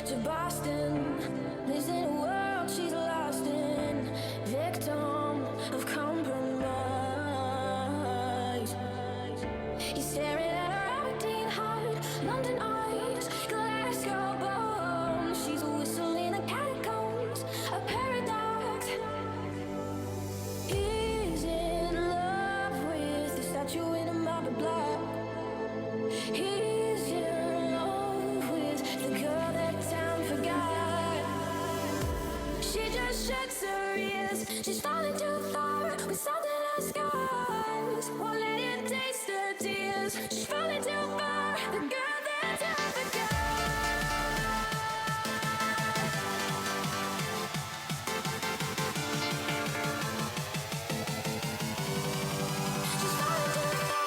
to Boston, lives in a world she's lost in, victim of compromise. He's staring at her Aberdeen heart, London eyes, Glasgow bones. She's a whistle in the catacombs, a paradox. He's in love with the statue in a marble block. He's in love with the girl that time forgot. She just shakes her ears. She's falling too far with salt in her scars. Won't let it taste her tears. She's falling too far. The girl that time forgot. She's falling too far.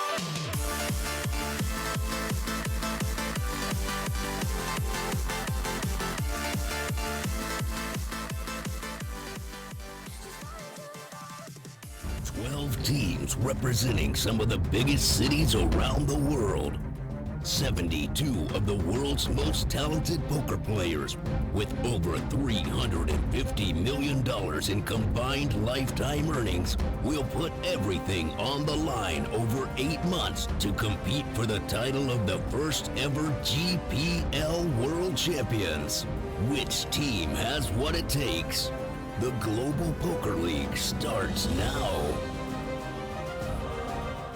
12 teams representing some of the biggest cities around the world. 72 of the world's most talented poker players with over $350 million in combined lifetime earnings will put everything on the line over 8 months to compete for the title of the first ever GPL World Champions. Which team has what it takes? The Global Poker League starts now.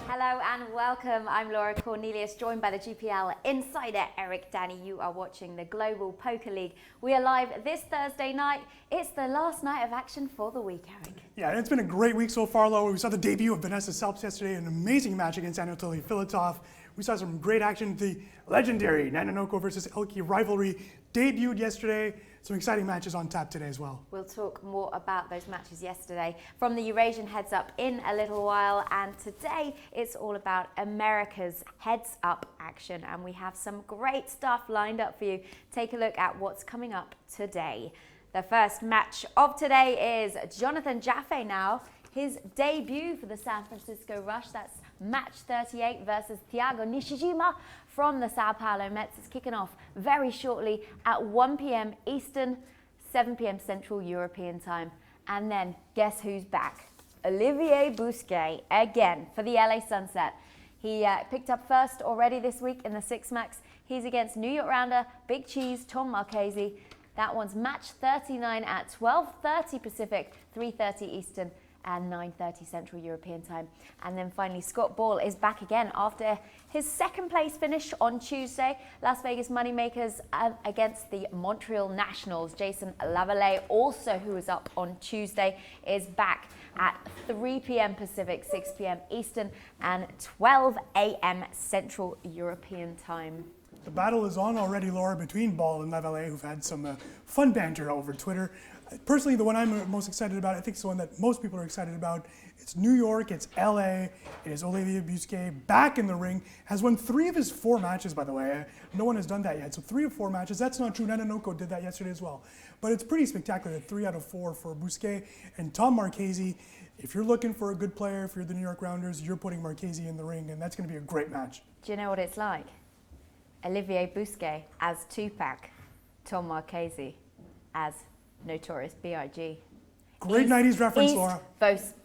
Hello and welcome. I'm Laura Cornelius, joined by the GPL insider Eric Danny. You are watching the Global Poker League. We are live this Thursday night. It's the last night of action for the week, Eric. Yeah, and it's been a great week so far, Laura. We saw the debut of Vanessa Selbst yesterday, an amazing match against Anatoly Filatov. We saw some great action. The legendary Nanonoko versus Elki rivalry debuted yesterday. Some exciting matches on tap today as well. We'll talk more about those matches yesterday from the Eurasian Heads Up in a little while. And today it's all about America's Heads Up action. And we have some great stuff lined up for you. Take a look at what's coming up today. The first match of today is Jonathan Jaffe now. His debut for the San Francisco Rush. That's match 38 versus Thiago Nishijima from the Sao Paulo Mets. It's kicking off very shortly at 1 p.m. Eastern, 7 p.m. Central European time. And then guess who's back? Olivier Busquet again for the LA Sunset. He picked up first already this week in the Six Max. He's against New York rounder Big Cheese Tom Marchese. That one's match 39 at 12:30 Pacific, 3:30 Eastern, and 9:30 Central European time. And then finally, Scott Ball is back again after his second place finish on Tuesday. Las Vegas Moneymakers against the Montreal Nationals. Jason Lavallee, also who was up on Tuesday, is back at 3 p.m. Pacific, 6 p.m. Eastern, and 12 a.m. Central European time. The battle is on already, Laura, between Ball and Lavallee, who've had some fun banter over Twitter. Personally, the one I'm most excited about, I think it's the one that most people are excited about. It's New York, it's LA, it is Olivier Busquet back in the ring, has won 3 of his 4 matches, by the way. No one has done that yet, so 3 of 4 matches. That's not true, Nanonoko did that yesterday as well. But it's pretty spectacular, 3 out of 4 for Busquet and Tom Marchese. If you're looking for a good player, if you're the New York Rounders, you're putting Marchese in the ring, and that's going to be a great match. Do you know what it's like? Olivier Busquet as Tupac, Tom Marchese as Notorious B.I.G. Great 90s reference, East Laura.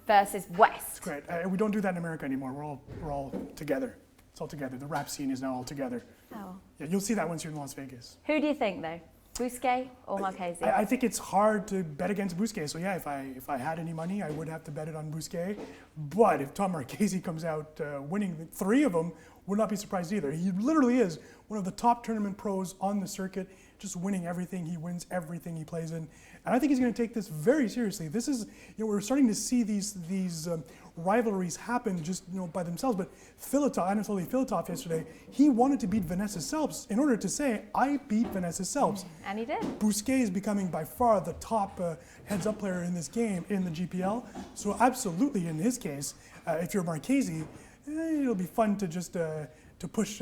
versus West. It's great. We don't do that in America anymore. We're all together. It's all together. The rap scene is now all together. Oh. Yeah, you'll see that once you're in Las Vegas. Who do you think, though? Busquet or Marchese? I think it's hard to bet against Busquet. So yeah, if I had any money, I would have to bet it on Busquet. But if Tom Marchese comes out winning 3 of them, would not be surprised either. He literally is one of the top tournament pros on the circuit, just winning everything. He wins everything he plays in. And I think he's going to take this very seriously. This is, we're starting to see these rivalries happen just, by themselves. But Anatoly Filatov yesterday, he wanted to beat Vanessa Selbst in order to say, I beat Vanessa Selbst. And he did. Busquet is becoming by far the top heads-up player in this game in the GPL. So absolutely, in his case, if you're Marchese, it'll be fun to just to push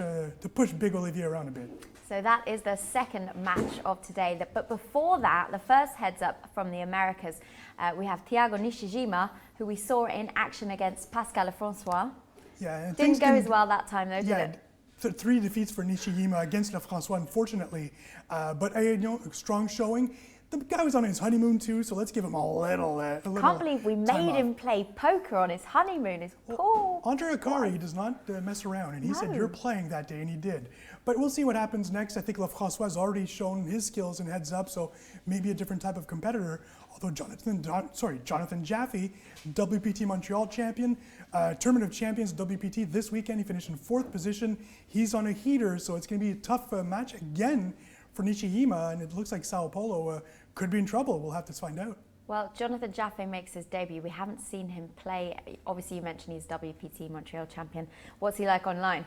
Big Olivier around a bit. So that is the second match of today. But before that, the first heads up from the Americas, we have Thiago Nishijima, who we saw in action against Pascal Lefrancois. Yeah, didn't go as well that time though, did it? 3 defeats for Nishijima against Lefrancois, unfortunately. But a strong showing. The guy was on his honeymoon too, so let's give him a little. Can't believe we made him play poker on his honeymoon. His poor. Andre Akari does not mess around, and he said you're playing that day, and he did. But we'll see what happens next. I think Lefrancois has already shown his skills in heads up, so maybe a different type of competitor. Although Jonathan Jaffe, WPT Montreal champion, Tournament of Champions WPT this weekend. He finished in 4th position. He's on a heater, so it's going to be a tough match again for Nishijima, and it looks like Sao Paulo could be in trouble. We'll have to find out. Well, Jonathan Jaffe makes his debut. We haven't seen him play. Obviously, you mentioned he's WPT Montreal champion. What's he like online?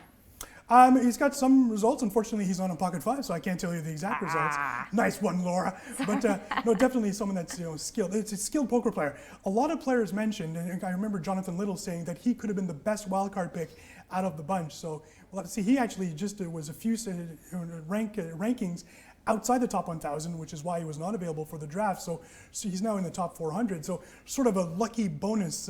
He's got some results. Unfortunately, he's on a pocket 5, so I can't tell you the exact results. Nice one, Laura. But no, definitely someone that's skilled. It's a skilled poker player. A lot of players mentioned, and I remember Jonathan Little saying that he could have been the best wildcard pick out of the bunch. So we'll have to see. He actually just was a few rankings outside the top 1,000, which is why he was not available for the draft. So he's now in the top 400. So sort of a lucky bonus,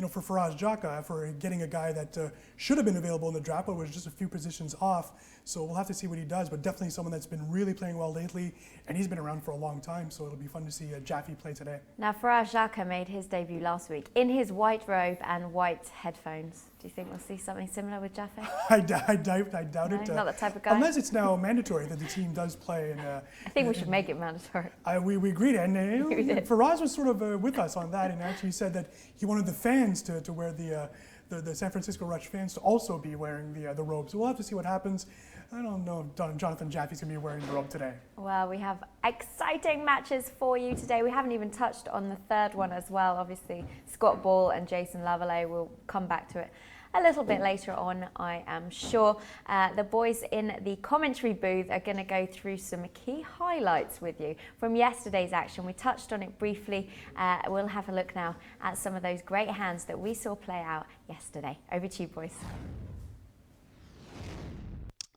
for Faraz Jaka, for getting a guy that should have been available in the draft, but was just a few positions off. So we'll have to see what he does, but definitely someone that's been really playing well lately, and he's been around for a long time, so it'll be fun to see Jaffee play today. Now, Faraz Jaka made his debut last week in his white robe and white headphones. Do you think we'll see something similar with Jaffee? I doubt it. Not that type of guy. Unless it's now mandatory that the team does play. I think we should make it mandatory. We agreed, and We did. Faraz was sort of with us on that, and actually said that he wanted the fans to wear the San Francisco Rush fans to also be wearing the robes. So we'll have to see what happens. I don't know if Jonathan Jaffe's going to be wearing the robe today. Well, we have exciting matches for you today. We haven't even touched on the third one as well. Obviously, Scott Ball and Jason Lavallee. Will come back to it a little bit later on, I am sure. The boys in the commentary booth are going to go through some key highlights with you from yesterday's action. We touched on it briefly. We'll have a look now at some of those great hands that we saw play out yesterday. Over to you, boys.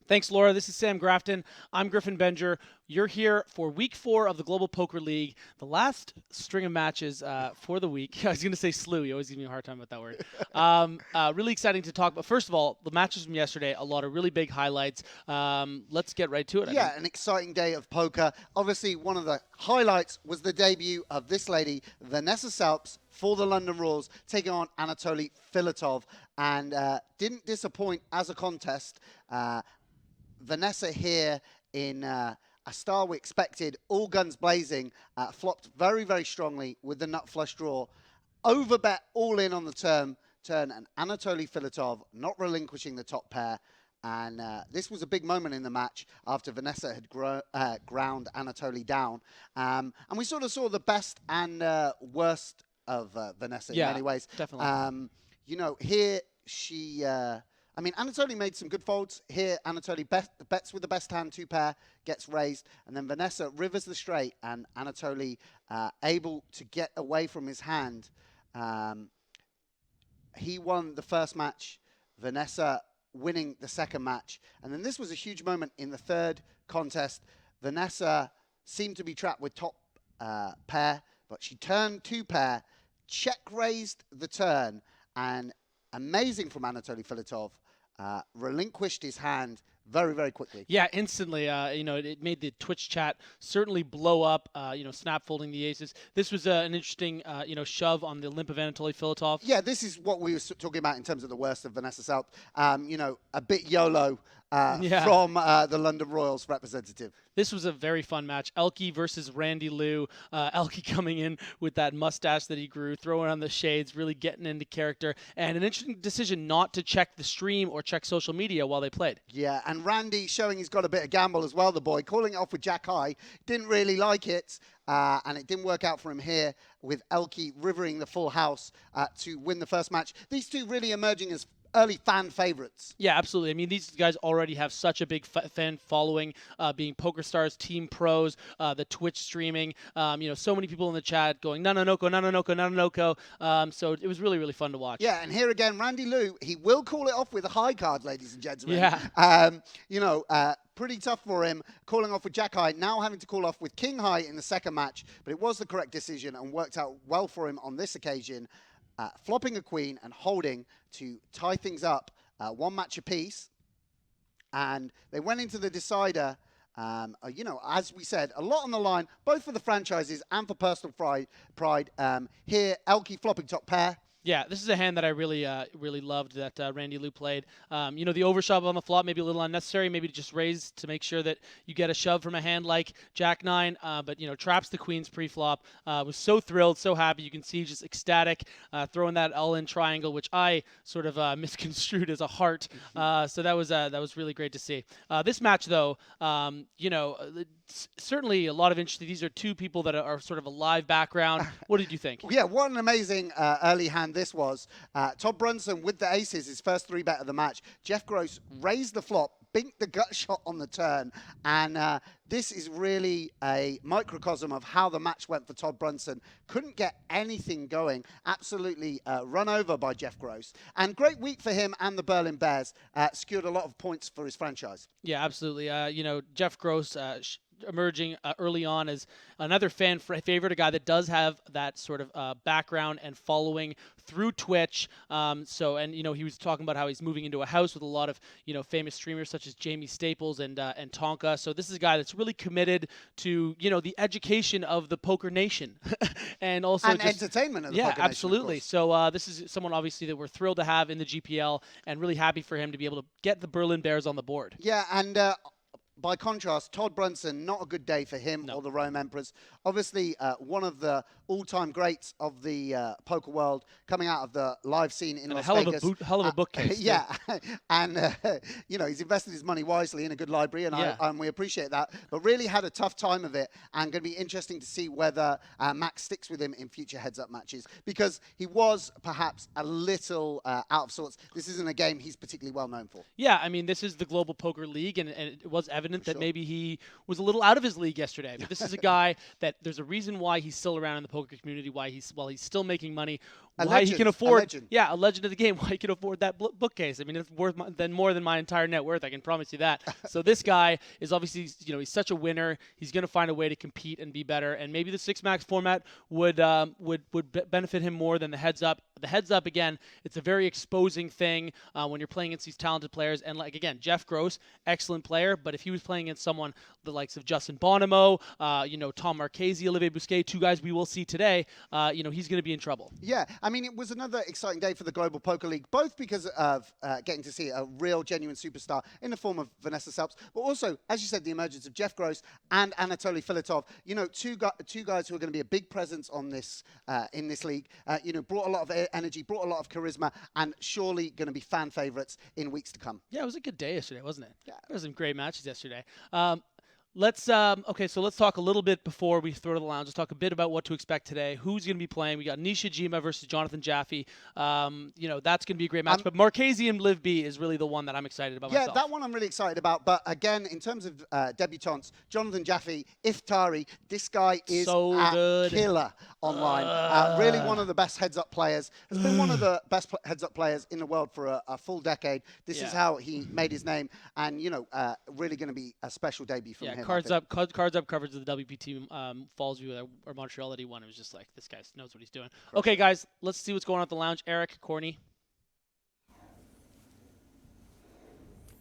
Thanks, Laura. This is Sam Grafton. I'm Griffin Benger. You're here for week 4 of the Global Poker League, the last string of matches for the week. I was going to say slew. You always give me a hard time about that word. Really exciting to talk about. First of all, the matches from yesterday, a lot of really big highlights. Let's get right to it. Yeah, an exciting day of poker. Obviously, one of the highlights was the debut of this lady, Vanessa Salps, for the London Royals, taking on Anatoly Filatov, and didn't disappoint as a contest. Vanessa here in a style we expected, all guns blazing, flopped very, very strongly with the nut flush draw. Overbet all in on the turn, and Anatoly Filatov not relinquishing the top pair. And this was a big moment in the match after Vanessa had ground Anatoly down. And we sort of saw the best and worst of Vanessa in many ways. Definitely. Here she... Anatoly made some good folds. Here, Anatoly bets with the best hand, 2 pair, gets raised. And then Vanessa rivers the straight, and Anatoly able to get away from his hand. He won the first match, Vanessa winning the second match. And then this was a huge moment in the third contest. Vanessa seemed to be trapped with top pair, but she turned 2 pair, check raised the turn, and amazing from Anatoly Filatov. Relinquished his hand very, very quickly. Yeah, instantly. It made the Twitch chat certainly blow up. Snap folding the aces. This was an interesting, shove on the limp of Anatoly Filatov. Yeah, this is what we were talking about in terms of the worst of Vanessa Salp. A bit YOLO from the London Royals representative. This was a very fun match. Elke versus Randy Liu. Elke coming in with that mustache that he grew, throwing on the shades, really getting into character. And an interesting decision not to check the stream or check social media while they played. Yeah, and Randy showing he's got a bit of gamble as well, the boy. Calling it off with Jack High. Didn't really like it. And it didn't work out for him here with Elke rivering the full house to win the first match. These two really emerging as early fan favorites. Yeah, absolutely. I mean, these guys already have such a big fan following, being PokerStars team pros, the Twitch streaming, so many people in the chat going, Nanonoko. So it was really, really fun to watch. Yeah, and here again, Randy Liu, he will call it off with a high card, ladies and gentlemen. Yeah. Pretty tough for him, calling off with Jack High, now having to call off with King High in the second match, but it was the correct decision and worked out well for him on this occasion. Flopping a queen and holding to tie things up 1 match apiece. And they went into the decider, as we said, a lot on the line, both for the franchises and for personal pride. Here, Elke flopping top pair. Yeah, this is a hand that I really loved that Randy Liu played. The overshove on the flop, maybe a little unnecessary, maybe just raise to make sure that you get a shove from a hand like Jack 9, but traps the queens pre-flop. Was so thrilled, so happy. You can see just ecstatic, throwing that all-in triangle, which I sort of misconstrued as a heart. So that was really great to see. This match, though, certainly a lot of interest. These are 2 people that are sort of a live background. What did you think? Yeah, what an amazing early hand this was. Todd Brunson with the aces, his first 3-bet of the match. Jeff Gross raised the flop, binked the gut shot on the turn, and this is really a microcosm of how the match went for Todd Brunson. Couldn't get anything going. Absolutely run over by Jeff Gross. And great week for him and the Berlin Bears. Secured a lot of points for his franchise. Yeah, absolutely. Jeff Gross emerging early on as another fan favorite, a guy that does have that sort of background and following through Twitch. And he was talking about how he's moving into a house with a lot of famous streamers such as Jamie Staples and Tonka. So this is a guy that's really committed to the education of the poker nation and also entertainment of the poker nation, absolutely. of course. So this is someone obviously that we're thrilled to have in the GPL and really happy for him to be able to get the Berlin Bears on the board. Yeah, and by contrast, Todd Brunson, not a good day for him or the Rome Emperors. Obviously, one of the all-time greats of the poker world, coming out of the live scene in Las Vegas. Hell of a bookcase. Yeah, and he's invested his money wisely in a good library, and we appreciate that. But really had a tough time of it, and going to be interesting to see whether Max sticks with him in future heads-up matches, because he was perhaps a little out of sorts. This isn't a game he's particularly well known for. Yeah, I mean, this is the Global Poker League, and it was evident that maybe he was a little out of his league yesterday. But this is a guy that there's a reason why he's still around in the poker community, while he's still making money, he can afford a legend of the game, why he can afford that bookcase. I mean, it's worth more than my entire net worth, I can promise you that. So this guy is obviously, he's such a winner. He's going to find a way to compete and be better, and maybe the 6-max format would benefit him more than the heads up. The heads up, again, it's a very exposing thing when you're playing against these talented players. And again, Jeff Gross, excellent player, but if he was playing against someone the likes of Justin Bonomo, Tom Marchese, Olivier Bousquet, two guys we will see today, he's going to be in trouble. Yeah, I mean, it was another exciting day for the Global Poker League, both because of getting to see a real, genuine superstar in the form of Vanessa Salps, but also, as you said, the emergence of Jeff Gross and Anatoly Filatov. Two guys who are going to be a big presence on this in this league. Brought a lot of energy, brought a lot of charisma, and surely going to be fan favorites in weeks to come. Yeah, it was a good day yesterday, wasn't it? Yeah, there were some great matches yesterday. Let's talk a little bit before we throw to the lounge. Let's talk a bit about what to expect today. Who's going to be playing? We got Nishijima versus Jonathan Jaffe. That's going to be a great match. But Marchese and Liv B is really the one that I'm excited about myself. Yeah, that one I'm really excited about. But again, in terms of debutantes, Jonathan Jaffe, Iftari, this guy is a killer online. Really one of the best heads-up players. Has been one of the best heads-up players in the world for a full decade. This is how he made his name. And, really going to be a special debut from him. Cards up coverage of the WPT Fallsview or Montreal that he won. It was just like, this guy knows what he's doing. Okay, guys, let's see what's going on at the lounge. Eric, Courtney.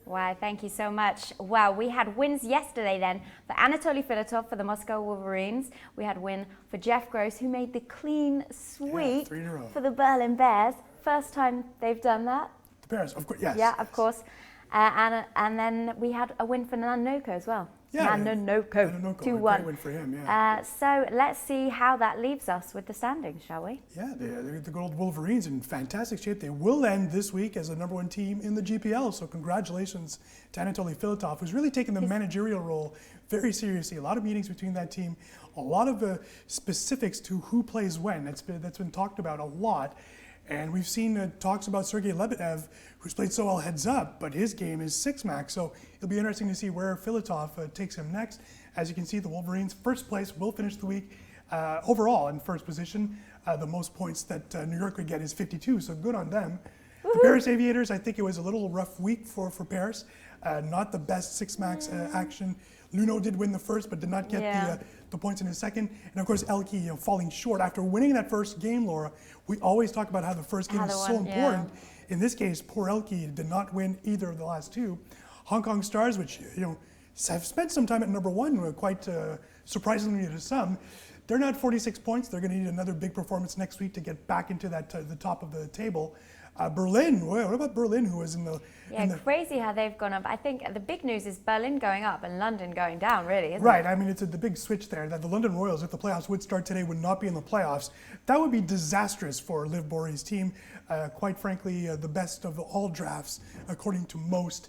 Wow, thank you so much. Wow, we had wins yesterday then for Anatoly Filatov for the Moscow Wolverines. We had win for Jeff Gross, who made the clean sweep for the Berlin Bears. First time they've done that. The Bears, of course, yes. Yeah, of course. And then we had a win for Nanoko as well. Yeah, Nanoko, 2-1. Great win for him, yeah. So let's see how that leaves us with the standings, shall we? Yeah, the Gold Wolverines in fantastic shape. They will end this week as the #1 team in the GPL. So congratulations to Anatoly Filatov, who's really taken the managerial role very seriously. A lot of meetings between that team, a lot of specifics to who plays when. That's been talked about a lot. And we've seen talks about Sergei Lebedev, who's played so well heads up, but his game is 6-max. So it'll be interesting to see where Filatov takes him next. As you can see, the Wolverines, first place, will finish the week overall in first position. The most points that New York would get is 52, so good on them. Woo-hoo. The Paris Aviators, I think it was a little rough week for Paris. Not the best 6-max action. Luno did win the first, but did not get the points in his second. And of course, Elke falling short. After winning that first game, Laura, we always talk about how the first game is so important. Yeah. In this case, poor Elke did not win either of the last two. Hong Kong Stars, which have spent some time at #1, quite surprisingly to some. They're not 46 points. They're going to need another big performance next week to get back into that the top of the table. Berlin, what about Berlin, who was in the... Crazy how they've gone up. I think the big news is Berlin going up and London going down, really, isn't it? Right, I mean, it's the big switch there, that the London Royals, if the playoffs would start today, would not be in the playoffs. That would be disastrous for Liv Borey's team. Quite frankly, the best of all drafts, according to most.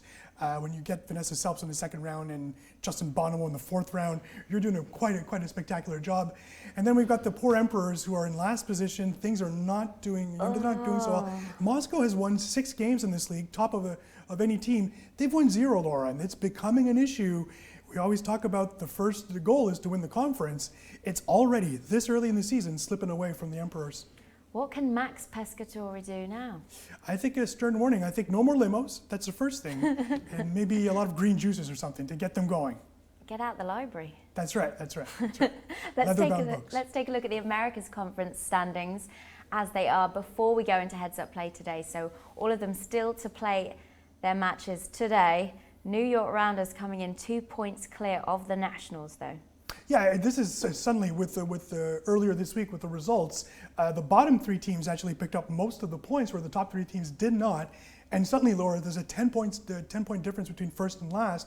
When you get Vanessa Salps in the second round and Justin Bonomo in the fourth round, you're doing quite a spectacular job. And then we've got the poor Emperors who are in last position. Things are not doing so well. Moscow has won 6 games in this league, top of any team. They've won 0, Laura, and it's becoming an issue. We always talk about the goal is to win the conference. It's already this early in the season slipping away from the Emperors. What can Max Pescatore do now? I think a stern warning. I think no more limos. That's the first thing. And maybe a lot of green juices or something to get them going. Get out the library. That's right. That's right. That's right. Let's take a look at the Americas Conference standings as they are before we go into heads-up play today. So all of them still to play their matches today. New York Rounders coming in 2 points clear of the Nationals, though. Yeah, this is suddenly with earlier this week with the results, the bottom 3 teams actually picked up most of the points where the top 3 teams did not. And suddenly, Laura, there's a 10-point difference between first and last.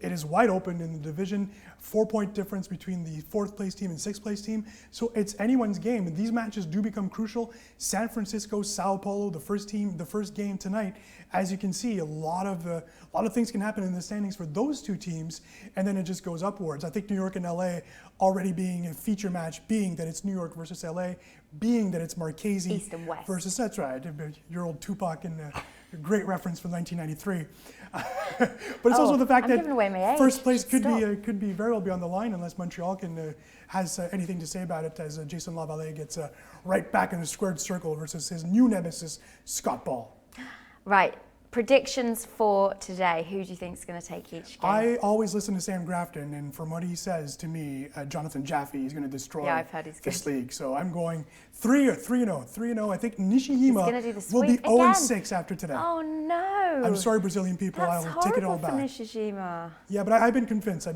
It is wide open in the division, 4-point difference between the 4th place team and 6th place team. So it's anyone's game, and these matches do become crucial. San Francisco, Sao Paulo, the first game tonight. As you can see, a lot of things can happen in the standings for those 2 teams, and then it just goes upwards. I think New York and LA already being a feature match, being that it's New York versus LA, being that it's Marchese East and West versus, that's right, your old Tupac and a great reference from 1993. But it's also the fact that first place could be very well be on the line unless Montreal has anything to say about it, as Jason Lavallee gets right back in the squared circle versus his new nemesis, Scott Ball. Right. Predictions for today. Who do you think is going to take each game? I always listen to Sam Grafton, and from what he says to me, Jonathan Jaffe is going to destroy this league. So I'm going 3-0. 3-0. I think Nishijima will be 0-6 after today. Oh no! I'm sorry, Brazilian people. I will take it all back. That's horrible for Nishijima. Yeah, but I've been convinced.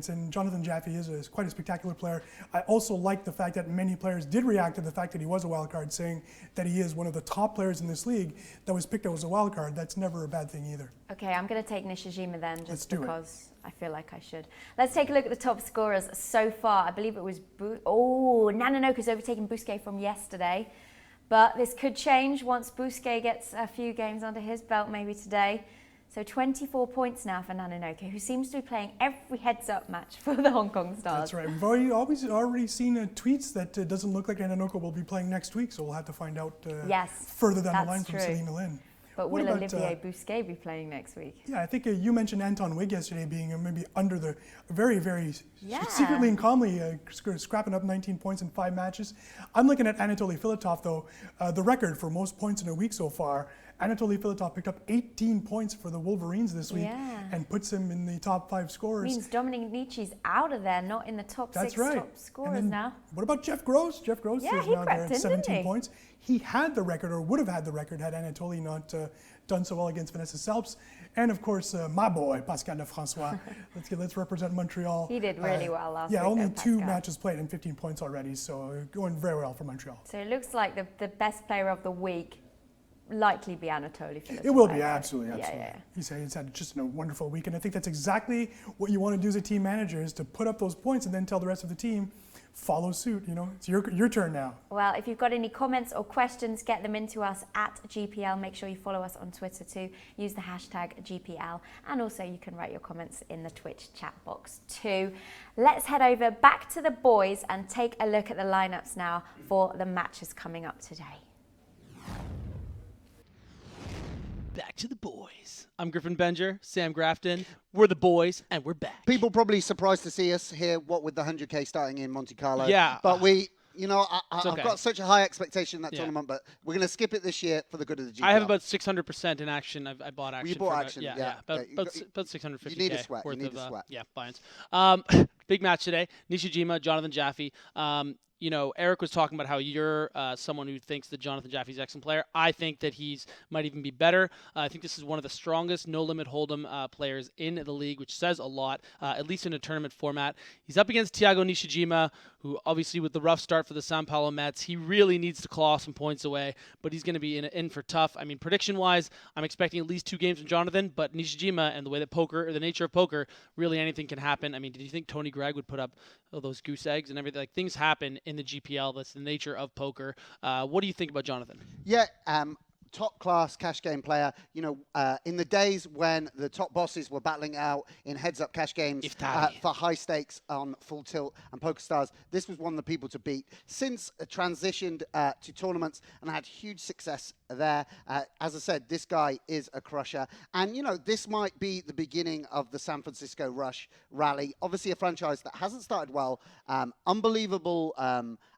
And Jonathan Jaffe is quite a spectacular player. I also like the fact that many players did react to the fact that he was a wild card, saying that he is one of the top players in this league that was picked out as a wild card. That's never a bad thing either. Okay, I'm going to take Nishijima then, just because I feel like I should. Let's take a look at the top scorers so far. I believe it was Nananoka's overtaken Bousquet from yesterday, but this could change once Bousquet gets a few games under his belt, maybe today. So 24 points now for Nananoka, who seems to be playing every heads-up match for the Hong Kong Stars. That's right. We've already seen tweets that it doesn't look like Nananoka will be playing next week, so we'll have to find out further down the line from Selena Lin. But will Olivier Bousquet be playing next week? Yeah, I think you mentioned Anton Wig yesterday being maybe under the very, very secretly and calmly scrapping up 19 points in 5 matches. I'm looking at Anatoly Filatov, though, the record for most points in a week so far. Anatoly Filatov picked up 18 points for the Wolverines this week and puts him in the top 5 scorers. Means Dominic Nietzsche's out of there, not in the top 6 top scorers now. What about Jeff Gross? Jeff Gross is now there at 17 points. He had the record, or would have had the record, had Anatoly not done so well against Vanessa Salps. And of course, my boy, Pascal Lefrançois. Let's represent Montreal. He did really well last week. Yeah, only 2 matches played and 15 points already, so going very well for Montreal. So it looks like the best player of the week likely be Anatoly Filatov. It will be, absolutely. Yeah. He's had just a wonderful week, and I think that's exactly what you want to do as a team manager, is to put up those points and then tell the rest of the team, follow suit. It's your turn now. Well, if you've got any comments or questions, get them into us at GPL. Make sure you follow us on Twitter too. Use the hashtag GPL, and also you can write your comments in the Twitch chat box too. Let's head over back to the boys and take a look at the lineups now for the matches coming up today. Back to the boys. I'm Griffin Benger, Sam Grafton. We're the boys, and we're back. People probably surprised to see us here, what with the 100K starting in Monte Carlo. Yeah. But I've got such a high expectation in that tournament, but we're going to skip it this year for the good of the GPL. I have about 600% in action. I bought action. You bought action, yeah. About 650K. You need a sweat. Worth you need of, a sweat. Buy-ins. Big match today. Nishijima, Jonathan Jaffe. Eric was talking about how you're someone who thinks that Jonathan Jaffe's an excellent player. I think that he's might even be better. I think this is one of the strongest no-limit hold'em players in the league, which says a lot, at least in a tournament format. He's up against Thiago Nishijima, who obviously with the rough start for the Sao Paulo Mets, he really needs to claw some points away, but he's going to be in for tough. I mean, prediction-wise, I'm expecting at least 2 games from Jonathan, but Nishijima and the way that the nature of poker, really anything can happen. I mean, did you think Tony Gregg would put up those goose eggs and everything? Like, things happen in the GPL. That's the nature of poker. What do you think about Jonathan? Yeah, top class cash game player. In the days when the top bosses were battling out in heads-up cash games for high stakes on Full Tilt and Poker Stars, this was one of the people to beat. Since transitioned to tournaments and had huge success there. As I said, this guy is a crusher. And, this might be the beginning of the San Francisco Rush rally. Obviously, a franchise that hasn't started well. Unbelievable,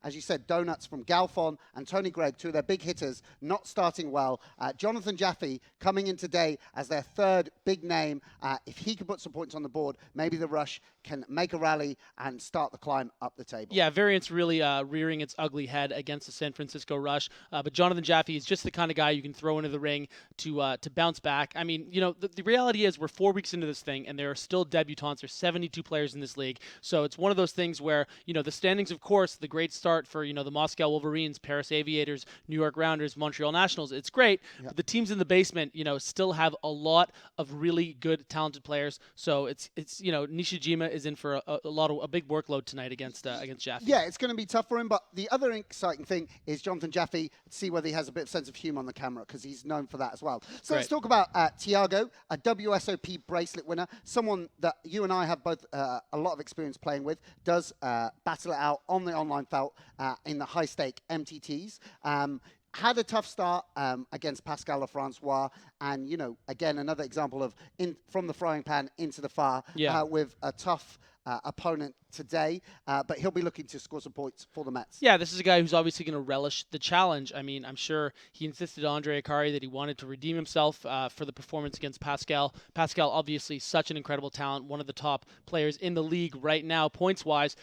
as you said, donuts from Galfon and Tony Gregg, two of their big hitters, not starting well. Jonathan Jaffe coming in today as their third big name. If he can put some points on the board, maybe the Rush can make a rally and start the climb up the table. Yeah, Variant's really rearing its ugly head against the San Francisco Rush. But Jonathan Jaffe is just the kind of guy you can throw into the ring to bounce back. I mean, the reality is we're 4 weeks into this thing, and there are still debutants. There's 72 players in this league. So it's one of those things where, the standings, of course, the great start for, the Moscow Wolverines, Paris Aviators, New York Rounders, Montreal Nationals. It's great. Yep. But the teams in the basement, still have a lot of really good, talented players. So it's Nishijima is in for a big workload tonight against Jaffe. Yeah, it's going to be tough for him. But the other exciting thing is Jonathan Jaffe, see whether he has a bit of sense of humor on the camera, because he's known for that as well. So let's talk about Thiago, a WSOP bracelet winner, someone that you and I have both a lot of experience playing with, does battle it out on the online felt in the high-stake MTTs. Had a tough start against Pascal Lefrancois, and, again, another example of from the frying pan into the fire with a tough opponent today, but he'll be looking to score some points for the Mets. Yeah, this is a guy who's obviously going to relish the challenge. I mean, I'm sure he insisted to Andre Akari that he wanted to redeem himself for the performance against Pascal. Pascal, obviously, such an incredible talent, one of the top players in the league right now, points-wise,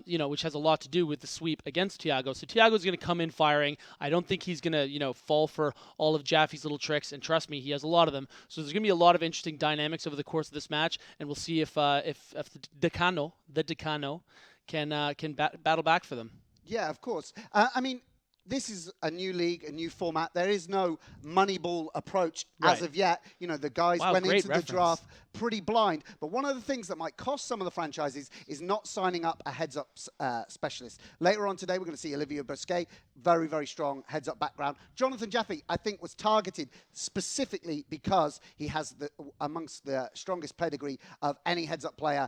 which has a lot to do with the sweep against Thiago. So Thiago's going to come in firing. I don't think he's going to, fall for all of Jaffe's little tricks, and trust me, he has a lot of them. So there's going to be a lot of interesting dynamics over the course of this match, and we'll see if the Decano can battle back for them. Yeah, of course. I mean, this is a new league, a new format. There is no Moneyball approach as of yet. The guys went into the draft pretty blind. But one of the things that might cost some of the franchises is not signing up a heads-up specialist. Later on today, we're going to see Olivier Bosquet, very, very strong heads-up background. Jonathan Jaffe, I think, was targeted specifically because he has amongst the strongest pedigree of any heads-up player,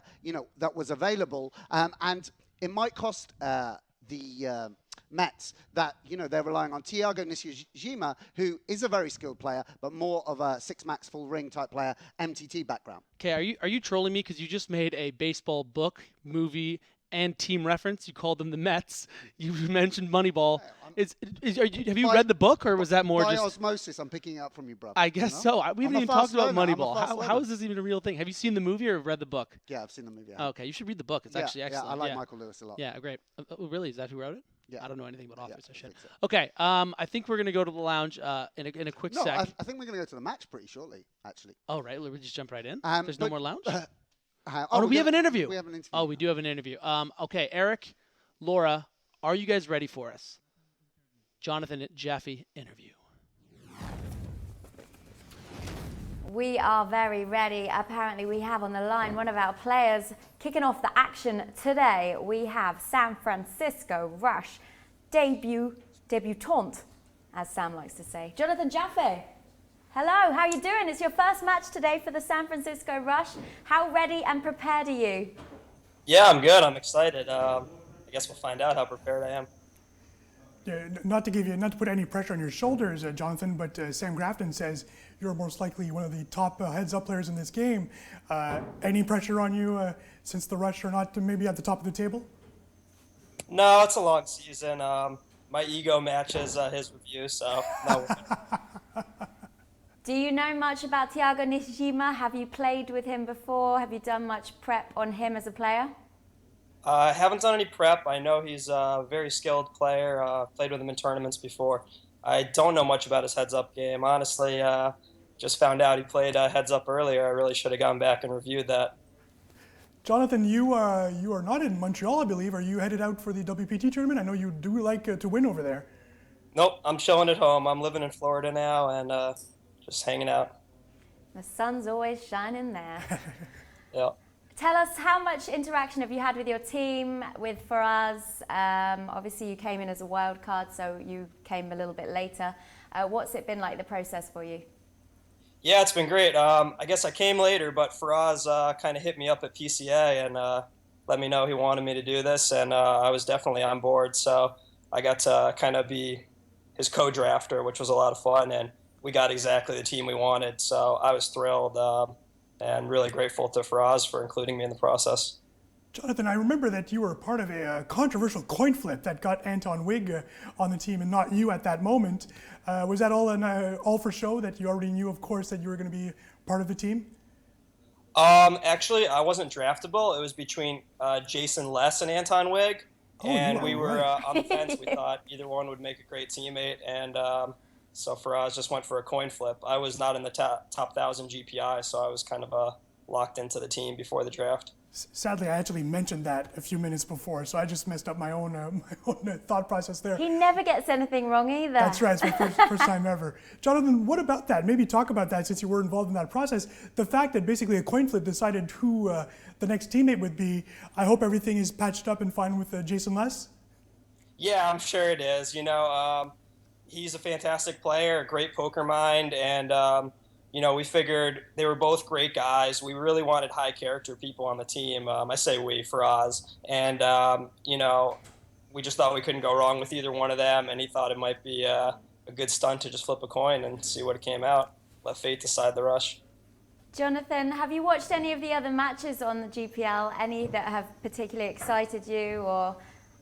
that was available. And it might cost the Mets that, they're relying on Thiago Nishijima, who is a very skilled player, but more of a six-max full ring type player, MTT background. Okay, are you trolling me because you just made a baseball book, movie, and team reference? You called them the Mets. You mentioned Moneyball. Have you read the book, or was that more by just osmosis? I'm picking it up from you, brother. I guess so. We haven't even talked about Moneyball. How is this even a real thing? Have you seen the movie or read the book? Yeah, I've seen the movie. Oh, okay, you should read the book. It's actually excellent. Yeah, I like Michael Lewis a lot. Yeah, great. Oh, really? Is that who wrote it? Yeah. I don't know anything about authors. I should. So. Okay. I think we're gonna go to the lounge in a quick sec. I think we're gonna go to the match pretty shortly, actually. Oh, right. We just jump right in. There's no more lounge. We have an interview. We have an interview. Oh, we do have an interview. Okay, Eric, Laura, are you guys ready for us? Jonathan Jaffe interview. We are very ready. Apparently, we have on the line one of our players kicking off the action today. We have San Francisco Rush debutant, as Sam likes to say, Jonathan Jaffe. Hello, how are you doing? It's your first match today for the San Francisco Rush. How ready and prepared are you? Yeah, I'm good. I'm excited. I guess we'll find out how prepared I am. Not to put any pressure on your shoulders, Jonathan, but Sam Grafton says you're most likely one of the top heads-up players in this game. Any pressure on you since the Rush are not maybe at the top of the table? No, it's a long season. My ego matches his review, so no. Do you know much about Thiago Nishijima? Have you played with him before? Have you done much prep on him as a player? I haven't done any prep. I know he's a very skilled player. Played with him in tournaments before. I don't know much about his heads-up game. Honestly, just found out he played heads-up earlier. I really should have gone back and reviewed that. Jonathan, you are not in Montreal, I believe. Are you headed out for the WPT tournament? I know you do like to win over there. Nope, I'm chilling at home. I'm living in Florida now and just hanging out. The sun's always shining there. Yeah. Tell us, how much interaction have you had with your team, with Faraz? Obviously, you came in as a wild card, so you came a little bit later. What's it been like, the process for you? Yeah, it's been great. I guess I came later, but Faraz kind of hit me up at PCA and let me know he wanted me to do this, and I was definitely on board. So I got to kind of be his co-drafter, which was a lot of fun, and we got exactly the team we wanted. So I was thrilled and really grateful to Faraz for including me in the process. Jonathan, I remember that you were part of a controversial coin flip that got Anton Wig on the team and not you at that moment. Was that all for show, that you already knew, of course, that you were going to be part of the team? Actually, I wasn't draftable. It was between Jason Less and Anton Wig. And we were on the fence. We thought either one would make a great teammate. And so Faraz just went for a coin flip. I was not in the top 1,000 GPI, so I was kind of locked into the team before the draft. Sadly, I actually mentioned that a few minutes before, so I just messed up my own thought process there. He never gets anything wrong either. That's right. It's my first time ever. Jonathan, what about that? Maybe talk about that, since you were involved in that process. The fact that basically a coin flip decided who the next teammate would be. I hope everything is patched up and fine with Jason Less. Yeah, I'm sure it is. He's a fantastic player, a great poker mind, and we figured they were both great guys. We really wanted high character people on the team. I say we, Faraz. And, we just thought we couldn't go wrong with either one of them. And he thought it might be a good stunt to just flip a coin and see what came out. Let fate decide the rush. Jonathan, have you watched any of the other matches on the GPL? Any that have particularly excited you?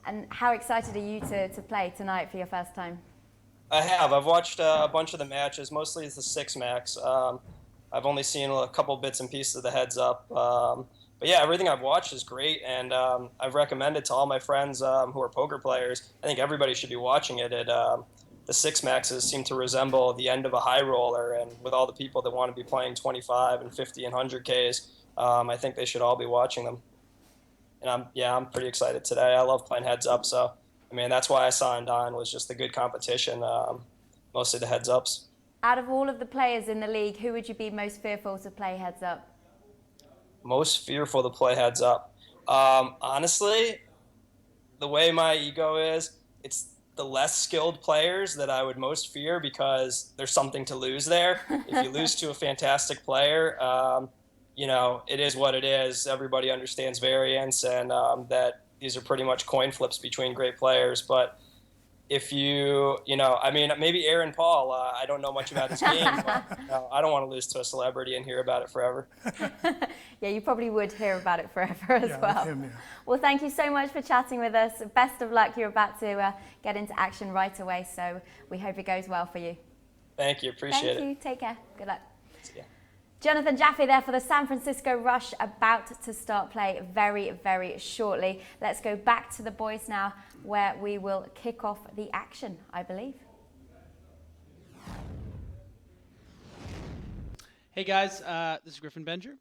And how excited are you to play tonight for your first time? I have. I've watched a bunch of the matches. Mostly it's the 6-max. I've only seen a couple bits and pieces of the heads up. But yeah, everything I've watched is great, and I've recommended to all my friends who are poker players. I think everybody should be watching it. The 6-maxes seem to resemble the end of a high roller, and with all the people that want to be playing 25 and 50 and 100Ks, I think they should all be watching them. And I'm pretty excited today. I love playing heads up, so that's why I signed on, was just the good competition, mostly the heads ups. Out of all of the players in the league, who would you be most fearful to play heads up? Most fearful to play heads up? Honestly, the way my ego is, it's the less skilled players that I would most fear, because there's something to lose there. If you lose to a fantastic player, it is what it is. Everybody understands variance, and that these are pretty much coin flips between great players. But if maybe Aaron Paul, I don't know much about his game, but I don't want to lose to a celebrity and hear about it forever. Yeah, you probably would hear about it forever as well. Him, yeah. Well, thank you so much for chatting with us. Best of luck. You're about to get into action right away, so we hope it goes well for you. Thank you. Appreciate it. Thank you. Take care. Good luck. See ya. Jonathan Jaffe there for the San Francisco Rush, about to start play very, very shortly. Let's go back to the boys now, where we will kick off the action, I believe. Hey guys, this is Griffin Benger,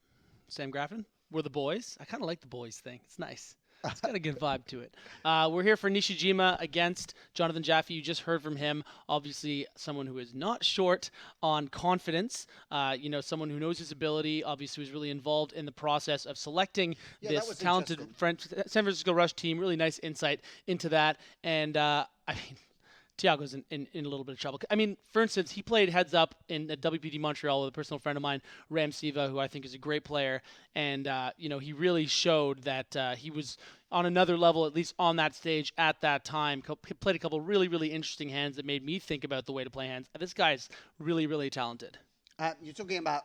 Sam Graffin. We're the boys. I kind of like the boys thing. It's nice. It's got a good vibe to it. We're here for Nishijima against Jonathan Jaffe. You just heard from him. Obviously, someone who is not short on confidence. Someone who knows his ability. Obviously, was really involved in the process of selecting this talented San Francisco Rush team. Really nice insight into that. And Thiago's in a little bit of trouble. For instance, he played heads up in at WPT Montreal with a personal friend of mine, Ram Siva, who I think is a great player. And, he really showed that he was on another level, at least on that stage at that time. He played a couple really, really interesting hands that made me think about the way to play hands. This guy's really, really talented. You're talking about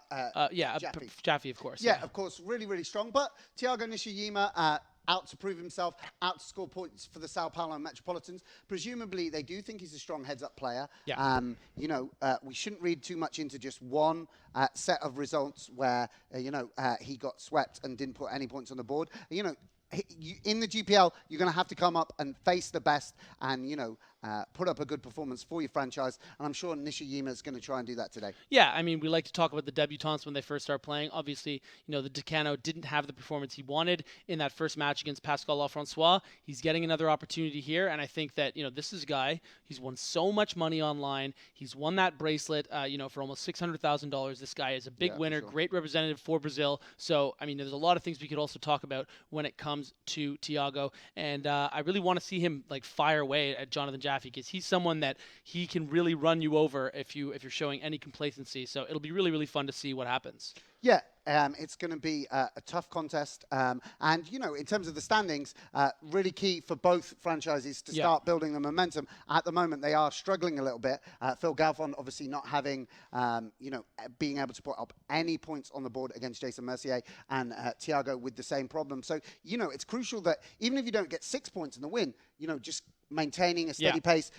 Jaffee. Jaffee, of course. Yeah, of course, really, really strong. But Thiago Nishijima out to prove himself, out to score points for the Sao Paulo Metropolitans. Presumably, they do think he's a strong heads-up player. Yeah. We shouldn't read too much into just one set of results where, he got swept and didn't put any points on the board. In the GPL, you're going to have to come up and face the best and, put up a good performance for your franchise. And I'm sure Nishijima is going to try and do that today. Yeah, we like to talk about the debutants when they first start playing. Obviously, the Decano didn't have the performance he wanted in that first match against Pascal Lafrancois. He's getting another opportunity here, and I think that, this is a guy, he's won so much money online. He's won that bracelet, for almost $600,000. This guy is a big winner, sure. Great representative for Brazil. So, there's a lot of things we could also talk about when it comes to Thiago, and I really want to see him fire away at Jonathan Jaffe, because he's someone that he can really run you over if you're showing any complacency. So it'll be really, really fun to see what happens. Yeah, it's going to be a tough contest. And, you know, in terms of the standings, really key for both franchises to start building the momentum. At the moment, they are struggling a little bit. Phil Galfond obviously not having, you know, being able to put up any points on the board against Jason Mercier, and Thiago with the same problem. So, you know, it's crucial that even if you don't get 6 points in the win, you know, just maintaining a steady pace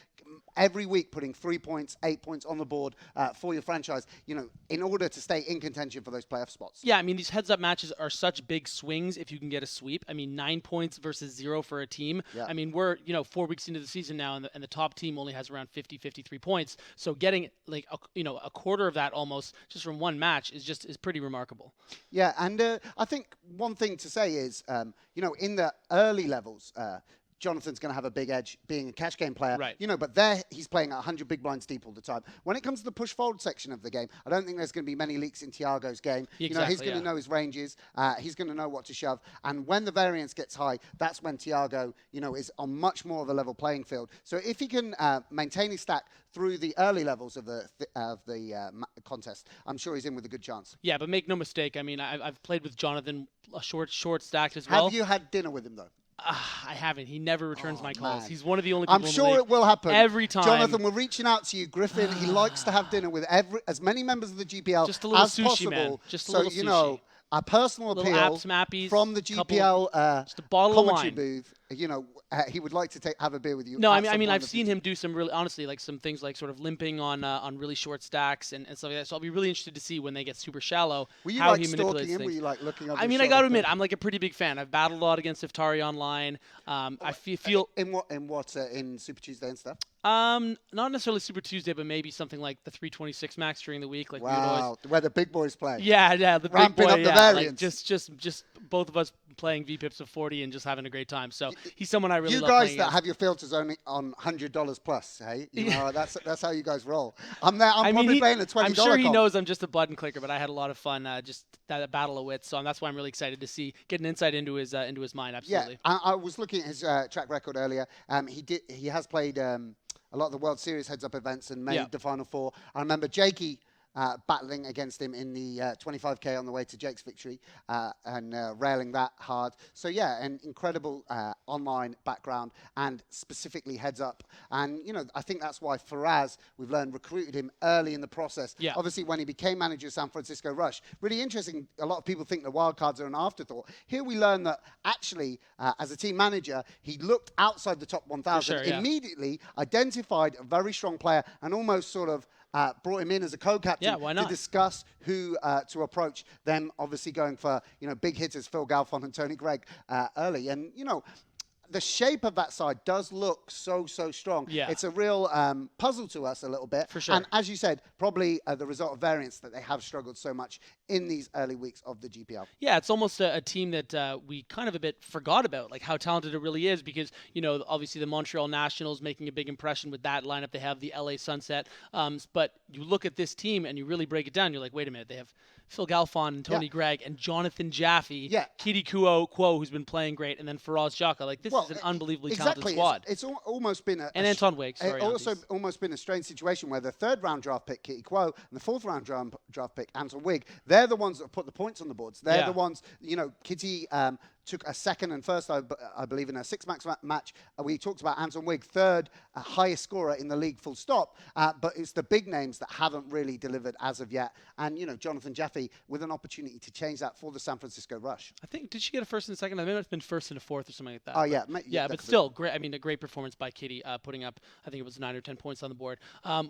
every week, putting 3 points, 8 points on the board for your franchise, you know, in order to stay in contention for those playoff spots. Yeah, I mean, these heads-up matches are such big swings if you can get a sweep. I mean, 9 points versus 0 for a team. Yeah. I mean, we're, you know, 4 weeks into the season now, and the top team only has around 53 points. So getting, like, you know, a quarter of that almost just from one match is pretty remarkable. Yeah, and I think one thing to say is, you know, in the early levels, Jonathan's going to have a big edge being a cash game player. Right. You know, but there he's playing 100 big blinds deep all the time. When it comes to the push-forward section of the game, I don't think there's going to be many leaks in Thiago's game. Exactly, you know, he's going to know his ranges. He's going to know what to shove. And when the variance gets high, that's when Thiago, you know, is on much more of a level playing field. So if he can maintain his stack through the early levels of the contest, I'm sure he's in with a good chance. Yeah, but make no mistake. I mean, I've played with Jonathan a short stacked as well. Have you had dinner with him, though? I haven't. He never returns my calls. Man. He's one of the only people I'm in the sure league. it will happen. Every time. Jonathan, we're reaching out to you. Griffin, he likes to have dinner with as many members of the GPL Just a little as sushi, possible. man. Just a so, little you sushi. know, a personal appeal some appies, from the GPL just a bottle of commentary wine. booth. You know, he would like to have a beer with you. No, at I mean, some point I've in the seen future. him do some really, honestly, like some things like sort of limping on really short stacks and stuff like that. So I'll be really interested to see when they get super shallow Were you how like he stalking manipulates him? things. Were you like looking over I his mean, I shoulder? got to admit, I'm like a pretty big fan. I've battled a lot against Iftari online. I feel in Super Tuesday and stuff. not necessarily Super Tuesday, but maybe something like the 326 max during the week. Like we would Wow, always, where the big boys play. yeah, the Ramping big boy, up the yeah, variance. like just both of us playing VPIPs of 40 and just having a great time. So he's someone I really You love guys playing that against. have your filters only on $100 plus, hey? You know, that's how you guys roll. I'm probably playing a $20 I'm sure he comp. knows I'm just a button clicker, but I had a lot of fun just that battle of wits. So that's why I'm really excited to get an insight into his mind. Absolutely. Yeah, I was looking at his track record earlier. He has played a lot of the World Series heads-up events and made the Final Four. I remember Jakey battling against him in the 25K on the way to Jake's victory and railing that hard. So, yeah, an incredible online background and specifically heads up. And, you know, I think that's why Faraz, we've learned, recruited him early in the process. Yeah. Obviously, when he became manager of San Francisco Rush. Really interesting. A lot of people think the wildcards are an afterthought. Here we learn that actually, as a team manager, he looked outside the top 1,000, For sure, immediately identified a very strong player and almost sort of brought him in as a co-captain why to not? discuss who to approach. Them obviously going for, you know, big hitters Phil Galfond and Tony Gregg early. And, you know, the shape of that side does look so strong. Yeah. It's a real puzzle to us a little bit. For sure. And as you said, probably the result of variance that they have struggled so much in these early weeks of the GPL. Yeah, it's almost a team that we kind of a bit forgot about, like how talented it really is, because, you know, obviously the Montreal Nationals making a big impression with that lineup. They have the LA Sunset. But you look at this team and you really break it down. You're like, wait a minute, they have Phil Galfond and Tony Gregg and Jonathan Jaffe, Kitty Kuo, who's been playing great, and then Faraz Jaka. Like, this is an unbelievably talented squad. It's almost been and Anton Wiggs. Sorry, almost been a strange situation where the third-round draft pick, Kitty Kuo, and the fourth-round draft pick, Anton Wigg, they're the ones that put the points on the boards. They're the ones, you know, Kitty took a second and first, I believe, in a six-max match. We talked about Anton Wigg, third highest scorer in the league, full stop. But it's the big names that haven't really delivered as of yet. And, you know, Jonathan Jaffe with an opportunity to change that for the San Francisco Rush. I think, did she get a first and a second? I think it's been first and a fourth or something like that. Oh, yeah. Yeah, but still, great. I mean, a great performance by Kitty, putting up, I think it was 9 or 10 points on the board.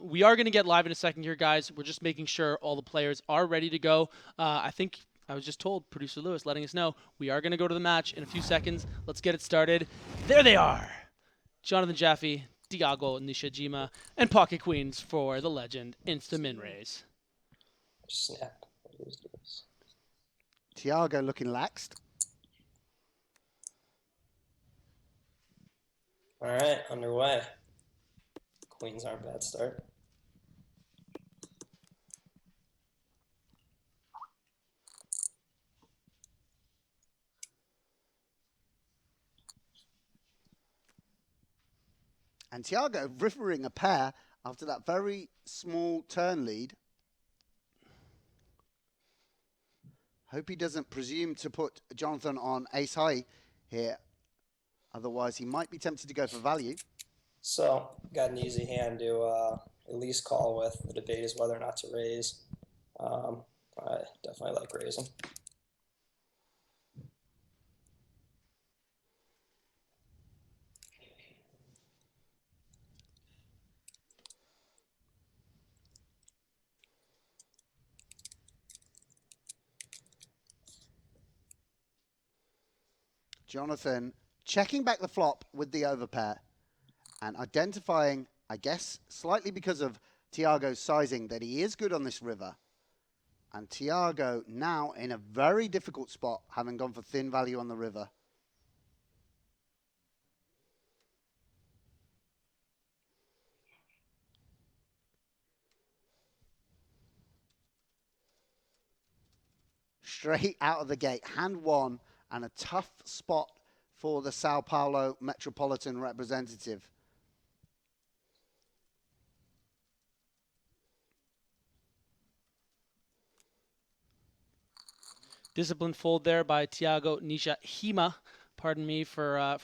We are going to get live in a second here, guys. We're just making sure all the players are ready to go. I think I was just told, producer Lewis letting us know, we are going to go to the match in a few seconds. Let's get it started. There they are. Jonathan Jaffe, Thiago Nishijima, and Pocket Queens for the legend Insta Min Rays. Snap. Thiago looking laxed. All right, underway. Queens aren't a bad start. And Thiago rivering a pair after that very small turn lead. Hope he doesn't presume to put Jonathan on ace high here. Otherwise, he might be tempted to go for value. So, got an easy hand to at least call with. The debate is whether or not to raise. I definitely like raising. Jonathan checking back the flop with the overpair and identifying, I guess, slightly because of Thiago's sizing, that he is good on this river. And Thiago now in a very difficult spot, having gone for thin value on the river. Straight out of the gate, hand one, and a tough spot for the Sao Paulo Metropolitan representative. Disciplined fold there by Thiago Nishijima. Pardon me for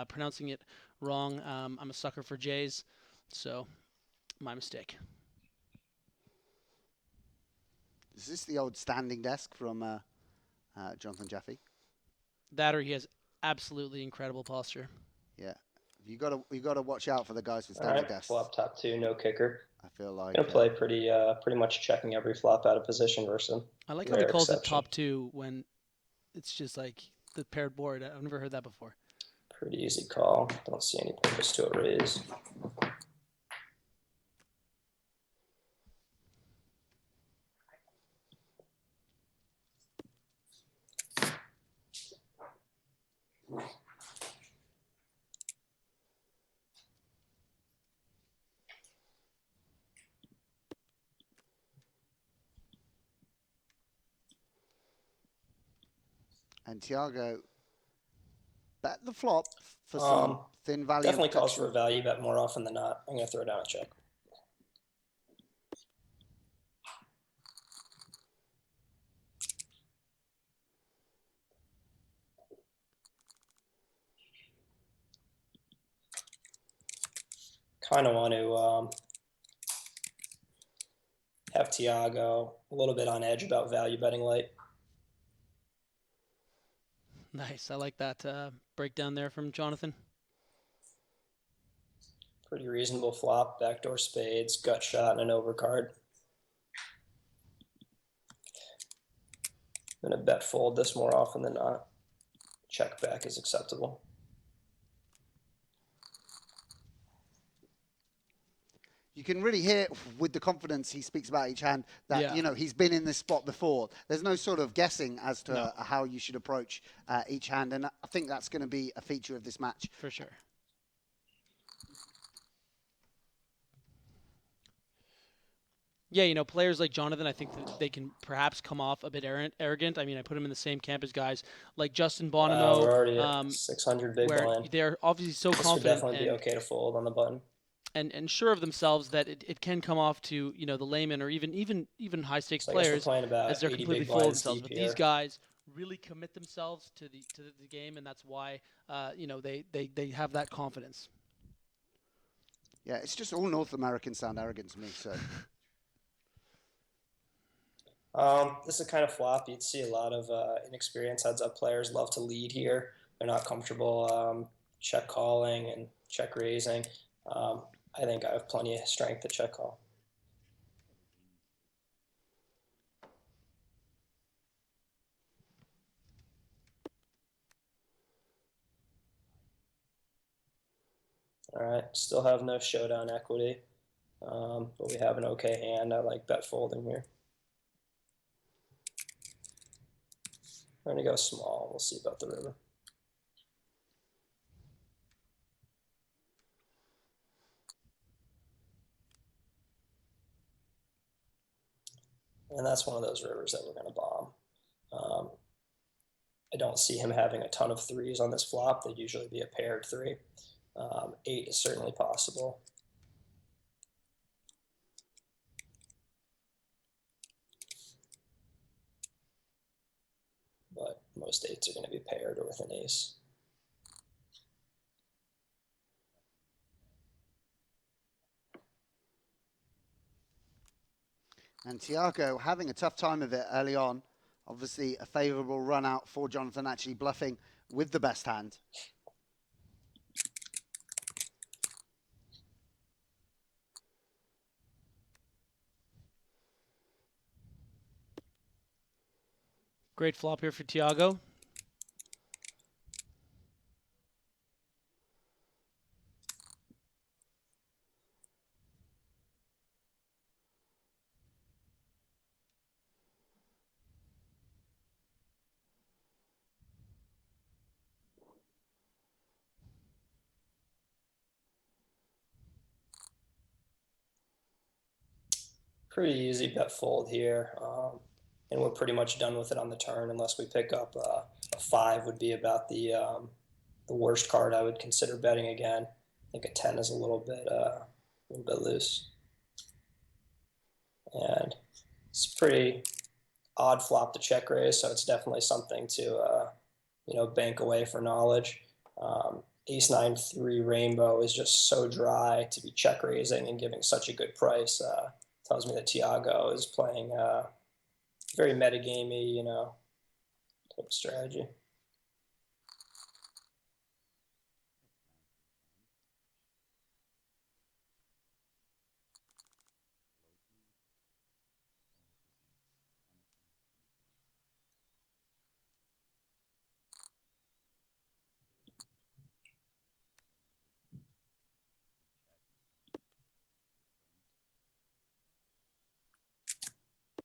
pronouncing it wrong. I'm a sucker for J's, so my mistake. Is this the old standing desk from Jonathan Jaffe? That or he has absolutely incredible posture. Yeah, you got to watch out for the guys with standing desks. Flop top 2, no kicker. I feel like Gonna play pretty much checking every flop out of position versus him. I like how he calls it top 2 when it's just like the paired board. I've never heard that before. Pretty easy call. Don't see any purpose to a raise. And Thiago bet the flop for some thin value. Definitely calls for a value bet more often than not. I'm going to throw down a check. Kind of want to have Thiago a little bit on edge about value betting late. Nice. I like that breakdown there from Jonathan. Pretty reasonable flop, backdoor spades, gut shot, and an overcard. I'm going to bet fold this more often than not. Check back is acceptable. You can really hear with the confidence he speaks about each hand that, you know, he's been in this spot before. There's no sort of guessing as to how you should approach each hand. And I think that's going to be a feature of this match. For sure. Yeah, you know, players like Jonathan, I think that they can perhaps come off a bit arrogant. I mean, I put him in the same camp as guys like Justin Bonomo. We're already at 600 big blind. They're obviously so confident. This would definitely be okay to fold on the button. And sure of themselves that it can come off to, you know, the layman or even high stakes players as they're completely full of themselves. But these guys really commit themselves to the game, and that's why you know, they have that confidence. Yeah, it's just all North Americans sound arrogant to me. So this is kind of flop. You'd see a lot of inexperienced heads-up players love to lead here. They're not comfortable check calling and check raising. I think I have plenty of strength to check call. All right, still have no showdown equity, but we have an okay hand. I like bet folding here. We're going to go small. We'll see about the river. And that's one of those rivers that we're going to bomb. I don't see him having a ton of threes on this flop. They'd usually be a paired 3. 8 is certainly possible. most 8s are going to be paired or with an ace. And Thiago having a tough time of it early on. Obviously, a favourable run out for Jonathan, actually bluffing with the best hand. Great flop here for Thiago. Pretty easy bet fold here. And we're pretty much done with it on the turn unless we pick up a 5 would be about the worst card I would consider betting again. I think a 10 is a little bit loose. And it's pretty odd flop to check raise, so it's definitely something to bank away for knowledge. Ace 9-3 rainbow is just so dry to be check raising and giving such a good price. Tells me that Thiago is playing very metagamey, type of strategy.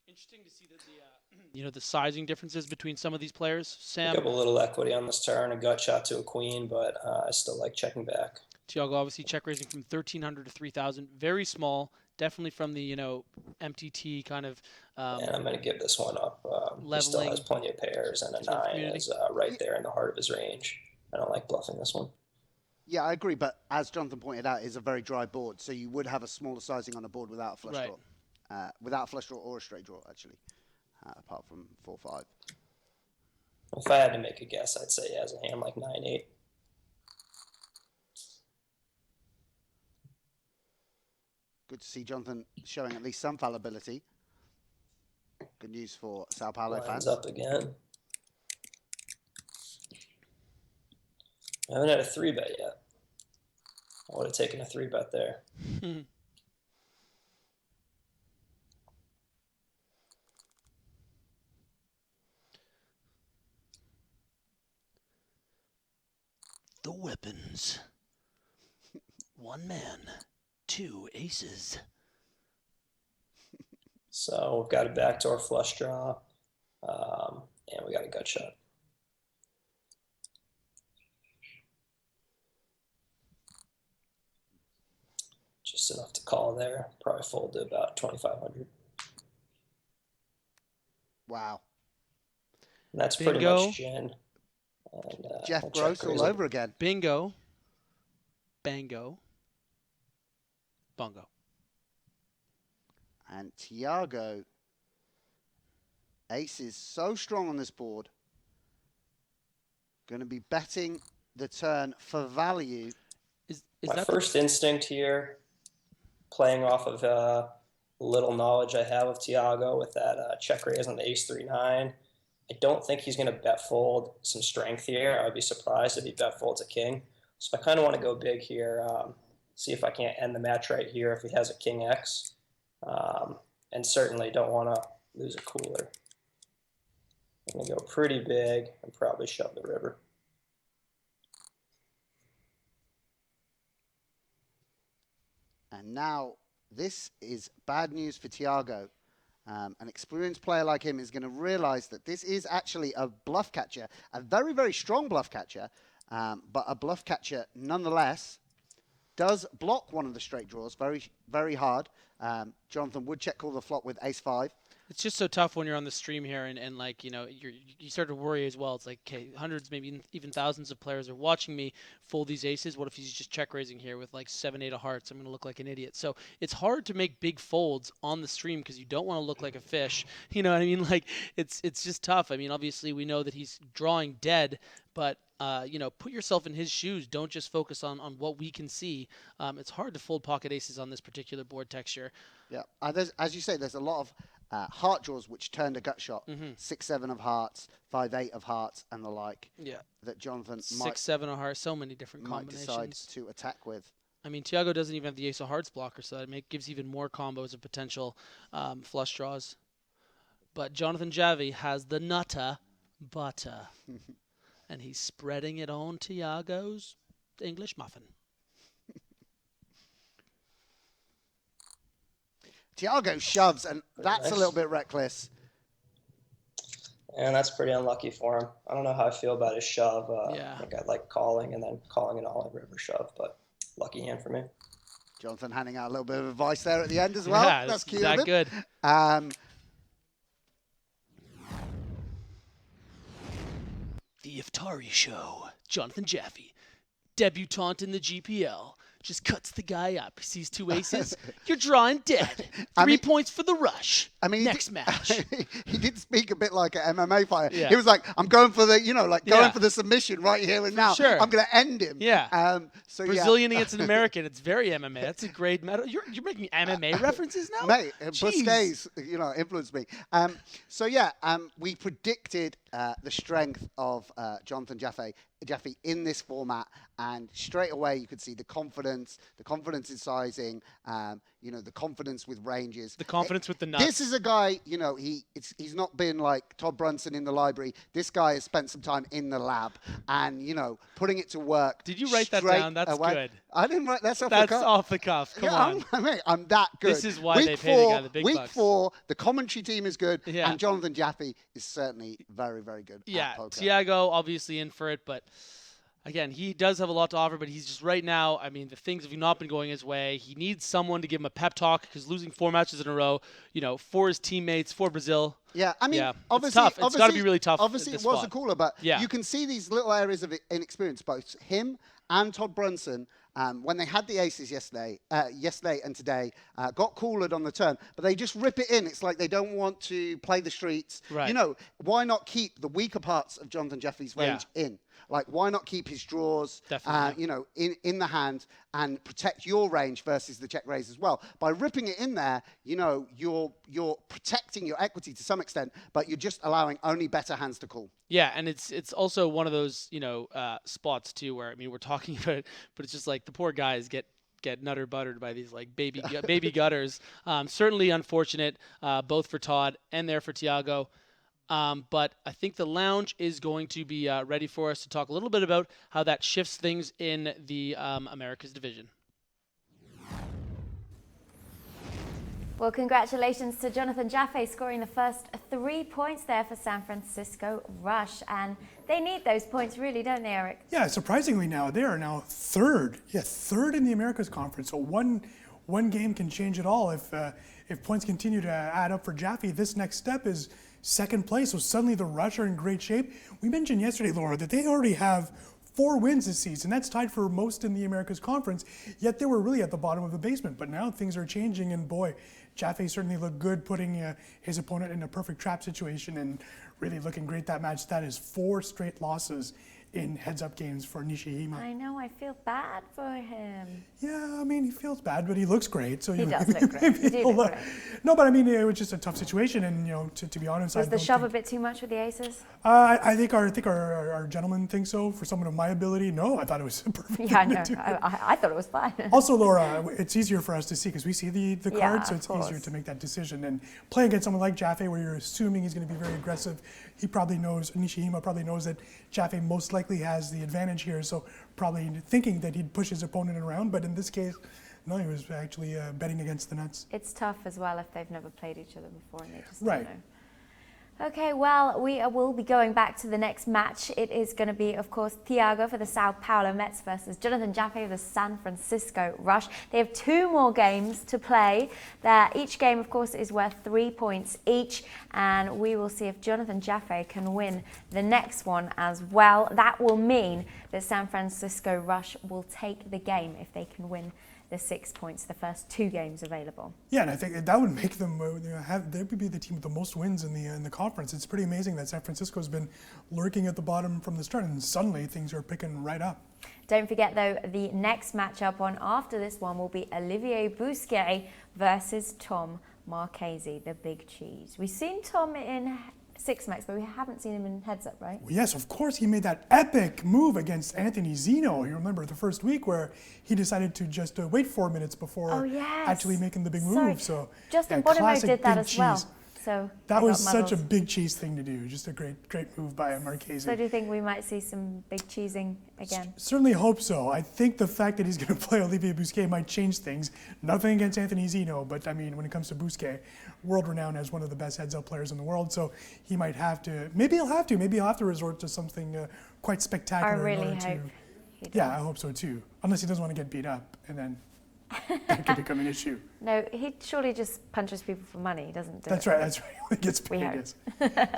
Interesting to see that the sizing differences between some of these players. Sam, Pick up a little equity on this turn, a gut shot to a queen, but I still like checking back. Thiago obviously check raising from 1,300 to 3,000, very small, definitely from the MTT kind of. And I'm going to give this one up. He still Leveling has plenty of pairs, and a sort of 9 community. is right there in the heart of his range. I don't like bluffing this one. Yeah, I agree, but as Jonathan pointed out, it's a very dry board, so you would have a smaller sizing on a board without a flush Right. draw. Without a flush draw or a straight draw, actually, apart from 4-5. If I had to make a guess, I'd say he has a hand like 9-8. Good to see Jonathan showing at least some fallibility. Good news for Sao Paulo Lines fans. up again. I haven't had a 3-bet yet. I would have taken a 3-bet there. The weapons. One man, 2 aces. So we've got a backdoor flush draw, and we got a gut shot. Just enough to call there. Probably fold to about 2,500. Wow. And that's Bingo. pretty much gin. And, Jeff we'll Gross check all raise. over again. Bingo, bango, bongo. And Thiago, ace is so strong on this board. Going to be betting the turn for value. Is My that first instinct here, playing off of little knowledge I have of Thiago with that check raise on the ace 3-9. I don't think he's going to bet fold some strength here. I would be surprised if he bet folds a king. So I kind of want to go big here, see if I can't end the match right here if he has a king X. And certainly don't want to lose a cooler. I'm going to go pretty big and probably shove the river. And now this is bad news for Thiago. An experienced player like him is going to realize that this is actually a bluff catcher, a very, very strong bluff catcher, but a bluff catcher nonetheless does block one of the straight draws very, very hard. Jonathan would check call the flop with ace 5. It's just so tough when you're on the stream here and like, you start to worry as well. It's like, okay, hundreds, maybe even thousands of players are watching me fold these aces. What if he's just check raising here with like 7-8 of hearts? I'm going to look like an idiot. So it's hard to make big folds on the stream because you don't want to look like a fish. You know what I mean? Like, it's just tough. I mean, obviously we know that he's drawing dead, but put yourself in his shoes. Don't just focus on what we can see. It's hard to fold pocket aces on this particular board texture. Yeah, as you say, there's a lot of heart draws which turned a gut shot. 6-7 of hearts, 5-8 of hearts, and the like. Yeah. That Jonathan 6-7 of hearts. So many different might combinations. decide to attack with. I mean, Thiago doesn't even have the ace of hearts blocker, so that gives even more combos of potential flush draws. But Jonathan Jaffe has the nutter butter. And he's spreading it on Thiago's English muffin. Thiago shoves, and that's a little bit reckless. And that's pretty unlucky for him. I don't know how I feel about his shove. Yeah. I think I like calling and then calling an all-in river shove, but lucky hand for me. Jonathan handing out a little bit of advice there at the end as well. Yeah, that's cute. that good. The Iftari Show. Jonathan Jaffe, debutante in the GPL, just cuts the guy up. He sees two aces. You're drawing dead. 3 points for the rush. I mean, next match. He did speak a bit like an MMA fighter. Yeah. He was like, I'm going for the, going for the submission right here and now. Sure. I'm going to end him. Yeah. So Brazilian against an American. It's very MMA. That's a great medal. You're making MMA references now? Mate, Jeez. Busquets, influenced me. We predicted the strength of Jonathan Jaffe in this format, and straight away you could see the confidence in sizing, the confidence with ranges. The confidence with the nuts. This is a guy, he's not been like Todd Brunson in the library. This guy has spent some time in the lab and, putting it to work. Did you write that down? That's good. I didn't write that's off That's the cuff. off the cuff. Come on. I'm that good. This is why they pay the guy the big week bucks. 4, the commentary team is good, Yeah. and Jonathan Jaffe is certainly very, very good Yeah, at poker. Thiago obviously in for it, but again, he does have a lot to offer, but he's just right now, I mean, the things have not been going his way. He needs someone to give him a pep talk because losing 4 matches in a row, for his teammates, for Brazil. Yeah, I mean, Yeah, obviously, it's tough. It's gotta be really tough Obviously, at it this was spot. a cooler, but Yeah. you can see these little areas of inexperience, both him and Todd Brunson. When they had the aces yesterday and today, got coolered on the turn, but they just rip it in. It's like they don't want to play the streets. Right. Why not keep the weaker parts of Jonathan Jaffe's range in? Like, why not keep his draws, Definitely. in the hand and protect your range versus the check raise as well? By ripping it in there, you're protecting your equity to some extent, but you're just allowing only better hands to call. Yeah, and it's also one of those, spots too where, I mean, we're talking about it, but it's just like the poor guys get nutter buttered by these like baby gutters. Certainly unfortunate, both for Todd and there for Thiago. But I think the lounge is going to be ready for us to talk a little bit about how that shifts things in the Americas division. Well, congratulations to Jonathan Jaffe scoring the first 3 points there for San Francisco Rush. And they need those points really, don't they, Eric? Yeah, surprisingly now, they are now third. Yeah, third in the Americas Conference. So one game can change it all. If points continue to add up for Jaffe, this next step is second place. So suddenly the Rush are in great shape. We mentioned yesterday, Laura, that they already have 4 wins this season. That's tied for most in the Americas Conference, yet they were really at the bottom of the basement. But now things are changing, and boy, Jaffe certainly looked good, putting his opponent in a perfect trap situation and really looking great that match. That is 4 straight losses in heads-up games for Nishijima. I know, I feel bad for him. Yeah, I mean, he feels bad, but he looks great. So He does look great. He do look great. No, but I mean, it was just a tough situation, and to be honest, Was the shove a bit too much with the aces? I think our gentleman thinks so. For someone of my ability, no, I thought it was perfect. Yeah, I know. I thought it was fine. Also, Laura, it's easier for us to see because we see the Yeah, cards, so of it's course. easier to make that decision. And playing against someone like Jaffe, where you're assuming he's going to be very aggressive, Nishijima probably knows that Jaffe most likely has the advantage here, so probably thinking that he'd push his opponent around. But in this case, no, he was actually betting against the nuts. It's tough as well if they've never played each other before and they just Right. don't know. Okay, well, we will be going back to the next match. It is going to be, of course, Thiago for the Sao Paulo Mets versus Jonathan Jaffe for the San Francisco Rush. They have 2 more games to play. Each game, of course, is worth 3 points each, and we will see if Jonathan Jaffe can win the next one as well. That will mean that San Francisco Rush will take the game if they can win the 6 points, the first 2 games available. Yeah, and I think that would make them they would be the team with the most wins in the conference. It's pretty amazing that San Francisco's been lurking at the bottom from the start, and suddenly things are picking right up. Don't forget, though, the next matchup on after this one will be Olivier Bousquet versus Tom Marchese, the big cheese. We've seen Tom in 6 Max, but we haven't seen him in heads up, right? Well, yes, of course, he made that epic move against Anthony Zeno. You remember the first week where he decided to just wait 4 minutes before actually making the big move. So Justin Bonomo did that as well. So that was such a big cheese thing to do. Just a great move by Marchese. So do you think we might see some big cheesing again? Certainly hope so. I think the fact that he's going to play Olivier Bousquet might change things. Nothing against Anthony Zeno, but I mean, when it comes to Bousquet, world-renowned as one of the best heads-up players in the world. So he might have to. Maybe he'll have to resort to something quite spectacular. I really hope. Yeah, I hope so too. Unless he doesn't want to get beat up, and then that could become an issue. No, he surely just punches people for money. He doesn't do That's it. right. That's right. He gets paid. Yes.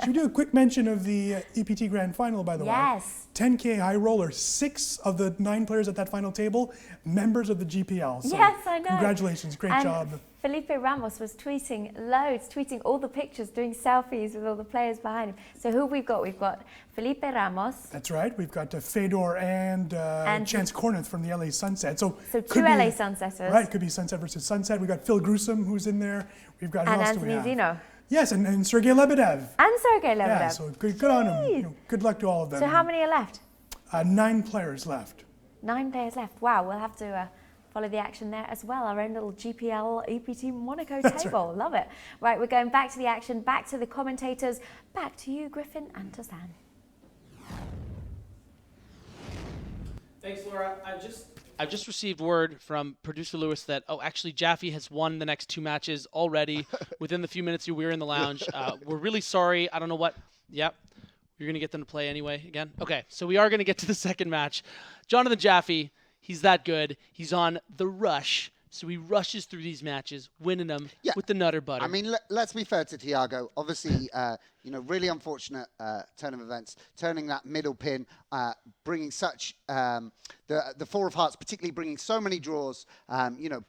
Should we do a quick mention of the EPT Grand Final, by the way? Yes. 10K high roller. 6 of the 9 players at that final table, members of the GPL. So yes, I know. Congratulations. Great job. Felipe Ramos was tweeting loads, tweeting all the pictures, doing selfies with all the players behind him. So who we've got? We've got Felipe Ramos. That's right. We've got Fedor and Chance Corneth from the LA Sunset. So 2 LA Sunsetters. Right, could be Sunset versus Sunset. We've got Phil Grusom, who's in there. We've got and Anthony Zeno. Yes, and Sergei Lebedev. And Sergei Lebedev. Yeah, so good on him. Good luck to all of them. So how many are left? 9 players left. 9 players left. Wow, we'll have to follow the action there as well. Our own little GPL EPT Monaco table. Right. Love it. Right, we're going back to the action, back to the commentators. Back to you, Griffin and Tosan. Thanks, Laura. I've just received word from producer Lewis that, actually Jaffee has won the next 2 matches already within the few minutes we were in the lounge. We're really sorry. I don't know what. Yep. You're going to get them to play anyway again? Okay, so we are going to get to the second match. Jonathan Jaffe, he's that good. He's on the rush. So he rushes through these matches, winning them with the nutter butter. I mean, let's be fair to Thiago. Obviously, really unfortunate turn of events, turning that middle pin, bringing such the 4 of hearts, particularly bringing so many draws.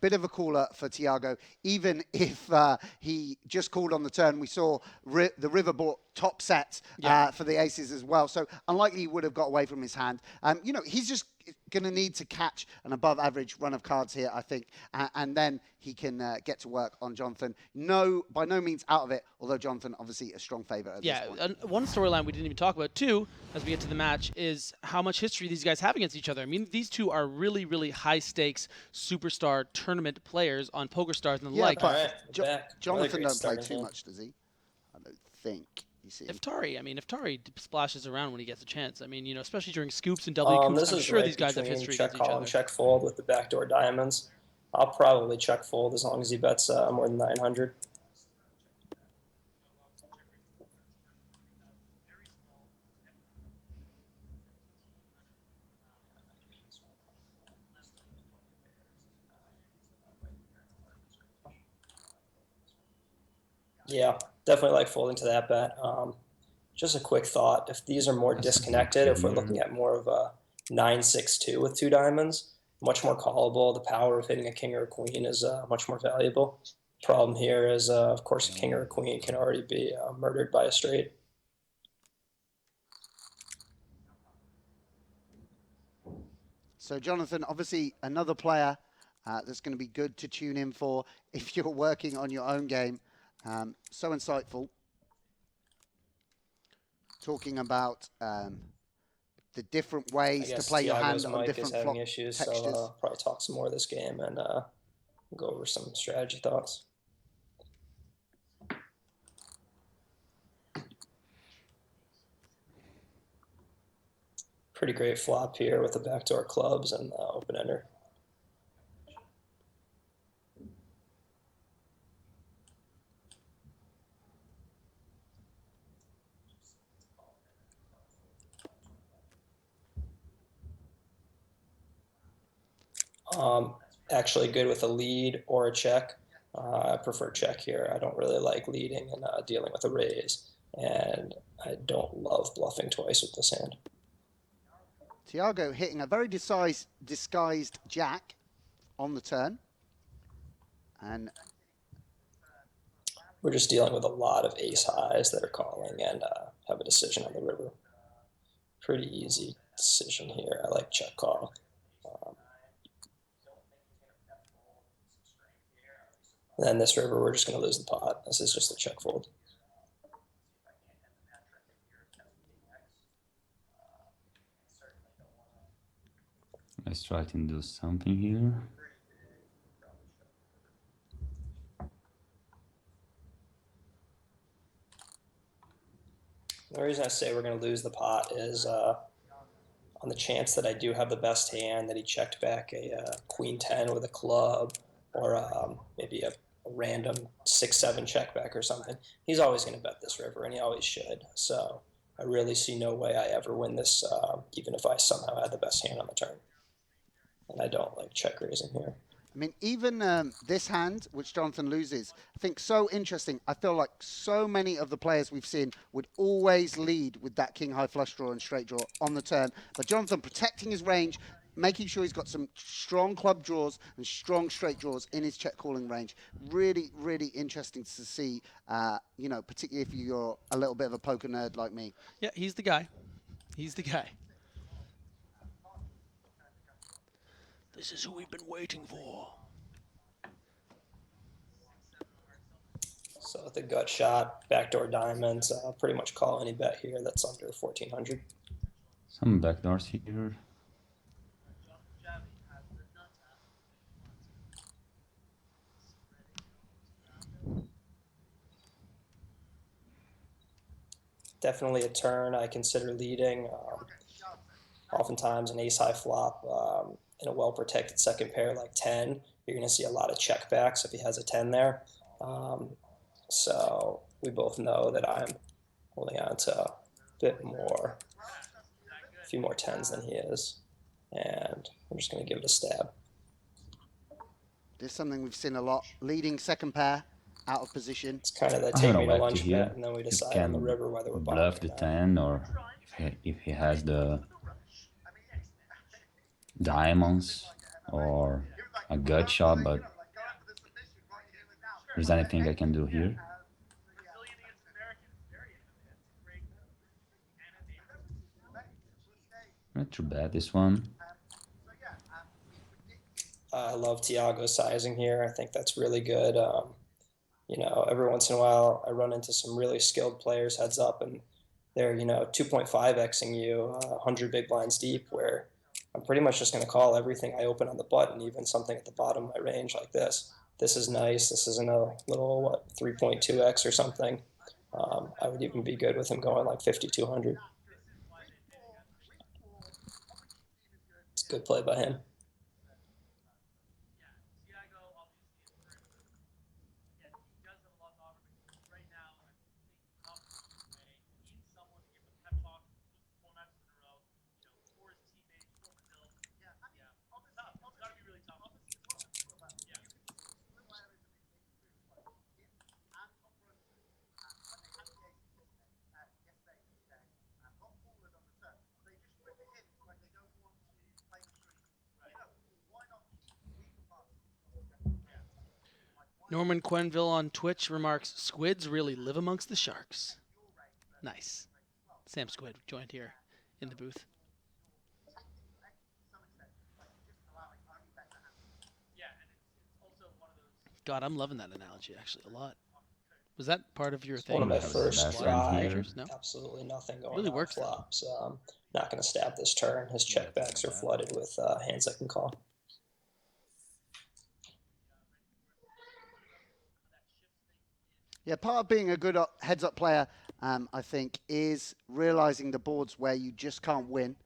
Bit of a caller for Thiago. Even if he just called on the turn, we saw the river bought top set for the aces as well. So unlikely he would have got away from his hand. He's just going to need to catch an above average run of cards here, I think, and then he can get to work on Jonathan. By no means out of it, although Jonathan obviously a strong favourite at this point. One storyline we didn't even talk about too, as we get to the match, is how much history these guys have against each other. I mean, these two are really, really high stakes superstar tournament players on PokerStars and the like. But Jonathan don't play too much, does he? I don't think. Iftari splashes around when he gets a chance. I mean, especially during scoops and W coops, I'm sure these guys have history against each other. Check fold with the backdoor diamonds. I'll probably check fold as long as he bets more than 900. Yeah, definitely like folding to that bet. Just a quick thought, if these are more disconnected, if we're looking at more of a 9-6-2 with 2 diamonds, much more callable. The power of hitting a king or a queen is much more valuable. Problem here is, of course, a king or a queen can already be murdered by a straight. So Jonathan, obviously another player that's going to be good to tune in for if you're working on your own game. So insightful. Talking about the different ways to play your hand on different flop issues, textures. So I'll probably talk some more of this game and go over some strategy thoughts. Pretty great flop here with the backdoor clubs and open ender. Actually good with a lead or a check. I prefer check here. I don't really like leading and dealing with a raise, and I don't love bluffing twice with this hand. Thiago hitting a very disguised jack on the turn. And we're just dealing with a lot of ace highs that are calling and have a decision on the river. Pretty easy decision here. I like check call. And then this river, we're just going to lose the pot. This is just a check fold. Let's try to do something here. The reason I say we're going to lose the pot is on the chance that I do have the best hand, that he checked back a queen 10 with a club, or maybe a random 6-7 check back or something. He's always going to bet this river, and he always should. So I really see no way I ever win this, even if I somehow had the best hand on the turn. And I don't like check raising here. I mean, even this hand, which Jonathan loses, I think so interesting. I feel like so many of the players we've seen would always lead with that king high flush draw and straight draw on the turn. But Jonathan protecting his range, making sure he's got some strong club draws and strong straight draws in his check calling range. Really, really interesting to see, you know, particularly if you're a little bit of a poker nerd like me. Yeah, he's the guy. He's the guy. This is who we've been waiting for. So with the gut shot, backdoor diamonds, pretty much call any bet here that's under 1,400. Some backdoors here. Definitely a turn I consider leading. Oftentimes an ace high flop in a well-protected second pair like 10, you're going to see a lot of checkbacks if he has a 10 there. So we both know that I'm holding on to a bit more, a few more 10s than he is. And I'm just going to give it a stab. This is something we've seen a lot. Leading second pair, out of position. It's kind of the I take don't me know to what to lunch hear. bet, and then we You decide on the can river whether we're bluff bottoming the or not. 10, or if he has the diamonds or a gut shot, but there's anything I can do here. Not too bad, this one. I love Thiago's sizing here. I think that's really good. You know, every once in a while I run into some really skilled players heads up, and they're, you know, 2.5xing you 100 big blinds deep, where I'm pretty much just going to call everything I open on the button, even something at the bottom of my range like this. This is nice. This isn't a little, what, 3.2x or something. I would even be good with him going like 5,200. It's a good play by him. Norman Quenville on Twitch remarks, "Squids really live amongst the sharks." Nice. Sam Squid joined here in the booth. God, I'm loving that analogy actually a lot. Was that part of your It's thing? one of my Have first last try. here. No? Absolutely nothing going Really on works, though. flops. Not going to stab this turn. His checkbacks are flooded with hands I can call. Yeah, part of being a good heads-up player, I think, is realizing the boards where you just can't win,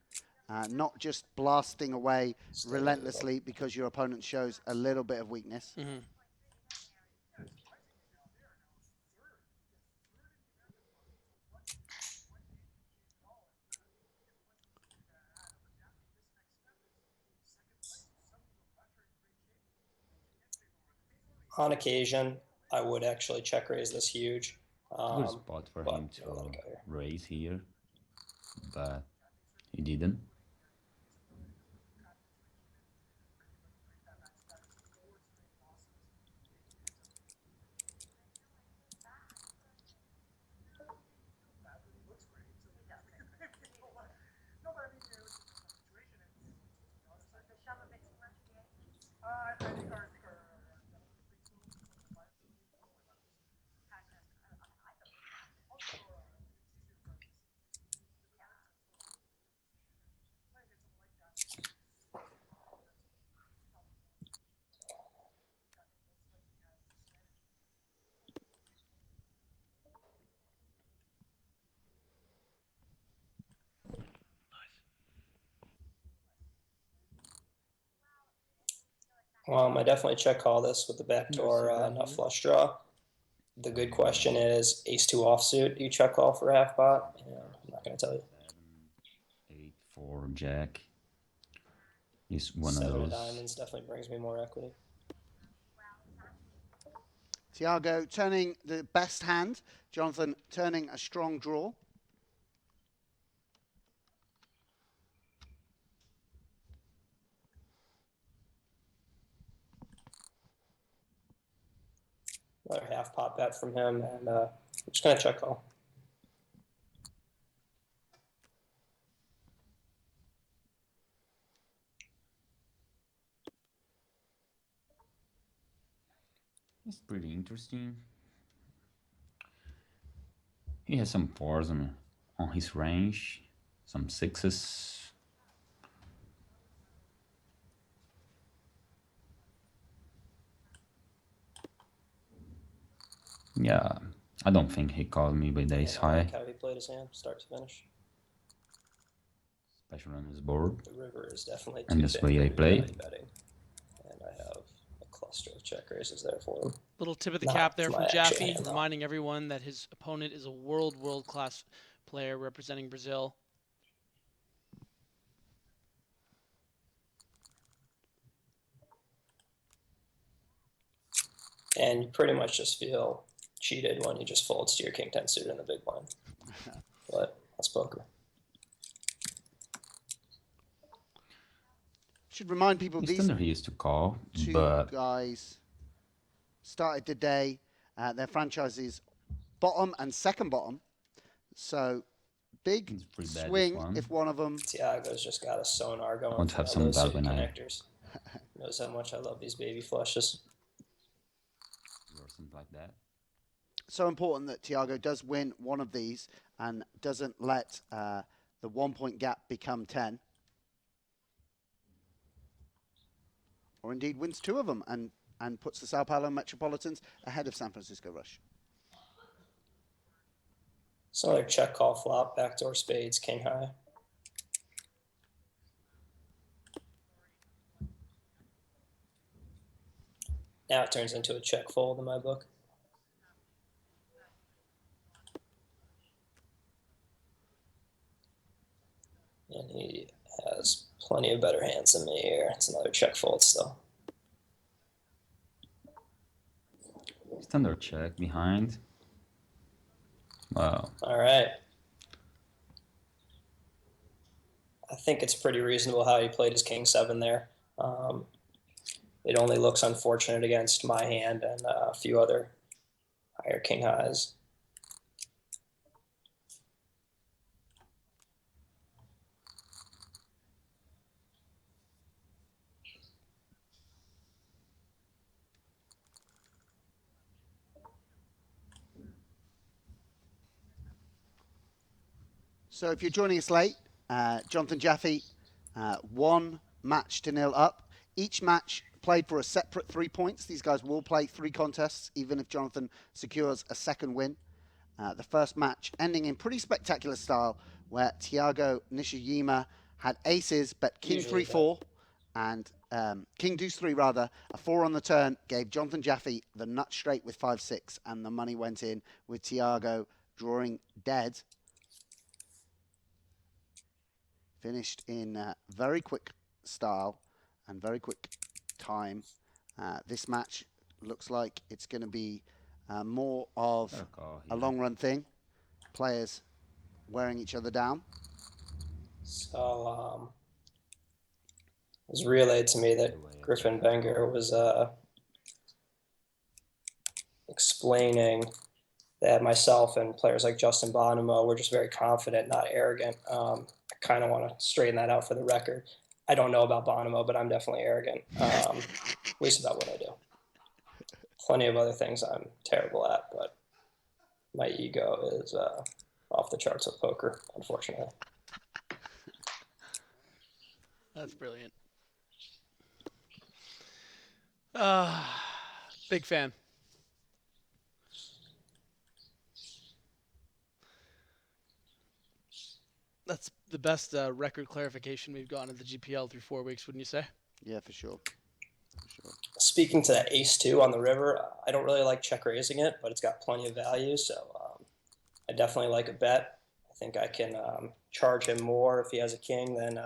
not just blasting away relentlessly because your opponent shows a little bit of weakness. Mm-hmm. On occasion, I would actually check raise this huge. Good spot for but him you don't wanna to go here. raise here, but he didn't. I definitely check call this with the backdoor nut flush draw. The good question is ace-2 offsuit. Do you check call for half pot? Yeah, I'm not going to tell you. 8, 4, jack. He's one of 7 those. of diamonds definitely brings me more equity. Thiago turning the best hand. Jonathan turning a strong draw. Another half pot bet from him, and I'm just going to check call. It's pretty interesting. He has some 4s on his range, some 6s. Yeah, I don't think he called me with ace I high, like how he played his hand, start to finish. especially on his board. The river is definitely And too this thick way for I me play. value betting, and I have a cluster of check raises there for him. Little tip of the Not cap there for from my actual Jaffee, hand, though. reminding everyone that his opponent is a world-class player representing Brazil. And you pretty much just feel cheated when he just folds to your king 10 suit in the big blind. But that's poker. Should remind people His these standard he used to call, two but guys started the day. Their franchises bottom and second bottom. So big it's pretty bad this swing one. if one of them. Thiago's just got a sonar going Want to for have all some those doubt suit when I connectors. Knows how much I love these baby flushes. or something like that. So important that Thiago does win one of these and doesn't let the 1 point gap become 10. Or indeed wins two of them and puts the Sao Paulo Metropolitans ahead of San Francisco Rush. It's another check call flop, backdoor spades, king high. Now it turns into a check fold in my book. And he has plenty of better hands than me here. It's another check fold still. Standard check behind. Wow. All right. I think it's pretty reasonable how he played his king 7 there. It only looks unfortunate against my hand and a few other higher king highs. So if you're joining us late, Jonathan Jaffe, 1-0 up. Each match played for a separate 3 points. These guys will play 3 contests, even if Jonathan secures a second win. The first match ending in pretty spectacular style, where Thiago Nishijima had aces, bet king 3-4, and king deuce 3 rather. A 4 on the turn gave Jonathan Jaffe the nut straight with 5-6, and the money went in with Thiago drawing dead. Finished in very quick style and very quick time. This match looks like it's going to be more of Fair call a here. long run thing. Players wearing each other down. So it was relayed to me that Griffin Benger was explaining that myself and players like Justin Bonomo were just very confident, not arrogant. I kind of want to straighten that out for the record. I don't know about Bonomo, but I'm definitely arrogant, at least about what I do. Plenty of other things I'm terrible at, but my ego is off the charts with poker, unfortunately. That's brilliant. Big fan. That's the best record clarification we've gotten at the GPL through 4 weeks, wouldn't you say? Yeah, for sure. Speaking to that ace-2 on the river, I don't really like check raising it, but it's got plenty of value, so I definitely like a bet. I think I can charge him more if he has a king than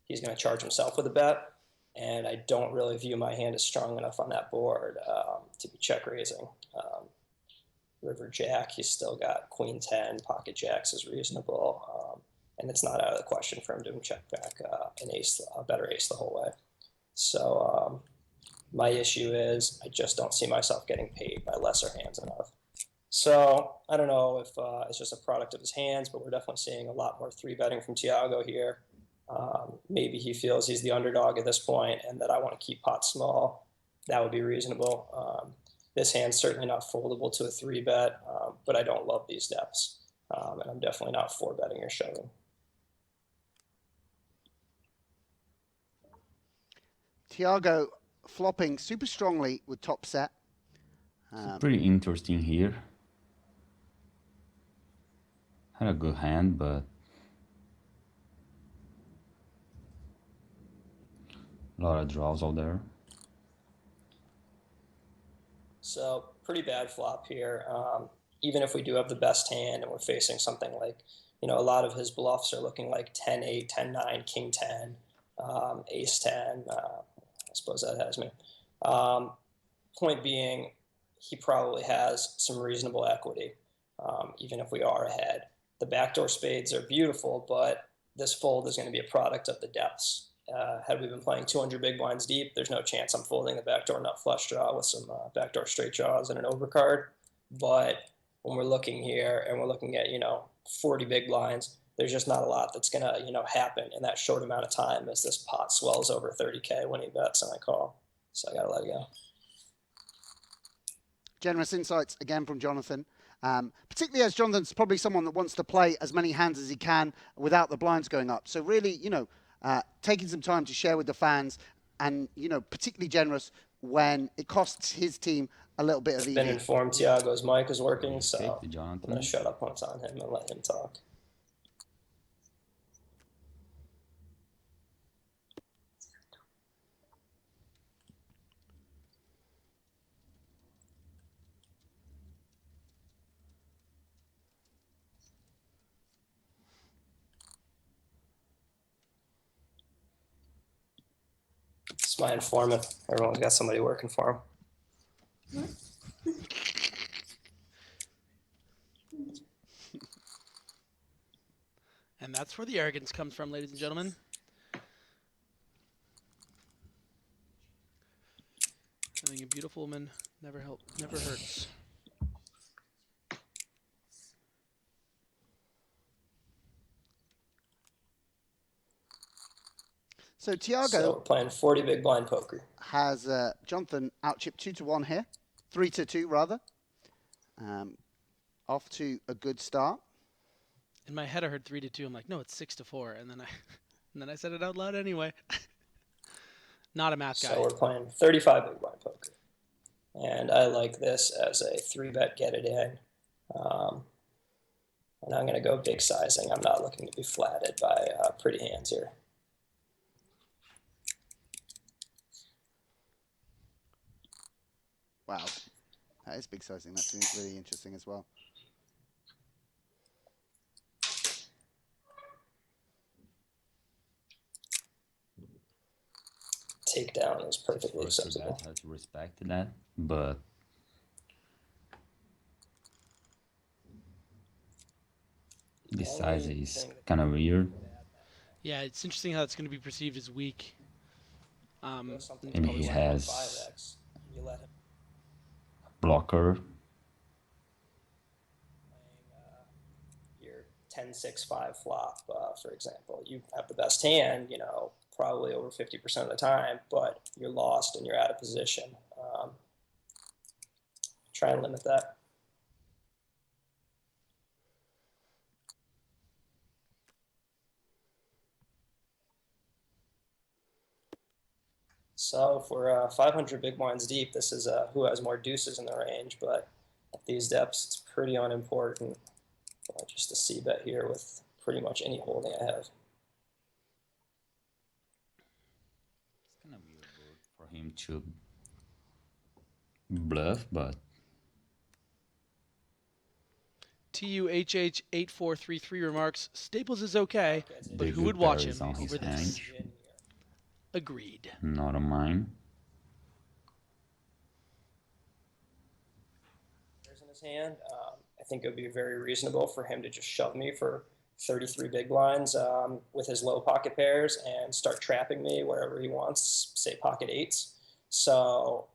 he's going to charge himself with a bet, and I don't really view my hand as strong enough on that board to be check raising. River Jack, he's still got Queen 10, pocket jacks is reasonable, and it's not out of the question for him to check back an ace, a better ace the whole way. So my issue is I just don't see myself getting paid by lesser hands enough. So I don't know if it's just a product of his hands, but we're definitely seeing a lot more 3-betting from Thiago here. Maybe he feels he's the underdog at this point and that I want to keep pot small. That would be reasonable. This hand's certainly not foldable to a 3-bet, but I don't love these depths. And I'm definitely not 4-betting or shoving. Thiago flopping super strongly with top set. Pretty interesting here. Had a good hand, but a lot of draws out there. So pretty bad flop here. Even if we do have the best hand and we're facing something like, a lot of his bluffs are looking like 10-8, 10-9, king 10, ace 10. I suppose that has me. Point being, he probably has some reasonable equity, even if we are ahead. The backdoor spades are beautiful, but this fold is going to be a product of the depths. Had we been playing 200 big blinds deep, there's no chance I'm folding the backdoor nut flush draw with some backdoor straight draws and an overcard. But when we're looking here and we're looking at, 40 big blinds, there's just not a lot that's going to, happen in that short amount of time as this pot swells over 30K when he bets and I call. So I got to let it go. Generous insights again from Jonathan. Particularly as Jonathan's probably someone that wants to play as many hands as he can without the blinds going up. So really, taking some time to share with the fans and, particularly generous when it costs his team a little bit of EV. I've been informed Thiago's mic is working, so Okay, I'm going to shut up when it's on him and let him talk. It's my informant. Everyone's got somebody working for him. And that's where the arrogance comes from, ladies and gentlemen. Having a beautiful woman never hurts. So Thiago So we're playing 40 big blind poker. has Jonathan outchipped 2-1 here, 3-2 rather. Off to a good start. In my head, I heard 3-2. I'm like, no, it's 6-4, and then I said it out loud anyway. Not a math guy. So we're playing 35 big blind poker, and I like this as a 3-bet get it in. And I'm going to go big sizing. I'm not looking to be flatted by pretty hands here. Wow, that is big sizing. That's really interesting as well. takedown is perfectly acceptable. I have to respect that, but this size is kind of weird. Yeah, it's interesting how it's going to be perceived as weak. Maybe he has 5x. You let him blocker. your 10-6-5 flop, for example. You have the best hand, probably over 50% of the time, but you're lost and you're out of position. Try and limit that. So if we're 500 big blinds deep, this is who has more deuces in the range, but at these depths, it's pretty unimportant. Just a c-bet here with pretty much any holding I have. It's kind of weird for him to bluff, but TUHH8433 remarks, Staples is okay, but the who would good watch pair him is on his over this? hand, Agreed. not on mine. In his hand, I think it would be very reasonable for him to just shove me for 33 big blinds with his low pocket pairs and start trapping me wherever he wants, say pocket eights. So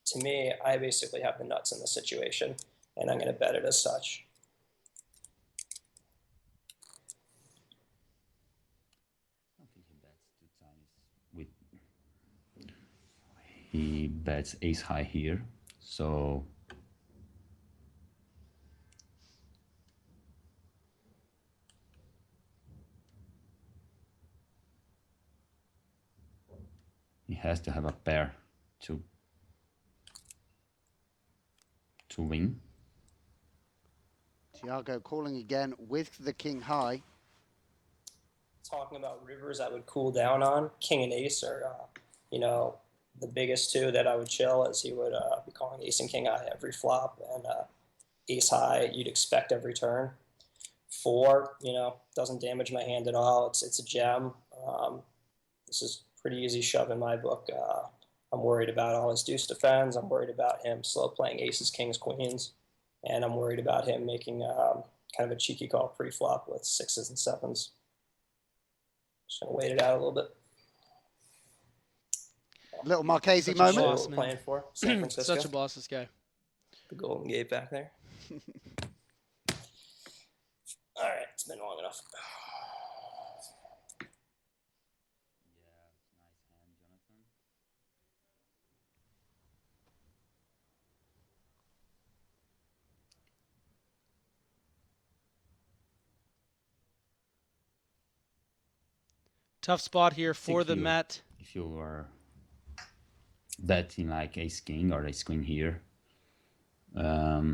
to me, I basically have the nuts in the situation, and I'm going to bet it as such. I think he bets 2 times with. He bets ace high here, so he has to have a pair to win. Thiago calling again with the king high. Talking about rivers I would cool down on, king and ace are, the biggest two that I would chill, as he would be calling ace and king high every flop, and ace high you'd expect every turn. 4, doesn't damage my hand at all. It's a gem. This is pretty easy shove in my book. I'm worried about all his deuce defends. I'm worried about him slow playing aces, kings, queens, and I'm worried about him making kind of a cheeky call pre-flop with 6s and 7s. Just gonna wait it out a little bit. Little Marchese Such a moment. boss, What we're man. playing for San Francisco. Such a boss, this guy. The Golden Gate back there. All right, it's been long enough. Tough spot here for the Met. If you are betting like ace king or ace queen here, I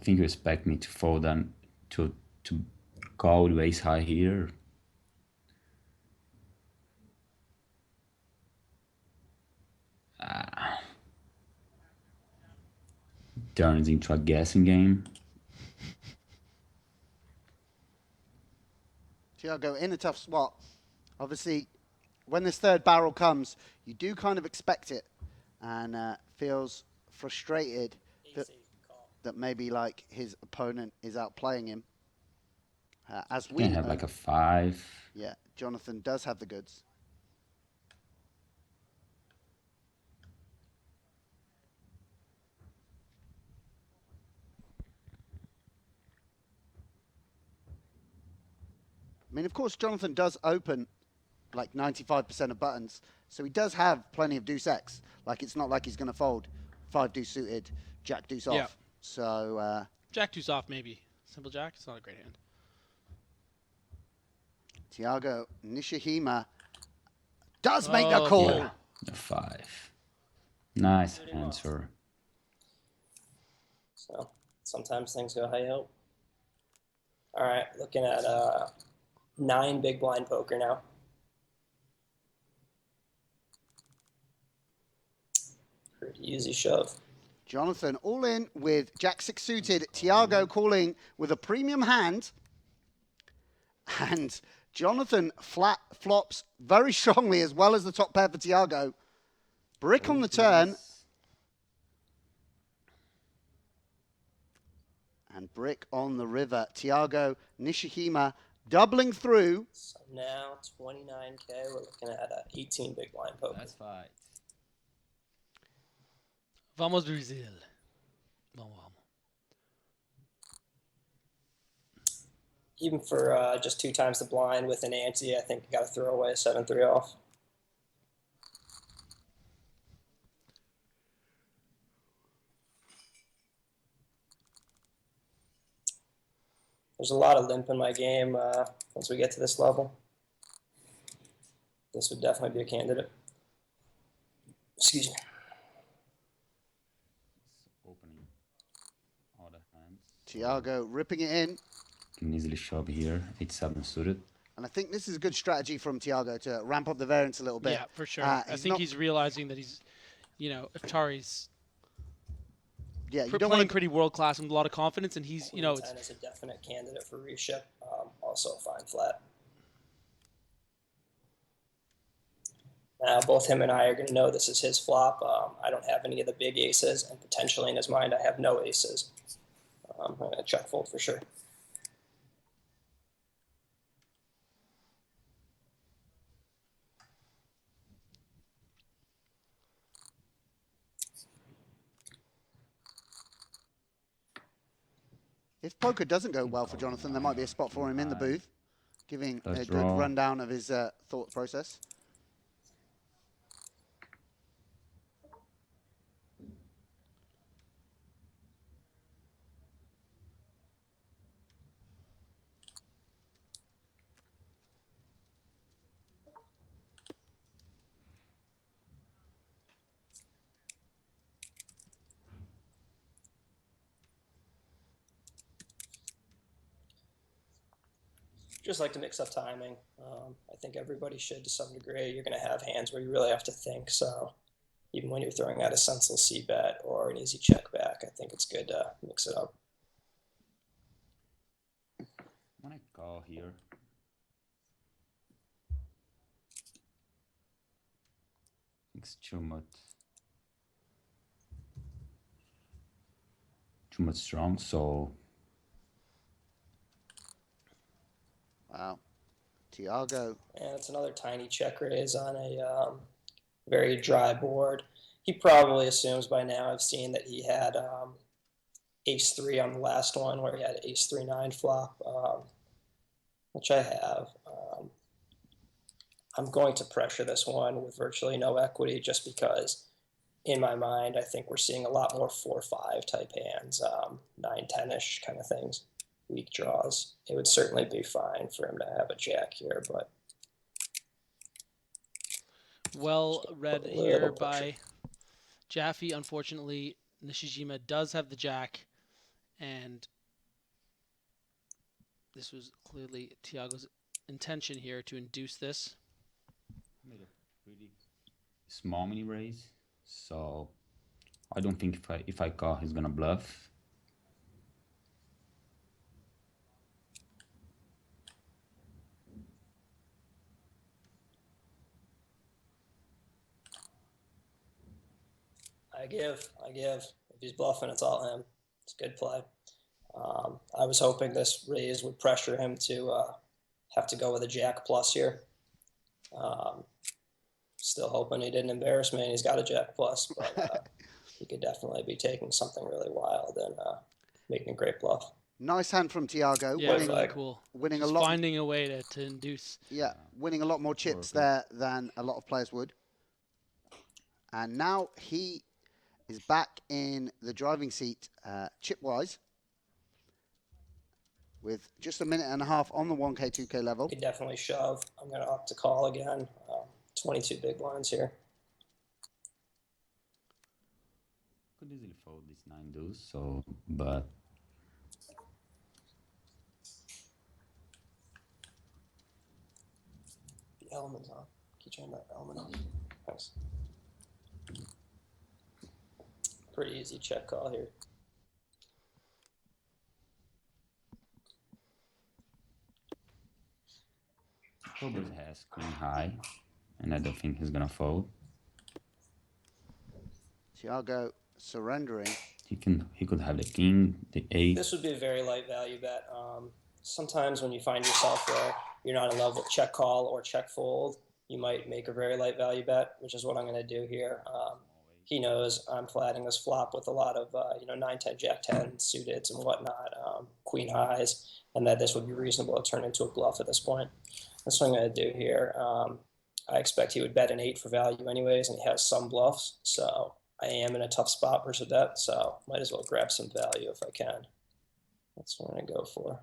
think you expect me to fold and to call with ace high here. Turns into a guessing game. Thiago in a tough spot. Obviously, when this third barrel comes, you do kind of expect it, and feels frustrated that maybe like his opponent is outplaying him. As we Can have like a 5. Yeah, Jonathan does have the goods. I mean, of course, Jonathan does open like 95% of buttons, so he does have plenty of deuce X. Like, it's not like he's going to fold 5 deuce suited, jack deuce off. Yeah. So Jack deuce off, maybe. Simple jack, it's not a great hand. Thiago Nishijima does make the call. Yeah, a 5. Nice answer. So sometimes things go how you hope. All right, looking at 9 big blind poker now. Pretty easy shove. Jonathan all in with Jack 6 suited. Thiago calling with a premium hand. And Jonathan flat flops very strongly as well as the top pair for Thiago. Brick on the turn. And brick on the river. Thiago Nishijima doubling through. So now 29K. We're looking at 18 big blind poker. That's fight. Vamos Brazil. Vamos, vamos. Even for just 2 times the blind with an ante, I think you got to throw away a 7-3 off. There's a lot of limp in my game once we get to this level. This would definitely be a candidate. Excuse me. Opening all the hands. Thiago ripping it in. Can easily shove here. 8-7 suited. And I think this is a good strategy from Thiago to ramp up the variance a little bit. Yeah, for sure. I think he's realizing that he's, Atari's playing pretty world class and a lot of confidence, and he's, 10 is a definite candidate for reship. Also a fine flat. Now, both him and I are going to know this is his flop. I don't have any of the big aces, and potentially in his mind, I have no aces. I'm going to check fold for sure. If poker doesn't go well for Jonathan, there might be a spot for him in the booth, giving a good rundown of his thought process. Just like to mix up timing. I think everybody should to some degree. You're going to have hands where you really have to think. So even when you're throwing out a senseless c-bet or an easy check back, I think it's good to mix it up. When I call here, it's too much strong, so wow. Thiago. And it's another tiny check raise on a very dry board. He probably assumes by now I've seen that he had ace-3 on the last one where he had ace-3-9 flop, which I have. I'm going to pressure this one with virtually no equity just because in my mind I think we're seeing a lot more 4-5 type hands, 9-10-ish kind of things. Weak draws. It would certainly be fine for him to have a jack here, but well read here by Jaffee. Unfortunately, Nishijima does have the jack, and this was clearly Thiago's intention here to induce this. Made a pretty small mini raise, so I don't think if I call he's gonna bluff. I give. If he's bluffing, it's all him. It's a good play. I was hoping this raise would pressure him to have to go with a jack plus here. Still hoping he didn't embarrass me and he's got a jack plus, but he could definitely be taking something really wild and making a great bluff. Nice hand from Thiago. Yeah, really cool. Winning just a lot. Finding a way to induce. Yeah, winning a lot more chips there than a lot of players would. And now he is back in the driving seat chip-wise with just a minute and a half on the 1K, 2K level. He definitely shove. I'm going to opt to call again. 22 big blinds here. Could easily fold this 9 deuce, so, but The element's on. Can you turn that element on? Thanks. Pretty easy check call here. Probably has queen high, and I don't think he's gonna fold. Thiago surrendering. He could have the king, the 8. This would be a very light value bet. Sometimes when you find yourself where you're not in love with check call or check fold, you might make a very light value bet, which is what I'm going to do here. He knows I'm flatting this flop with a lot of 9, 10, jack 10 suiteds and whatnot, queen highs, and that this would be reasonable to turn into a bluff at this point. That's what I'm going to do here. I expect he would bet an 8 for value anyways, and he has some bluffs, so I am in a tough spot versus that, so might as well grab some value if I can. That's what I'm going to go for.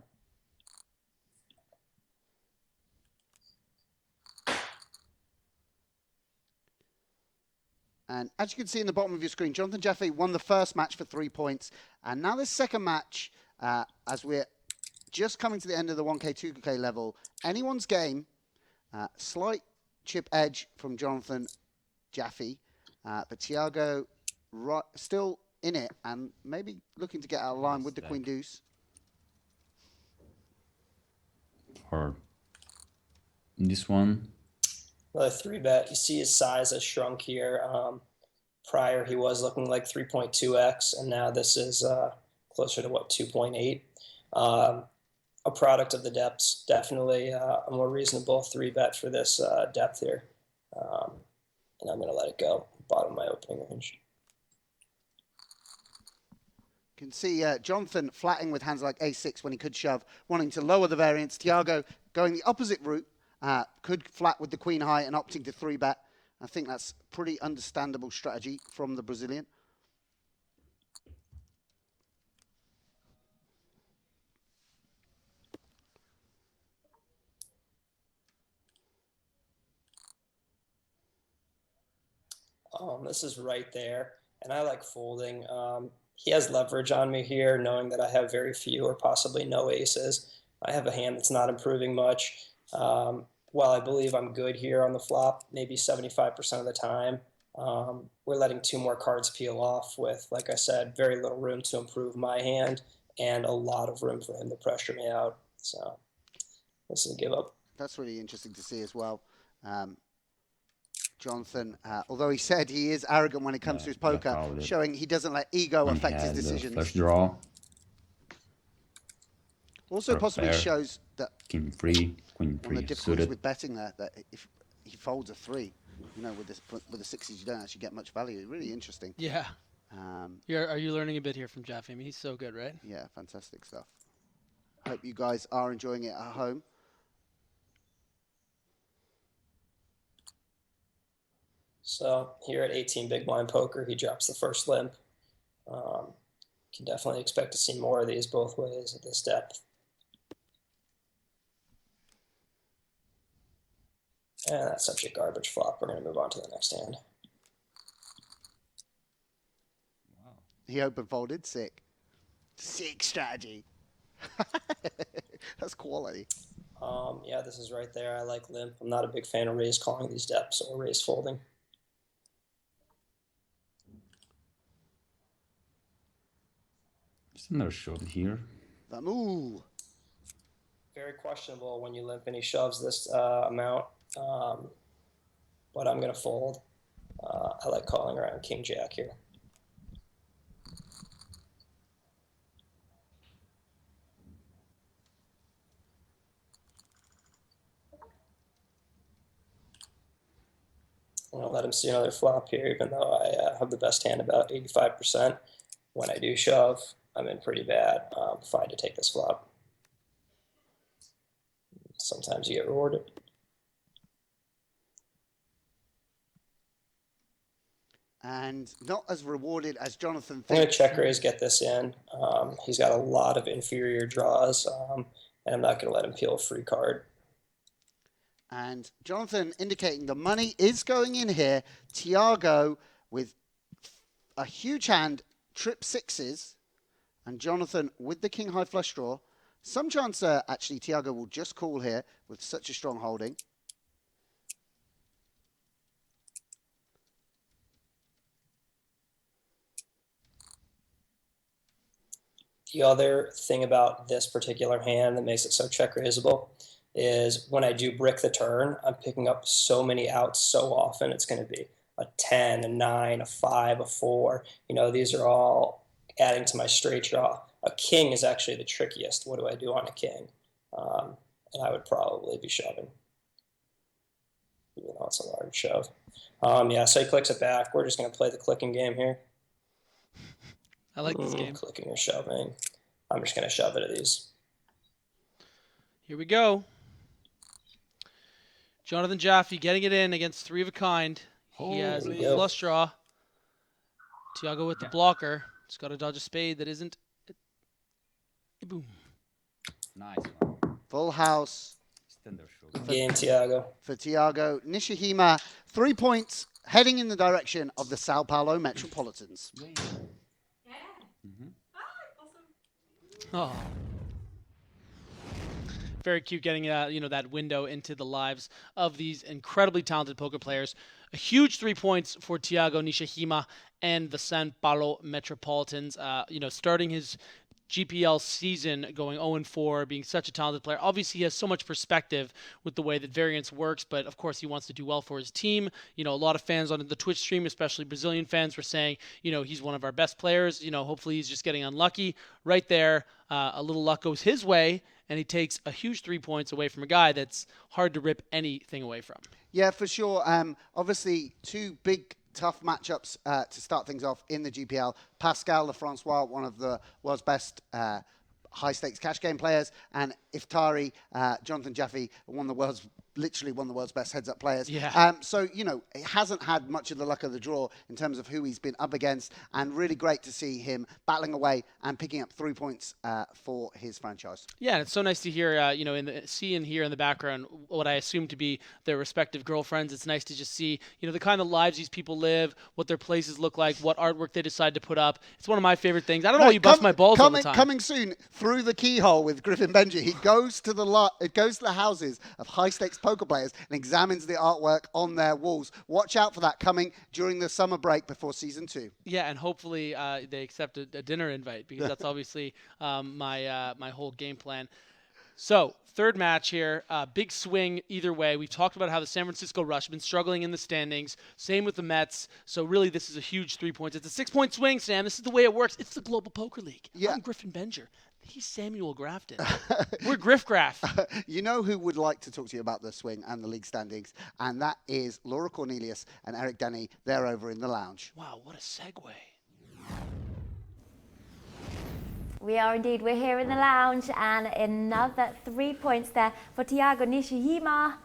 And as you can see in the bottom of your screen, Jonathan Jaffe won the first match for 3 points. And now this second match, as we're just coming to the end of the 1K, 2K level, anyone's game, slight chip edge from Jonathan Jaffe, but Thiago still in it and maybe looking to get out of line with the queen deuce. Or this one. Another 3-bet. You see his size has shrunk here. Prior, he was looking like 3.2x, and now this is closer to, 2.8. A product of the depths. Definitely a more reasonable 3-bet for this depth here. And I'm going to let it go. Bottom of my opening range. You can see Jonathan flatting with hands like a6 when he could shove, wanting to lower the variance. Thiago going the opposite route. Could flat with the queen high and opting to 3-bet. I think that's pretty understandable strategy from the Brazilian. This is right there, and I like folding. He has leverage on me here, knowing that I have very few or possibly no aces. I have a hand that's not improving much. While I believe I'm good here on the flop, maybe 75% of the time, we're letting 2 more cards peel off with, like I said, very little room to improve my hand and a lot of room for him to pressure me out. So this is a give up. That's really interesting to see as well. Jonathan, although he said he is arrogant when it comes to his poker, showing he doesn't let ego affect his decisions. Flush draw. Also possibly shows that King 3, Queen 3 one of the difficulties suited. with betting there, that if he folds a 3, with the 6s you don't actually get much value. Really interesting. Yeah. Are you learning a bit here from Jaffee? I mean, he's so good, right? Yeah, fantastic stuff. Hope you guys are enjoying it at home. So here at 18 big blind poker, he drops the first limp. Can definitely expect to see more of these both ways at this depth. And that's such a garbage flop. We're going to move on to the next hand. Wow. He open folded. Sick. Sick strategy. That's quality. Yeah, this is right there. I like limp. I'm not a big fan of raise calling these depths or raise folding. Just another shot here. Ooh. Very questionable when you limp and he shoves this amount. But I'm going to fold. I like calling around King Jack here. I'm going to let him see another flop here, even though I have the best hand about 85%. When I do shove, I'm in pretty bad. Fine to take this flop. Sometimes you get rewarded. And not as rewarded as Jonathan thinks. I'm going to check raise, get this in. He's got a lot of inferior draws, and I'm not going to let him peel a free card. And Jonathan indicating the money is going in here. Thiago with a huge hand, trip 6s, and Jonathan with the king high flush draw. Some chance actually Thiago will just call here with such a strong holding. The other thing about this particular hand that makes it so check raisable is when I do brick the turn, I'm picking up so many outs so often. It's going to be a 10, a 9, a 5, a 4. These are all adding to my straight draw. A king is actually the trickiest. What do I do on a king? And I would probably be shoving, even though it's a large shove. Yeah, so he clicks it back. We're just going to play the clicking game here. I like this game. Clicking or shoving. I'm just going to shove it at these. Here we go. Jonathan Jaffe getting it in against three of a kind. He has a flush draw. Thiago with the blocker. Just got to dodge a spade that isn't. Boom. Nice one. Full house. Game, Thiago. For Thiago Nishijima, 3 points heading in the direction of the Sao Paulo Metropolitans. Oh. Very cute getting that window into the lives of these incredibly talented poker players. A huge 3 points for Thiago Nishijima and the Sao Paulo Metropolitans. Starting his GPL season going 0-4, being such a talented player. Obviously, he has so much perspective with the way that variance works, but of course, he wants to do well for his team. A lot of fans on the Twitch stream, especially Brazilian fans, were saying, he's one of our best players. Hopefully he's just getting unlucky. Right there, a little luck goes his way, and he takes a huge 3 points away from a guy that's hard to rip anything away from. Yeah, for sure. Obviously, two big tough matchups to start things off in the GPL. Pascal Lefrancois, one of the world's best high-stakes cash game players, and Iftari, Jonathan Jaffe, literally one of the world's best heads-up players. Yeah. So, it hasn't had much of the luck of the draw in terms of who he's been up against, and really great to see him battling away and picking up 3 points for his franchise. Yeah, and it's so nice to hear, see and hear in the background what I assume to be their respective girlfriends. It's nice to just see, the kind of lives these people live, what their places look like, what artwork they decide to put up. It's one of my favorite things. I don't know why you bust my balls all the time. Coming soon, Through the Keyhole with Griffin Benji, he goes to the houses of high-stakes poker players and examines the artwork on their walls. Watch out for that coming during the summer break before season 2. Yeah, and hopefully they accept a dinner invite, because that's obviously my whole game plan. So, third match here, big swing either way. We've talked about how the San Francisco Rush have been struggling in the standings. Same with the Mets. So really, this is a huge 3 points. It's a 6-point swing, Sam. This is the way it works. It's the Global Poker League. Yeah. I'm Griffin Benger. He's Samuel Grafton. We're Griff Graff. You know who would like to talk to you about the swing and the league standings, and that is Laura Cornelius and Eric Denny. They're over in the lounge. Wow, what a segue. We are indeed. We're here in the lounge, and another 3 points there for Thiago Nishijima.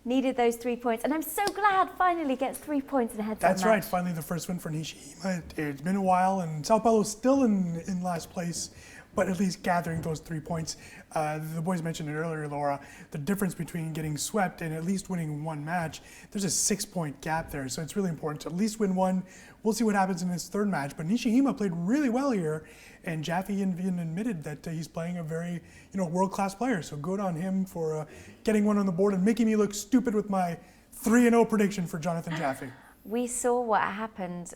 Needed those 3 points, and I'm so glad finally gets 3 points in a heads-up match. That's right, finally the first win for Nishijima. It's been a while, and Sao Paulo's still in last place, but at least gathering those 3 points. The boys mentioned it earlier, Laura, the difference between getting swept and at least winning one match, there's a 6-point gap there, so it's really important to at least win one. We'll see what happens in this third match, but Nishijima played really well here, and Jaffee even admitted that he's playing a very world-class player, so good on him for getting one on the board and making me look stupid with my 3-0 prediction for Jonathan Jaffe. We saw what happened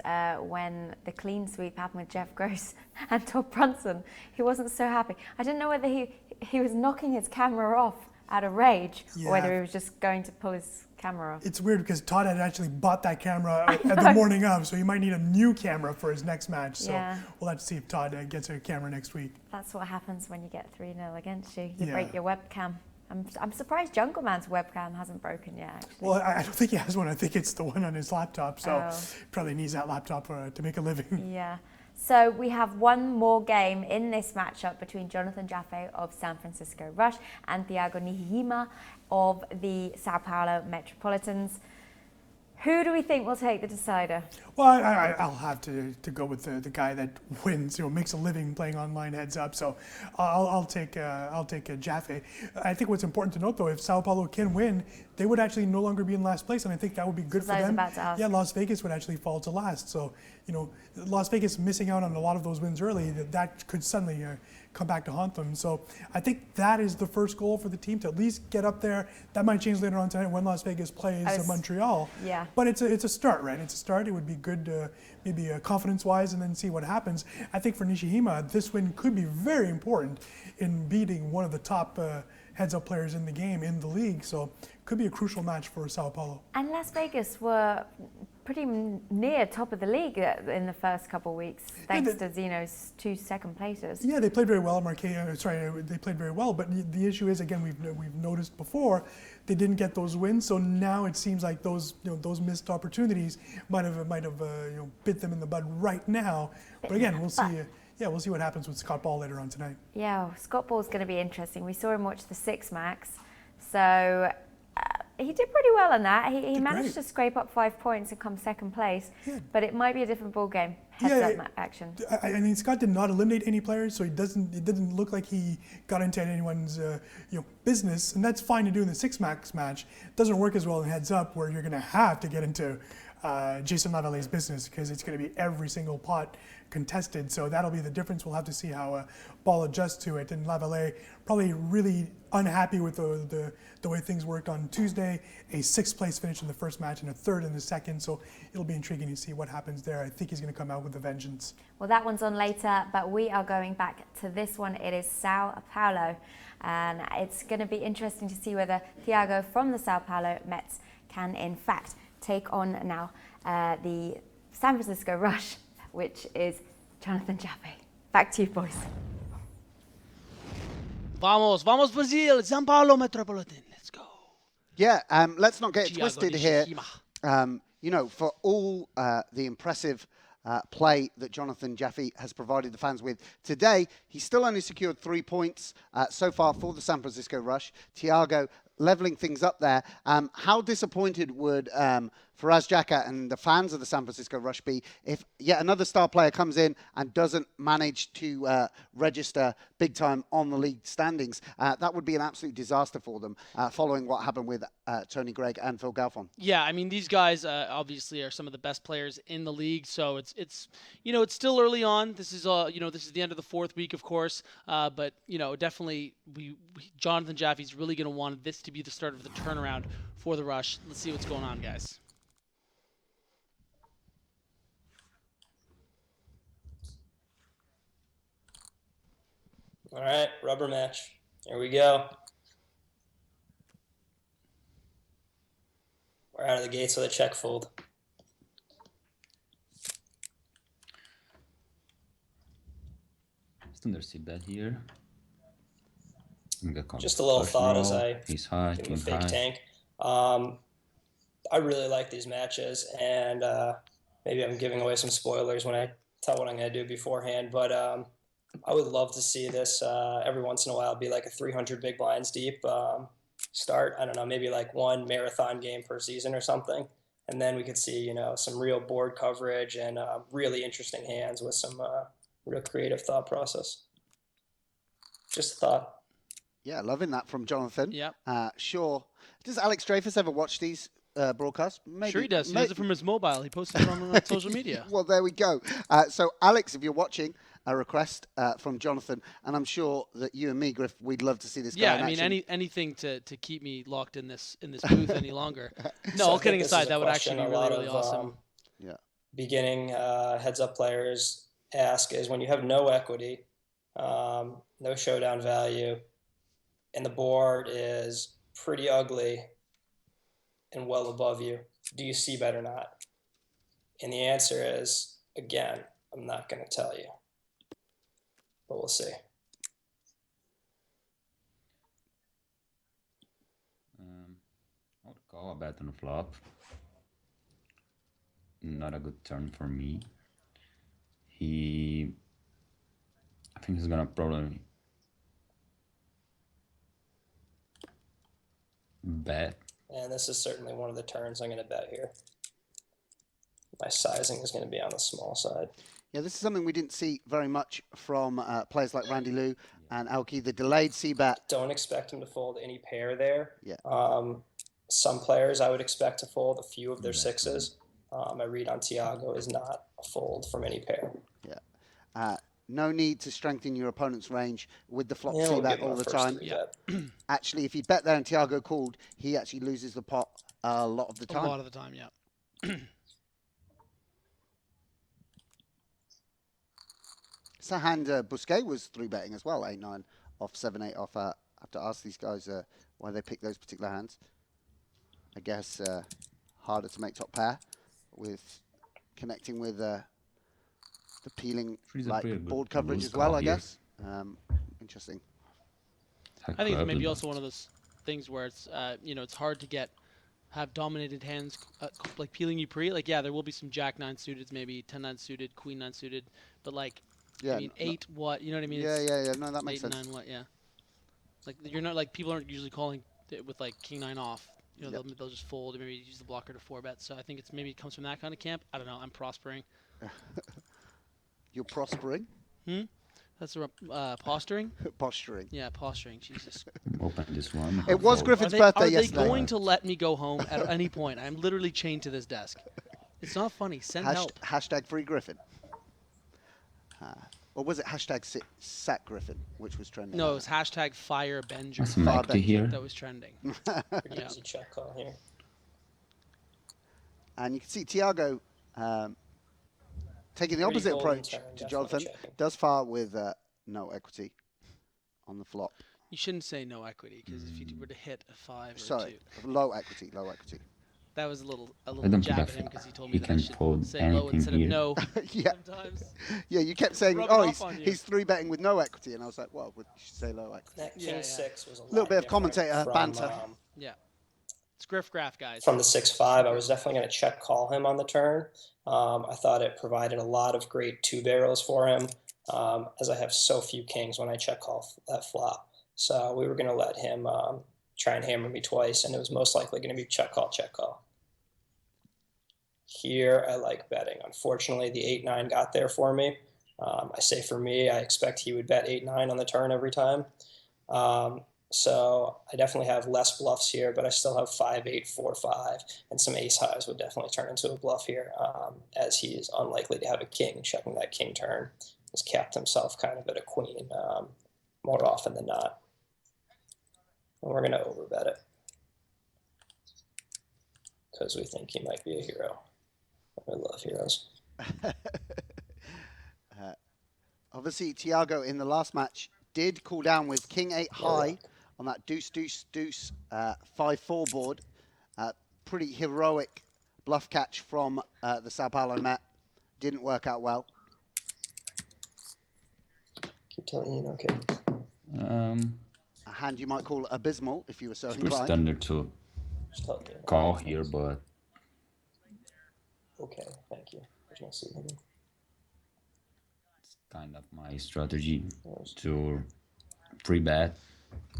when the clean sweep happened with Jeff Gross and Todd Brunson. He wasn't so happy. I didn't know whether he was knocking his camera off out of rage, or whether he was just going to pull his camera off. It's weird because Todd had actually bought that camera at the morning of, so he might need a new camera for his next match. So we'll have to see if Todd gets a camera next week. That's what happens when you get 3-0 against you. You break your webcam. I'm surprised Jungle Man's webcam hasn't broken yet, actually. Well, I don't think he has one. I think it's the one on his laptop, so probably needs that laptop to make a living. Yeah. So we have one more game in this matchup between Jonathan Jaffe of San Francisco Rush and Thiago Nishijima of the Sao Paulo Metropolitans. Who do we think will take the decider? Well, I'll have to go with the guy that wins, makes a living playing online heads up. So I'll take Jaffe. I think what's important to note, though, if Sao Paulo can win, they would actually no longer be in last place, and I think that would be good for I was them. about to ask. Yeah, Las Vegas would actually fall to last. So, Las Vegas missing out on a lot of those wins early, that could suddenly come back to haunt them. So I think that is the first goal for the team, to at least get up there. That might change later on tonight when Las Vegas plays Montreal. Yeah. But it's a start, right? It's a start. It would be good, maybe confidence-wise, and then see what happens. I think for Nishijima, this win could be very important in beating one of the top heads-up players in the game, in the league. So could be a crucial match for Sao Paulo. And Las Vegas were pretty near top of the league in the first couple of weeks, thanks to Zeno's 2 second places. Yeah, they played very well. They played very well. But the issue is, again, we've noticed before, they didn't get those wins. So now it seems like those those missed opportunities might have bit them in the bud right now. But again, we'll see. We'll see what happens with Scott Ball later on tonight. Yeah, Scott Ball's going to be interesting. We saw him watch the Six Max, so he did pretty well on that. He managed to scrape up 5 points and come second place, but it might be a different ball game. Heads up action. I mean, Scott did not eliminate any players, so it didn't look like he got into anyone's business, and that's fine to do in the Six Max match. It doesn't work as well in heads up, where you're going to have to get into Jason Lavallee's business, because it's going to be every single pot contested. So that'll be the difference. We'll have to see how Ball adjusts to it. And Lavallee probably really unhappy with the way things worked on Tuesday. A 6th place finish in the first match and a 3rd in the second. So it'll be intriguing to see what happens there. I think he's going to come out with a vengeance. Well, that one's on later, but we are going back to this one. It is Sao Paulo, and it's going to be interesting to see whether Thiago from the Sao Paulo Mets can in fact take on now the San Francisco Rush, which is Jonathan Jaffe. Back to you, boys. Vamos Brazil, Sao Paulo Metropolitan. Let's go. Yeah, let's not get it Thiago twisted here. Nishijima. For all the impressive play that Jonathan Jaffe has provided the fans with today, he's still only secured 3 points so far for the San Francisco Rush. Thiago leveling things up there. How disappointed would Faraz Jaka and the fans of the San Francisco Rush be if yet another star player comes in and doesn't manage to register big time on the league standings? That would be an absolute disaster for them, following what happened with Tony Gregg and Phil Galfond. Yeah, I mean, these guys obviously are some of the best players in the league, so it's still early on. This is this is the end of the 4th week, of course, but definitely Jonathan Jaffe's really going to want this to be the start of the turnaround for the Rush. Let's see what's going on, guys. All right, rubber match. Here we go. We're out of the gates with a check fold. Standard see bet here. Just a little thought as I he's high, give him a fake tank. I really like these matches, and maybe I'm giving away some spoilers when I tell what I'm going to do beforehand, but I would love to see this every once in a while be like a 300 big blinds deep start. I don't know, maybe like one marathon game per season or something. And then we could see, some real board coverage and really interesting hands with some real creative thought process. Just a thought. Yeah, loving that from Jonathan. Yep. Sure. Does Alex Dreyfus ever watch these broadcasts? Maybe. Sure he does. He does it from his mobile. He posts it on social media. Well, there we go. So, Alex, if you're watching, a request from Jonathan, and I'm sure that you and me, Griff, we'd love to see this guy in action. Anything to keep me locked in this booth any longer. No, all kidding aside, that would actually be really awesome. Beginning heads-up players ask is when you have no equity, no showdown value, and the board is pretty ugly and well above you, do you see bet or not? And the answer is, again, I'm not going to tell you, but we'll see. I would call a bet on the flop. Not a good turn for me. I think he's gonna probably bet. And this is certainly one of the turns I'm going to bet here. My sizing is going to be on the small side. Yeah, this is something we didn't see very much from players like Randy Liu and Alki. The delayed C-bet. Don't expect him to fold any pair there. Yeah. some players I would expect to fold a few of their sixes. My read on Thiago is not a fold from any pair. Yeah. No need to strengthen your opponent's range with the flop Yeah, C we'll bet give him all a the first time. three bet. Actually, if he bet there and Thiago called, he actually loses the pot a lot of the time. A lot of the time, yeah. It's a hand Busquet was 3-betting as well, 8-9 off 7-8 off. I have to ask these guys why they pick those particular hands. I guess harder to make top pair with connecting with the peeling board coverage as well, I guess. Interesting. I think it's maybe also one of those things where it's it's hard to have dominated hands like peeling you pre. Like yeah, there will be some Jack 9 suited, maybe 10-9 suited, Queen 9 suited, but like Yeah, I mean 8 what, you know what I mean? Yeah. No, that makes 8 sense. 9 what, yeah. Like you're not like people aren't usually calling with like King 9 off. You know, they'll just fold or maybe use the blocker to 4-bet. So I think it's maybe it comes from that kind of camp. I don't know. I'm prospering. You're prospering? That's posturing? Posturing. Yeah, posturing. Jesus. Open this one. It was Griffin's birthday yesterday. Are they going to let me go home at any point? I'm literally chained to this desk. It's not funny. Send help. Hashtag free Griffin. Or was it hashtag sack Griffin, which was trending? No, it was hashtag fire Benjer. Some equity here. That was trending. Pretty easy check call here. And you can see Thiago taking the opposite approach to Jonathan. Does far with no equity on the flop. You shouldn't say no equity, because if you were to hit a 5 or Sorry, a 2. low equity, low equity. That was a little don't jab think at him because he told me he that I can should fold say low instead of anything no. Yeah. Sometimes. Yeah, you kept saying, Rub it oh, off on you. he's 3-betting with no equity. And I was like, well, you should say low equity. That King 6 was a Little lot bit of different commentator from, banter. Yeah. It's griff graph, guys. From the 6-5, I was definitely going to check call him on the turn. I thought it provided a lot of great 2-barrels for him, as I have so few kings when I check call that flop. So we were going to let him try and hammer me twice, and it was most likely going to be check call, check call. Here, I like betting. Unfortunately, the 8-9 got there for me. I say for me, I expect he would bet 8-9 on the turn every time. So I definitely have less bluffs here, but I still have 5-8, 4-5, and some ace highs would definitely turn into a bluff here, as he is unlikely to have a king checking that king turn. He's capped himself kind of at a queen more often than not. And we're going to overbet it because we think he might be a hero. I love heroes. Obviously, Thiago in the last match did cool down with King 8 high on that deuce, deuce, deuce 5-4 board. Pretty heroic bluff catch from the Sao Paulo Mets. Didn't work out well. Keep telling you, okay. A hand you might call abysmal if you were so Super inclined. standard to call here, but okay, thank you. There's no C. it's kind of my strategy to pre-bet,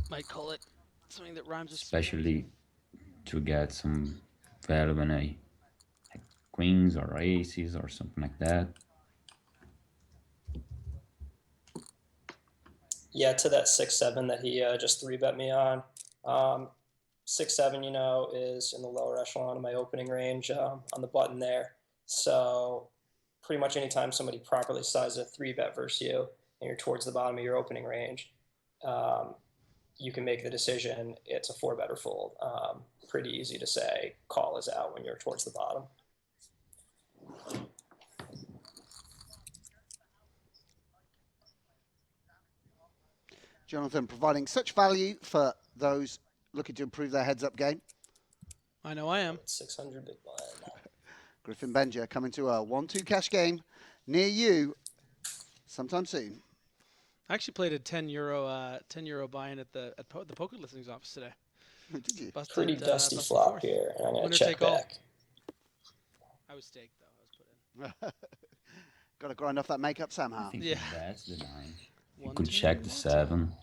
Might call it something that rhymes with especially to get some value when I like queens or aces or something like that. Yeah, to that 6-7 that he just 3-bet me on. 6-7, you know, is in the lower echelon of my opening range on the button there. So pretty much anytime somebody properly sizes a 3-bet versus you and you're towards the bottom of your opening range, you can make the decision it's a 4-bet or fold. Pretty easy to say call is out when you're towards the bottom. Jonathan providing such value for those looking to improve their heads-up game. I know I am. 600 big blind. Griffin Benjer coming to a 1-2 cash game near you sometime soon. I actually played a €10 buy-in at the poker listings office today. Did you? Busted, Pretty dusty busted flop fourth. here, and I'm going Winner to check take all. back. I was staked though. I was put in. Got to grind off that makeup somehow. I think Yeah. that's the 9. You 1, could 2, check the 1, 7.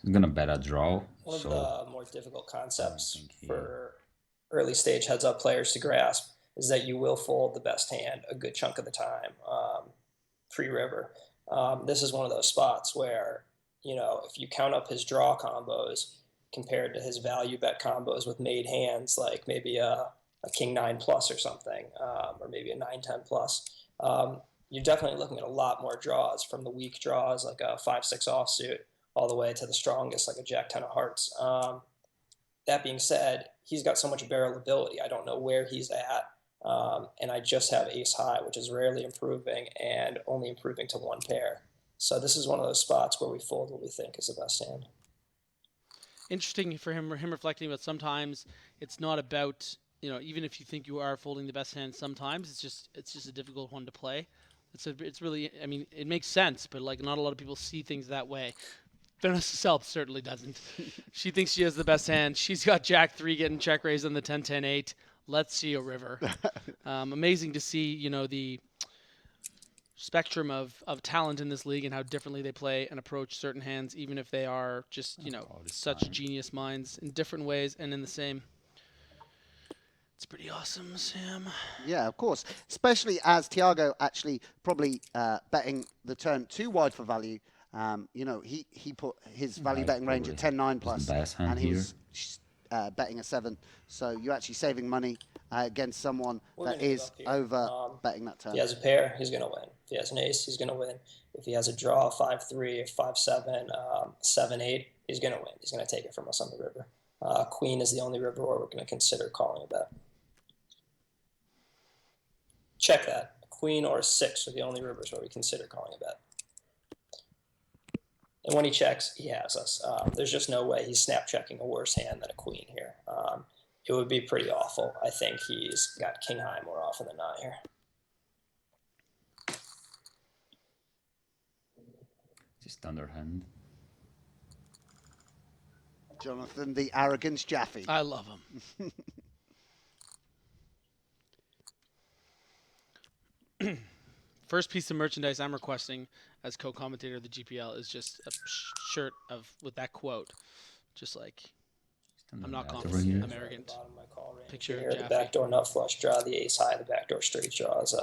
He's gonna bet a draw. One of So the more difficult concepts think he- for early stage heads up players to grasp is that you will fold the best hand a good chunk of the time pre-river. This is one of those spots where, if you count up his draw combos compared to his value bet combos with made hands, like maybe a king 9 plus or something, or maybe a 9-10 plus, you're definitely looking at a lot more draws, from the weak draws like a 5-6 offsuit all the way to the strongest like a jack 10 of hearts. That being said, he's got so much barrel ability. I don't know where he's at. And I just have ace high, which is rarely improving and only improving to one pair. So this is one of those spots where we fold what we think is the best hand. Interesting for him reflecting about sometimes it's not about, even if you think you are folding the best hand, sometimes it's just a difficult one to play. It's really, I mean, it makes sense, but like not a lot of people see things that way. Vanessa Selp certainly doesn't. She thinks she has the best hand. She's got Jack 3 getting check raised on the 10-10-8. Let's see a river. Amazing to see, the spectrum of talent in this league and how differently they play and approach certain hands, even if they are just, such genius minds in different ways and in the same. It's pretty awesome, Sam. Yeah, of course. Especially as Thiago actually probably betting the turn too wide for value. He put his value betting range at 10-9 plus, and he was betting a 7. So you're actually saving money against someone that is over betting that turn. If he has a pair, he's going to win. If he has an ace, he's going to win. If he has a draw, 5-3 or 5-7, 7-8, he's going to win. He's going to take it from us on the river. Queen is the only river where we're going to consider calling a bet. Check that. A queen or a 6 are the only rivers where we consider calling a bet. And when he checks, he has us. There's just no way he's snap checking a worse hand than a queen here. It would be pretty awful. I think he's got king high more often than not here. Just underhand. Jonathan, the arrogance Jaffee. I love him. First piece of merchandise I'm requesting as co-commentator of the GPL is just a shirt with that quote. Just like, I'm not confident, I'm arrogant. Picture Here, Jaffee. the backdoor nut flush draw, the ace high, the backdoor straight draws,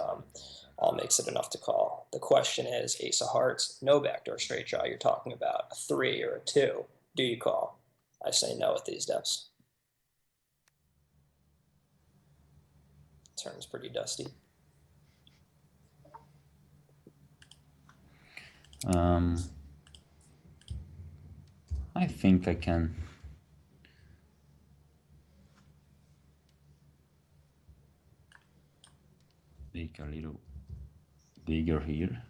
all makes it enough to call. The question is, ace of hearts, no backdoor straight draw. You're talking about a 3 or a 2. Do you call? I say no at these depths. Turn's pretty dusty. I think I can make a little bigger here.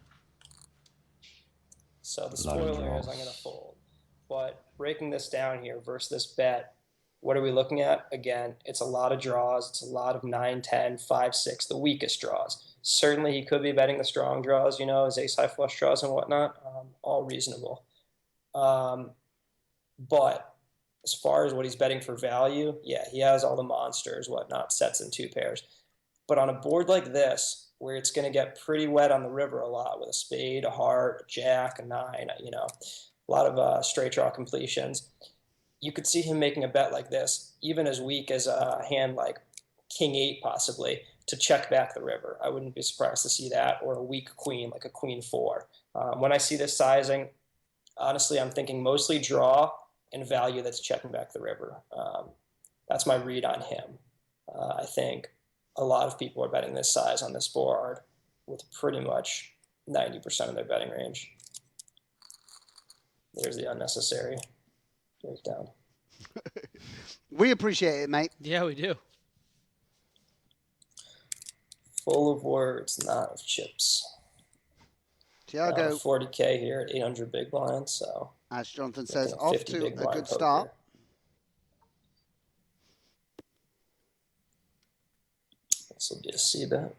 So the spoiler is I'm going to fold. But breaking this down here versus this bet, what are we looking at? Again, it's a lot of draws. It's a lot of 9, 10, 5, 6, the weakest draws. Certainly he could be betting the strong draws, his ace high flush draws and whatnot. All reasonable. But as far as what he's betting for value, yeah, he has all the monsters, whatnot, sets and 2 pairs. But on a board like this, where it's going to get pretty wet on the river a lot with a spade, a heart, a jack, a 9, a lot of straight draw completions, you could see him making a bet like this, even as weak as a hand like king 8 possibly, to check back the river. I wouldn't be surprised to see that, or a weak queen like a queen 4. When I see this sizing, honestly, I'm thinking mostly draw and value that's checking back the river. That's my read on him. I think a lot of people are betting this size on this board with pretty much 90% of their betting range. There's the unnecessary breakdown. We appreciate it, mate. Yeah, we do. Full of words, not of chips. Thiago, 40K here at 800 big blind, so as Jonathan says, off to a good start. This will be a C-bet.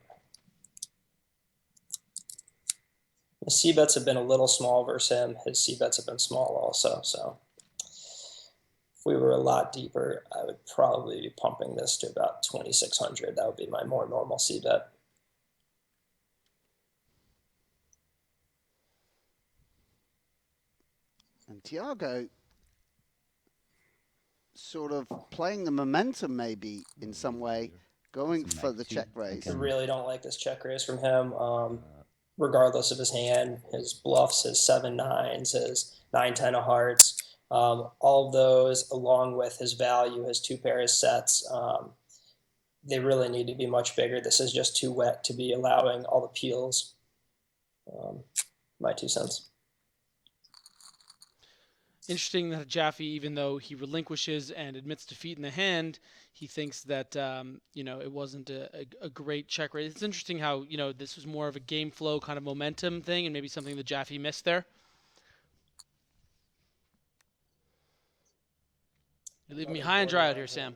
The C-bets have been a little small versus him. His C-bets have been small also, so if we were a lot deeper, I would probably be pumping this to about 2,600. That would be my more normal C-bet. And Thiago sort of playing the momentum maybe in some way, going for the check raise. I really don't like this check raise from him. regardless of his hand, his bluffs, his 7-9s, his 9-10 of hearts, all of those, along with his value, his 2 pairs sets, they really need to be much bigger. This is just too wet to be allowing all the peels. My 2 cents. Interesting that Jaffee, even though he relinquishes and admits defeat in the hand, he thinks that it wasn't a great check raise. It's interesting how this was more of a game flow kind of momentum thing, and maybe something that Jaffee missed there. You're leaving me high and dry out here, Sam.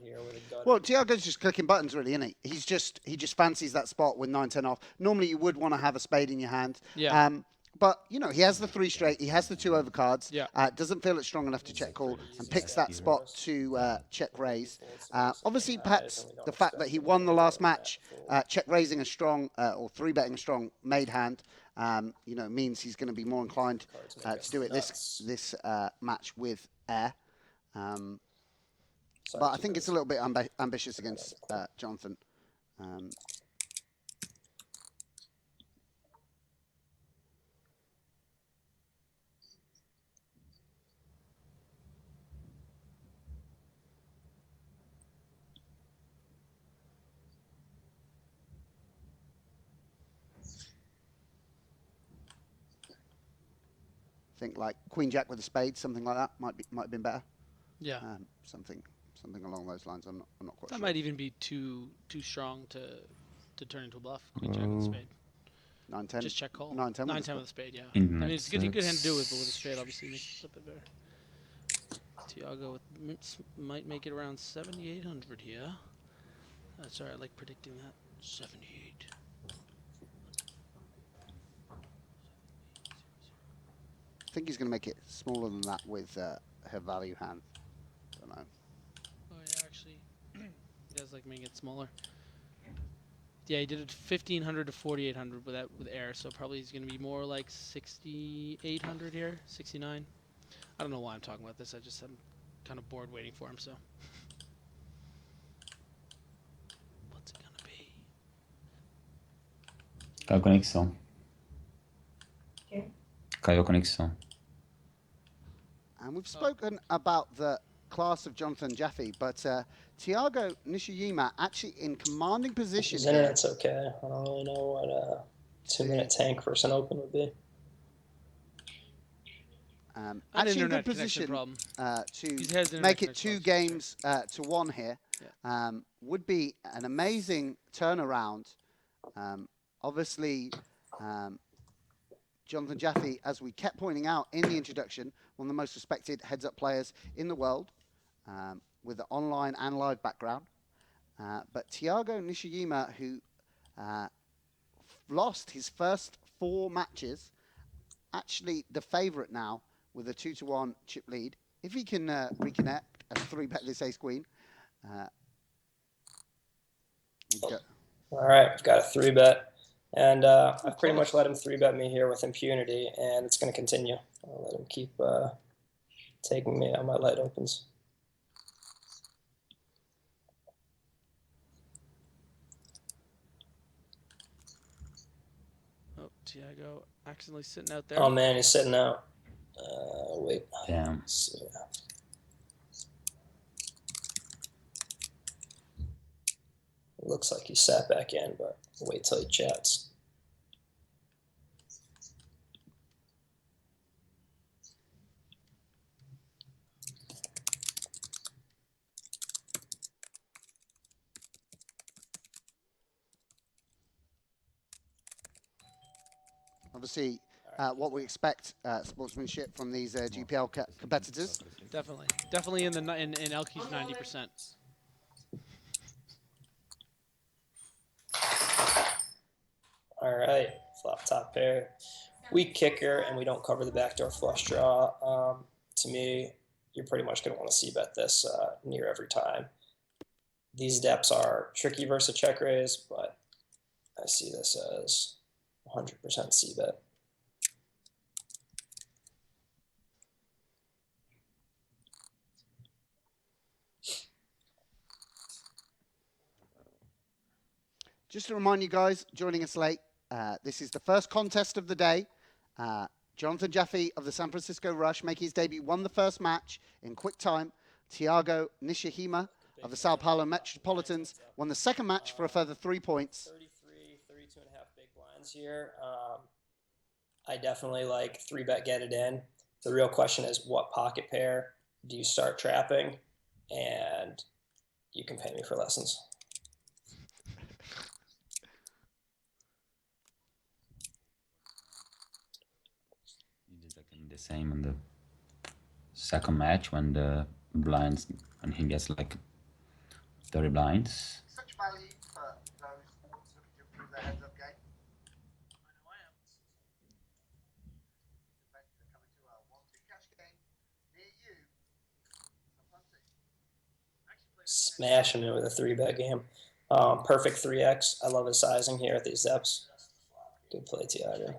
Well, Thiago's just clicking buttons, really, isn't he? He just fancies that spot with 9-10 off. Normally, you would want to have a spade in your hand. Yeah. But, he has the 3 straight. He has the 2 overcards. Yeah. Doesn't feel it's strong enough to check call and picks that spot to check raise. Obviously, perhaps the fact that he won the last match, check raising a strong or 3-betting a strong made hand, means he's going to be more inclined to do it this match with air. But I think it's a little bit ambitious against Jonathan. I think like Queen Jack with a spade, something like that might have been better. Yeah. Something along those lines. I'm not quite sure. That might even be too strong to turn into a bluff. Queen Jack with a spade. 9-10. Just check call. 9-10 with a spade. Yeah. In I mean, it's a good hand to do with, but with a sets. spade, obviously, makes it a bit better. Thiago might make it around 7,800 here. Sorry, I like predicting that. 78. I think he's going to make it smaller than that with her value hand. Don't know. Oh yeah, actually, he does like making it smaller. Yeah, he did it 1,500 to 4,800 with air, so probably he's going to be more like 6,800 here, 69. I don't know why I'm talking about this. I'm kind of bored waiting for him. So, what's it gonna be? Caiu conexão. Caiu a conexão. And we've spoken about the class of Jonathan Jaffe, but Thiago Nishijima actually in commanding position. His internet's okay. I don't really know what a 2-minute tank versus an open would be. Actually in good position to make it 2 games to 1 here. Yeah. Would be an amazing turnaround. Obviously, Jonathan Jaffe, as we kept pointing out in the introduction, one of the most respected heads-up players in the world, with an online and live background. But Thiago Nishijima, who lost his first 4 matches, actually the favourite now with a 2-1 chip lead. If he can reconnect and 3-bet this ace queen. All right, I've got a 3-bet. And I've pretty much let him 3-bet me here with impunity, and it's going to continue. I'll let him keep taking me on my light opens. Oh, Thiago accidentally sitting out there. Oh, man, he's sitting out. Wait. Damn. Let's see. It looks like he sat back in, but wait till he chats. Obviously, what we expect sportsmanship from these GPL competitors. Definitely in Elke's 90%. All right, flop top pair. Weak kicker, and we don't cover the backdoor flush draw. To me, you're pretty much going to want to c-bet this near every time. These depths are tricky versus check raise, but I see this as 100% c-bet. Just to remind you guys, joining us late, This is the first contest of the day. Jonathan Jaffe of the San Francisco Rush making his debut, won the first match in quick time. Thiago Nishijima of the Sao Paulo Metropolitans won the second match for a further 3 points. 32 and a half big blinds here. I definitely like 3-bet get it in. The real question is, what pocket pair do you start trapping? And you can pay me for lessons. He did exactly the same in the second match when the blinds, when he gets like 30 blinds. Such value for those looking to improve their heads-up game. Coming to a 1-2 cash game near you. Smash him in with a 3-bet game. Perfect 3x. I love his sizing here at these depths. Good play, Thiago.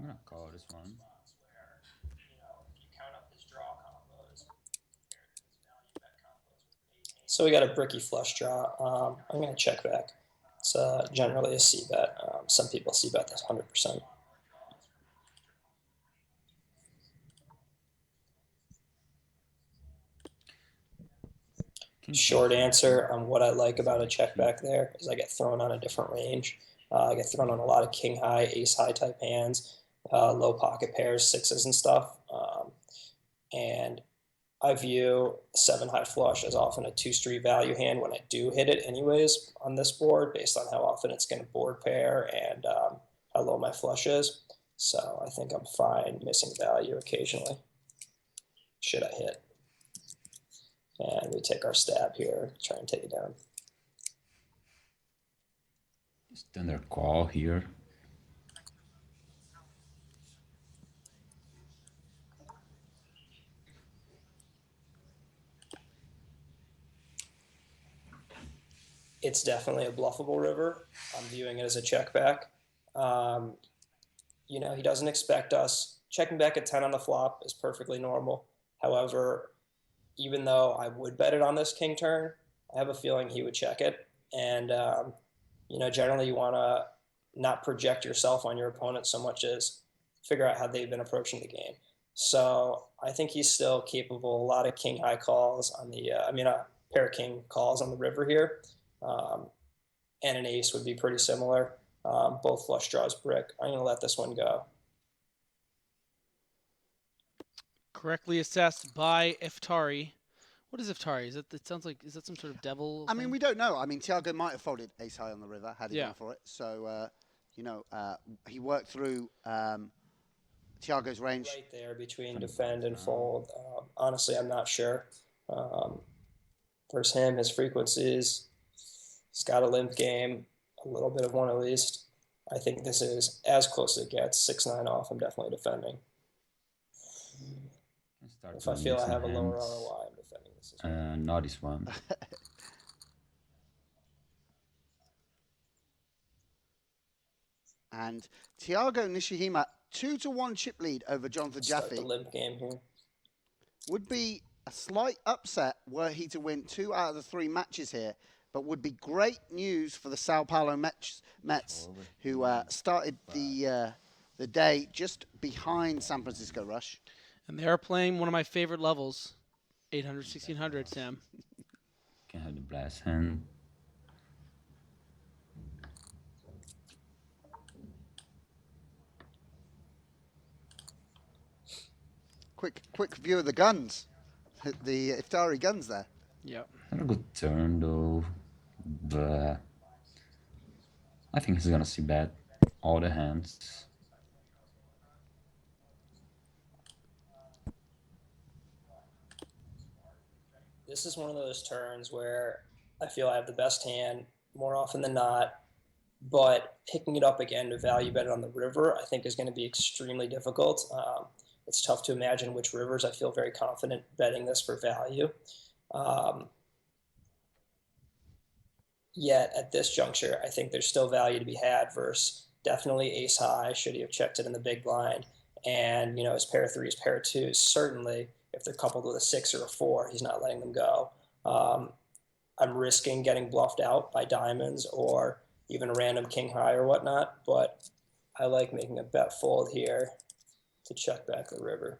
I'm gonna call this one. So we got a bricky flush draw. I'm going to check back. It's generally a C-bet. Some people C-bet this 100%. Short answer on what I like about a check back there is I get thrown on a different range. I get thrown on a lot of king high, ace high type hands, low pocket pairs, sixes and stuff. And I view 7 high flush as often a 2-street value hand when I do hit it anyways on this board, based on how often it's going to board pair and how low my flush is. So I think I'm fine missing value occasionally. Should I hit? And we take our stab here, try and take it down. Standard call here. It's definitely a bluffable river. I'm viewing it as a check back. You know, he doesn't expect us. Checking back at 10 on the flop is perfectly normal. However, even though I would bet it on this king turn, I have a feeling he would check it. And, you know, generally you want to not project yourself on your opponent so much as figure out how they've been approaching the game. So I think he's still capable. A lot of king high calls on the, a pair of king calls on the river here. And an ace would be pretty similar. Both flush draws brick. I'm going to let this one go. Correctly assessed by Iftari. What is Iftari? Is that? It sounds like, is that some sort of devil? I mean, we don't know. I mean, Thiago might have folded ace high on the river had he gone for it. So, you know, he worked through Thiago's range. Right there between defend and fold. Honestly, I'm not sure. Versus him, his frequencies. He's got a limp game, a little bit of one at least. I think this is as close as it gets. 6-9 off. I'm definitely defending. If I feel I have a lower ROI, I'm defending this as well. Not this one. And Thiago Nishijima, 2-1 chip lead over Jonathan Jaffe. Start the limp game here. Would be a slight upset were he to win 2 out of the 3 matches here, but would be great news for the Sao Paulo Mets who started the day just behind San Francisco Rush. And they are playing one of my favorite levels, 800, 1600, Sam. Can have the blast hand. Quick view of the guns, the Iftari guns there. Yep. Not a good turn though, but I think he's gonna see bet all the hands. This is one of those turns where I feel I have the best hand more often than not. but picking it up again to value bet it on the river, I think is going to be extremely difficult. It's tough to imagine which rivers. I feel very confident betting this for value. Yet at this juncture, I think there's still value to be had versus definitely ace high, should he have checked it in the big blind. And, you know, his pair threes, pair twos, certainly if they're coupled with a 6 or a 4, he's not letting them go. I'm risking getting bluffed out by diamonds or even a random king high or whatnot, but I like making a bet fold here to check back the river.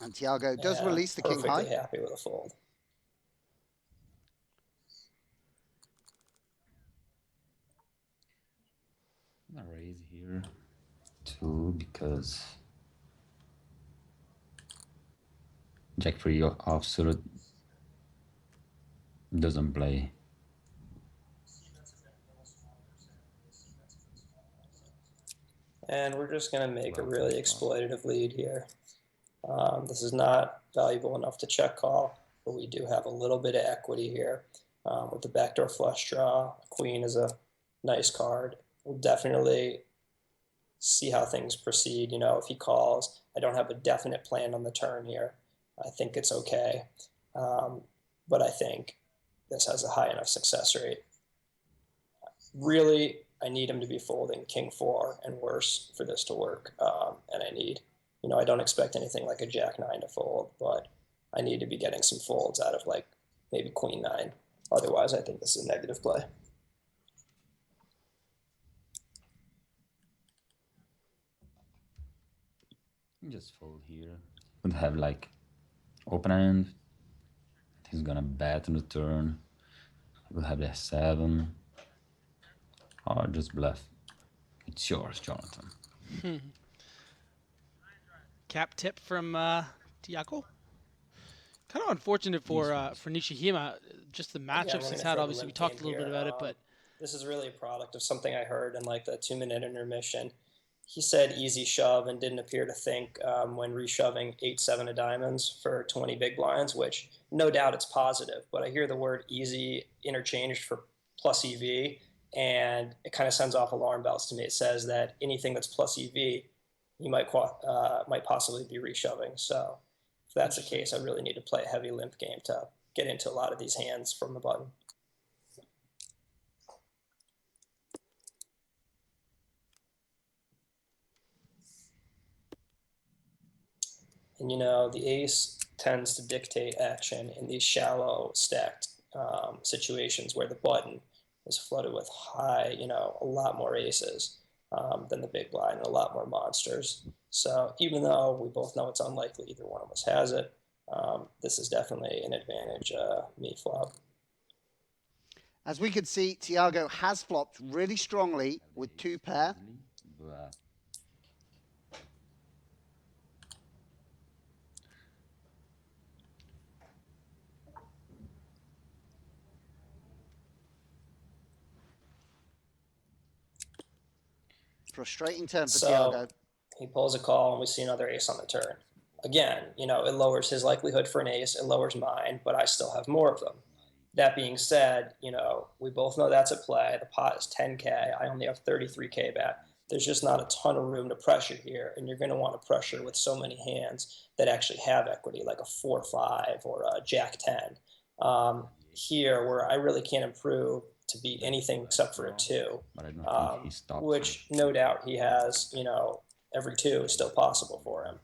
And Thiago does Yeah, release the king high. perfectly happy with a fold. I'm gonna raise here too because Jack 3 offsuit doesn't play. And we're just going to make a really exploitative lead here. This is not valuable enough to check call, but we do have a little bit of equity here. With the backdoor flush draw, queen is a nice card. We'll definitely see how things proceed. You know, if he calls, I don't have a definite plan on the turn here. I think it's okay. But I think this has a high enough success rate. Really, I need him to be folding king 4 and worse for this to work. And I need, you know, I don't expect anything like a jack 9 to fold, but I need to be getting some folds out of like maybe queen 9. Otherwise, I think this is a negative play. Just fold here. Would have like open end. He's gonna bet on the turn. We'll have the 7. Or just bluff. It's yours, Jonathan. Cap tip from Thiago. Kind of unfortunate for Nishijima, just the matchups he's had. Obviously, we talked a little bit about it, but this is really a product of something I heard in like the 2-minute intermission. He said easy shove and didn't appear to think when reshoving 8-7 of diamonds for 20 big blinds, which no doubt it's positive, but I hear the word easy interchanged for plus EV, and it kind of sends off alarm bells to me. It says that anything that's plus EV, you might possibly be reshoving. So if that's the case, I really need to play a heavy limp game to get into a lot of these hands from the button. And, you know, the ace tends to dictate action in these shallow stacked situations where the button is flooded with high, you know, a lot more aces than the big blind and a lot more monsters. So even though we both know it's unlikely either one of us has it, this is definitely an advantage me flop. As we can see, Thiago has flopped really strongly with 2 pair. Frustrating turn for Thiago. He pulls a call and we see another ace on the turn. Again, you know, it lowers his likelihood for an ace, it lowers mine, but I still have more of them. That being said, you know, we both know that's at play. The pot is 10K. I only have 33K bet. There's just not a ton of room to pressure here, and you're going to want to pressure with so many hands that actually have equity, like a 4-5 or a jack 10. Here, where I really can't improve to beat anything except for a 2, which no doubt he has, you know, every 2 is still possible for him.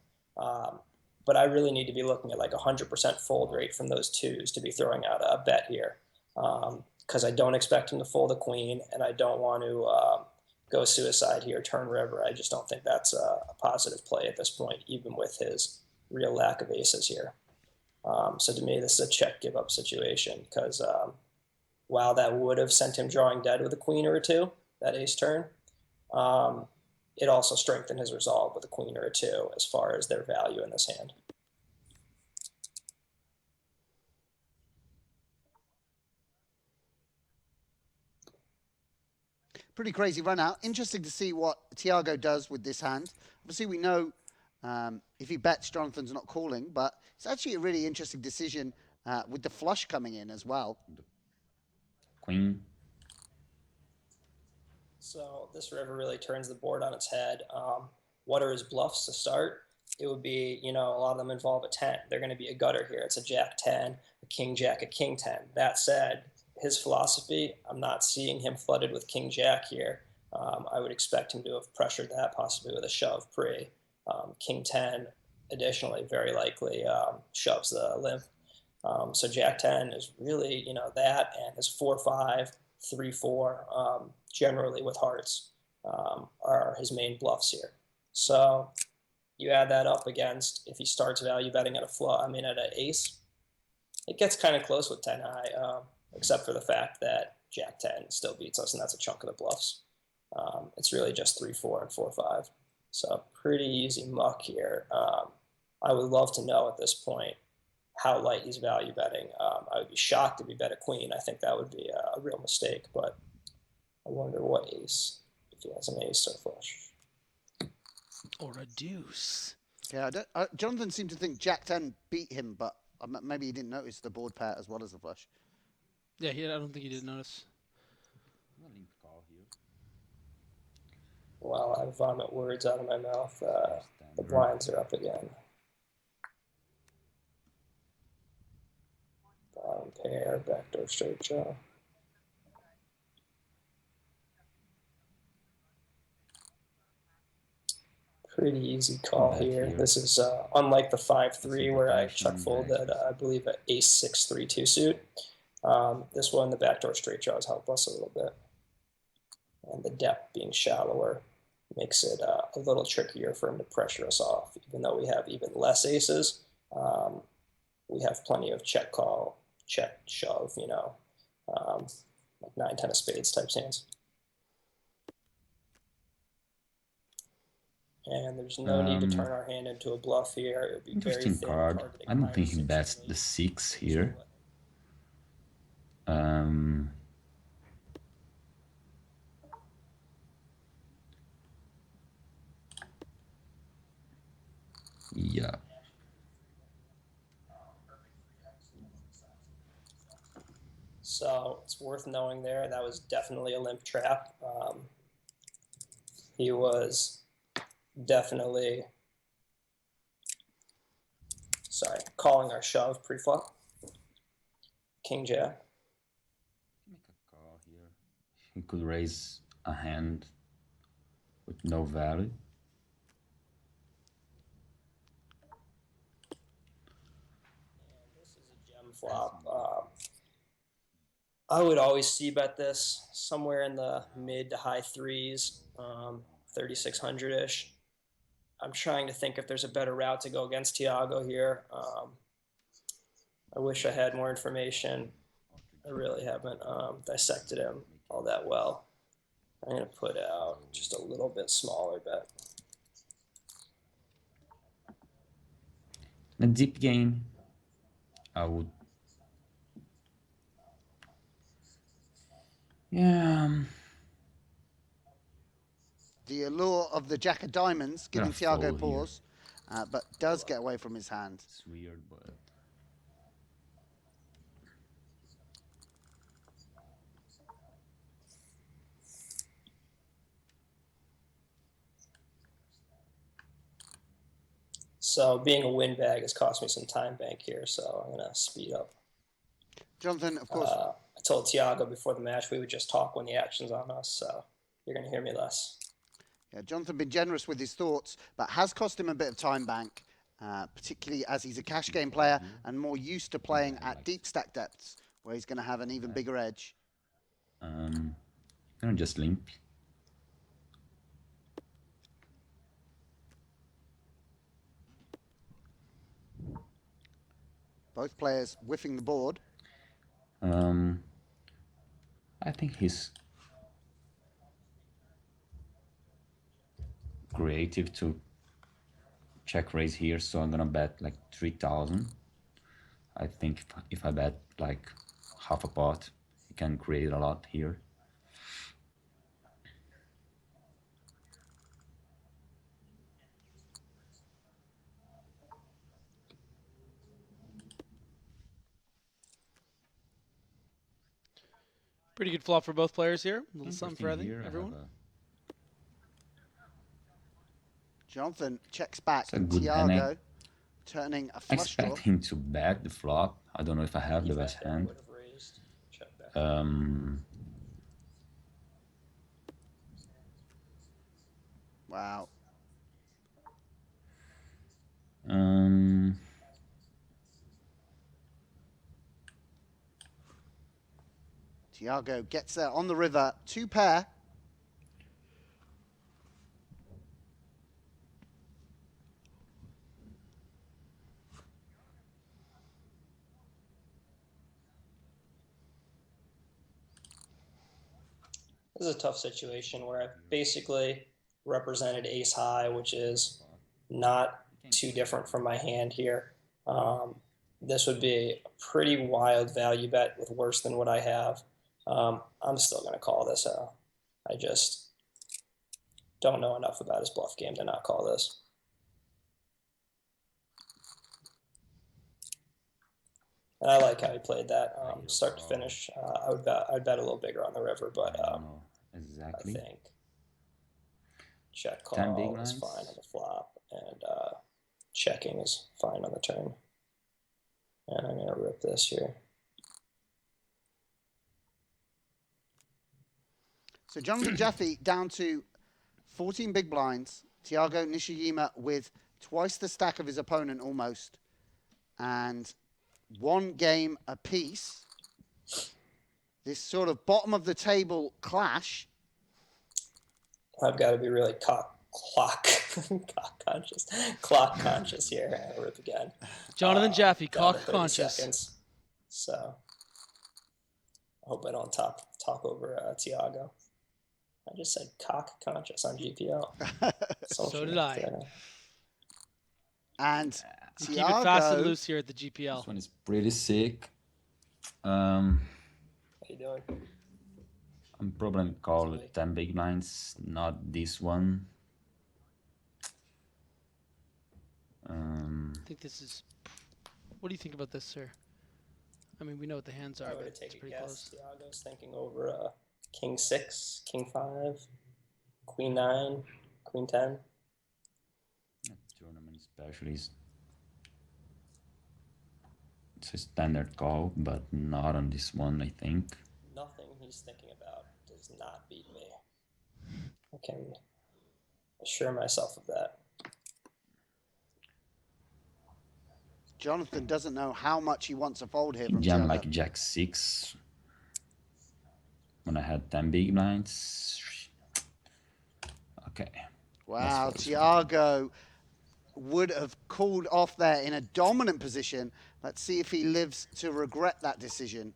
But I really need to be looking at like 100% fold rate from those 2s to be throwing out a bet here. Because I don't expect him to fold a queen, and I don't want to go suicide here, turn river. I just don't think that's a positive play at this point, even with his real lack of aces here. So to me, this is a check give up situation because while that would have sent him drawing dead with a queen or a 2, that ace turn, it also strengthened his resolve with a queen or a 2 as far as their value in this hand. Pretty crazy run out. Interesting to see what Thiago does with this hand. Obviously, we know if he bets, Jonathan's not calling, but it's actually a really interesting decision with the flush coming in as well. Queen. So this river really turns the board on its head. What are his bluffs to start? It would be, a lot of them involve a 10. They're going to be a gutter here. It's a jack 10, a king jack, a king 10. That said, his philosophy, I'm not seeing him flooded with king jack here. I would expect him to have pressured that possibly with a shove pre. King 10, additionally, very likely shoves the limp. So jack 10 is really, that, and his 4-5, 3-4, generally with hearts, are his main bluffs here. So you add that up against if he starts value betting at at an ace, it gets kind of close with 10 high, except for the fact that jack 10 still beats us, and that's a chunk of the bluffs. It's really just 3-4 and 4-5. So pretty easy muck here. I would love to know at this point how light he's value betting. I would be shocked if he bet a queen. I think that would be a real mistake, but I wonder what ace, if he has an ace or flush. Or a deuce. Yeah, Jonathan seemed to think jack 10 beat him, but maybe he didn't notice the board pair as well as the flush. Yeah, I don't think he did notice. While I vomit words out of my mouth, the blinds are up again. Bottom pair, backdoor straight draw. Pretty easy call here. This is unlike the 5-3 where I check folded, I believe, an ace-6-3-2 suit. This one, the backdoor straight draws help us a little bit. And the depth being shallower makes it a little trickier for him to pressure us off. Even though we have even less aces, we have plenty of check call, check shove, like 9-10 of spades type hands. And there's no need to turn our hand into a bluff here. It would be very Interesting thin card. I don't think he bets the 6 here. Yeah. So it's worth knowing there that was definitely a limp trap. He was definitely, calling our shove pre-flop. King jack. Make a call here. He could raise a hand with no value. This is a gem flop. I would always c-bet this somewhere in the mid to high threes, 3,600-ish. I'm trying to think if there's a better route to go against Thiago here. I wish I had more information. I really haven't dissected him all that well. I'm going to put out just a little bit smaller bet. In a deep game, I would. Yeah. The allure of the jack of diamonds, giving Gonna Thiago fold pause, but does get away from his hand. It's weird, but. So being a win bag has cost me some time bank here, so I'm going to speed up. Jonathan, of course. I told Thiago before the match we would just talk when the action's on us, so you're going to hear me less. Yeah, Jonathan been generous with his thoughts, but has cost him a bit of time bank, particularly as he's a cash game player and more used to playing at deep stack depths, where he's going to have an even bigger edge. Gonna just limp. Both players whiffing the board. I think he's creative to check raise here, so I'm gonna bet like 3,000. I think if I bet like half a pot, he can create a lot here. Pretty good flop for both players here. A little something for Interesting here. everyone. Jonathan checks back. It's a good hand. Thiago turning a I flush draw. expect him to bet the flop. I don't know if I have the best hand. Would have raised. Check back. Wow. Thiago gets there on the river. 2 pair. This is a tough situation where I've basically represented ace high, which is not too different from my hand here. This would be a pretty wild value bet with worse than what I have. I'm still going to call this out. I just don't know enough about his bluff game to not call this. And I like how he played that start to finish. I'd bet a little bigger on the river, but exactly. I think check 10 big call is blinds. fine on the flop, and checking is fine on the turn. And I'm going to rip this here. So Jonathan Jaffe down to 14 big blinds. Thiago Nishijima with twice the stack of his opponent almost. And 1 game apiece. This sort of bottom of the table clash. I've got to be really clock conscious here. I'll rip again. Jonathan Jaffe, Down to cock 30 conscious. seconds. So I hope I don't talk over Thiago. I just said cock conscious on GPL. So did I. And You keep it fast and Thiago, loose here at the GPL. This one is pretty sick. How you doing? I'm probably gonna call it 10 big blinds, not this one. I think this is. What do you think about this, sir? I mean, we know what the hands are, I'm but going to it's take a pretty guess. close. Thiago's thinking over King 6, King 5, Queen 9, Queen 10. Tournament specialist. It's a standard call, but not on this one, I think. Nothing he's thinking about does not beat me. I can assure myself of that. Jonathan doesn't know how much he wants to fold here He from jammed Thiago. like Jack 6 when I had 10 big blinds. Okay. Wow, That's Thiago would have called off there in a dominant position. Let's see if he lives to regret that decision.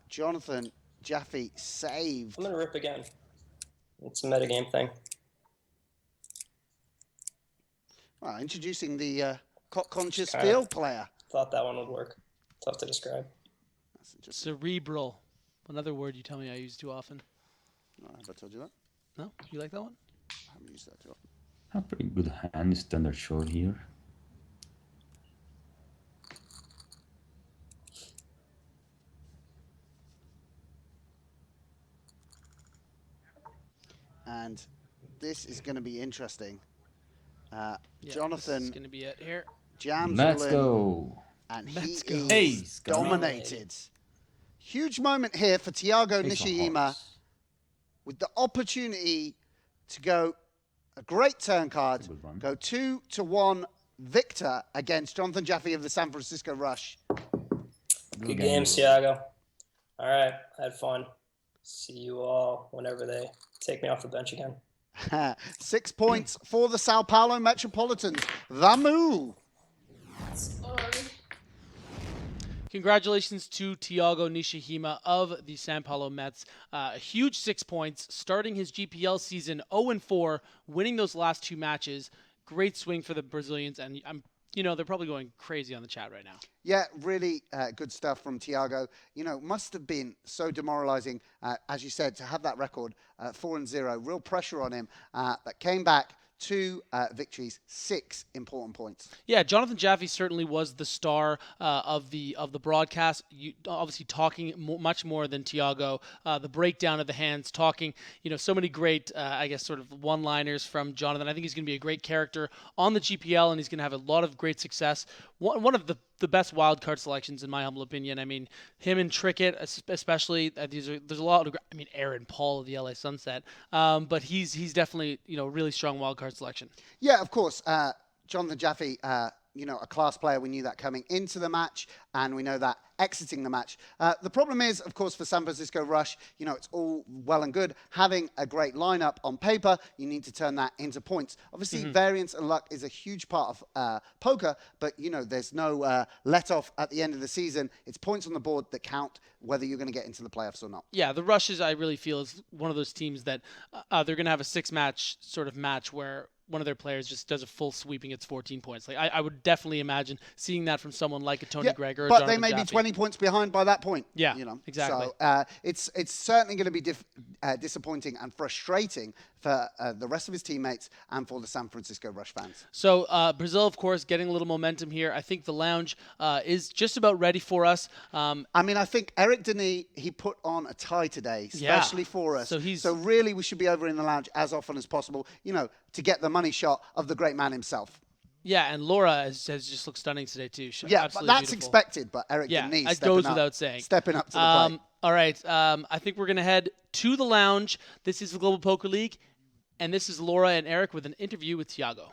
Jonathan Jaffe saved. I'm going to rip again. It's a metagame thing. Well, introducing the cock-conscious Kinda. field player. Thought that one would work. Tough to describe. That's interesting. Cerebral. Another word you tell me I use too often. Oh, have I told you that? No? You like that one? I haven't used that too often. a pretty good hand, standard short here. And this is going to be interesting. Yeah, Jonathan This is going to be it here. jams Let's all in, go. and Let's he go. is Ace, come on. dominated. Huge moment here for Thiago Ace of Nishijima hearts. with the opportunity to go a great turn card, Good one. go 2-1 victor against Jonathan Jaffe of the San Francisco Rush. Good game, Thiago. All right, I had fun. See you all whenever they take me off the bench again. 6 points for the Sao Paulo Metropolitans. Vamos! Congratulations to Thiago Nishijima of the Sao Paulo Mets. A huge 6 points, starting his GPL season 0-4, winning those last two matches. Great swing for the Brazilians, and they're probably going crazy on the chat right now. Yeah, really good stuff from Thiago. Must have been so demoralizing, as you said, to have that record 4-0. Real pressure on him, but came back 2 victories, 6 important points. Yeah, Jonathan Jaffe certainly was the star of the broadcast. Obviously talking much more than Thiago. The breakdown of the hands, talking, so many great, I guess, sort of one-liners from Jonathan. I think he's going to be a great character on the GPL, and he's going to have a lot of great success. One of the best wild card selections, in my humble opinion. I mean, him and Trickett, especially. There's a lot of. I mean, Aaron Paul of the LA Sunset, but he's definitely a really strong wild card selection. Yeah, of course. Jonathan Jaffe, a class player. We knew that coming into the match, and we know that exiting the match. The problem is, of course, for San Francisco Rush, it's all well and good having a great lineup on paper. You need to turn that into points. Obviously, variance and luck is a huge part of poker, but there's no let-off at the end of the season. It's points on the board that count, whether you're going to get into the playoffs or not. Yeah, the Rushes, I really feel, is one of those teams that they're going to have a 6-match sort of match where one of their players just does a full sweeping, it's 14 points. Like I would definitely imagine seeing that from someone like a Tony Greger or but Jonathan they may Jaffe. be 20 points behind by that point. Yeah, exactly. So it's certainly going to be disappointing and frustrating for the rest of his teammates and for the San Francisco Rush fans. So Brazil, of course, getting a little momentum here. I think the lounge is just about ready for us. I think Eric Denis, he put on a tie today, especially for us. So really, we should be over in the lounge as often as possible, to get the money shot of the great man himself. Yeah, and Laura has just looked stunning today, too. Yeah, but that's beautiful. Expected, but Eric Denis it goes without saying. Stepping up to the plate. All right, I think we're going to head to the lounge. This is the Global Poker League, and this is Laura and Eric with an interview with Thiago.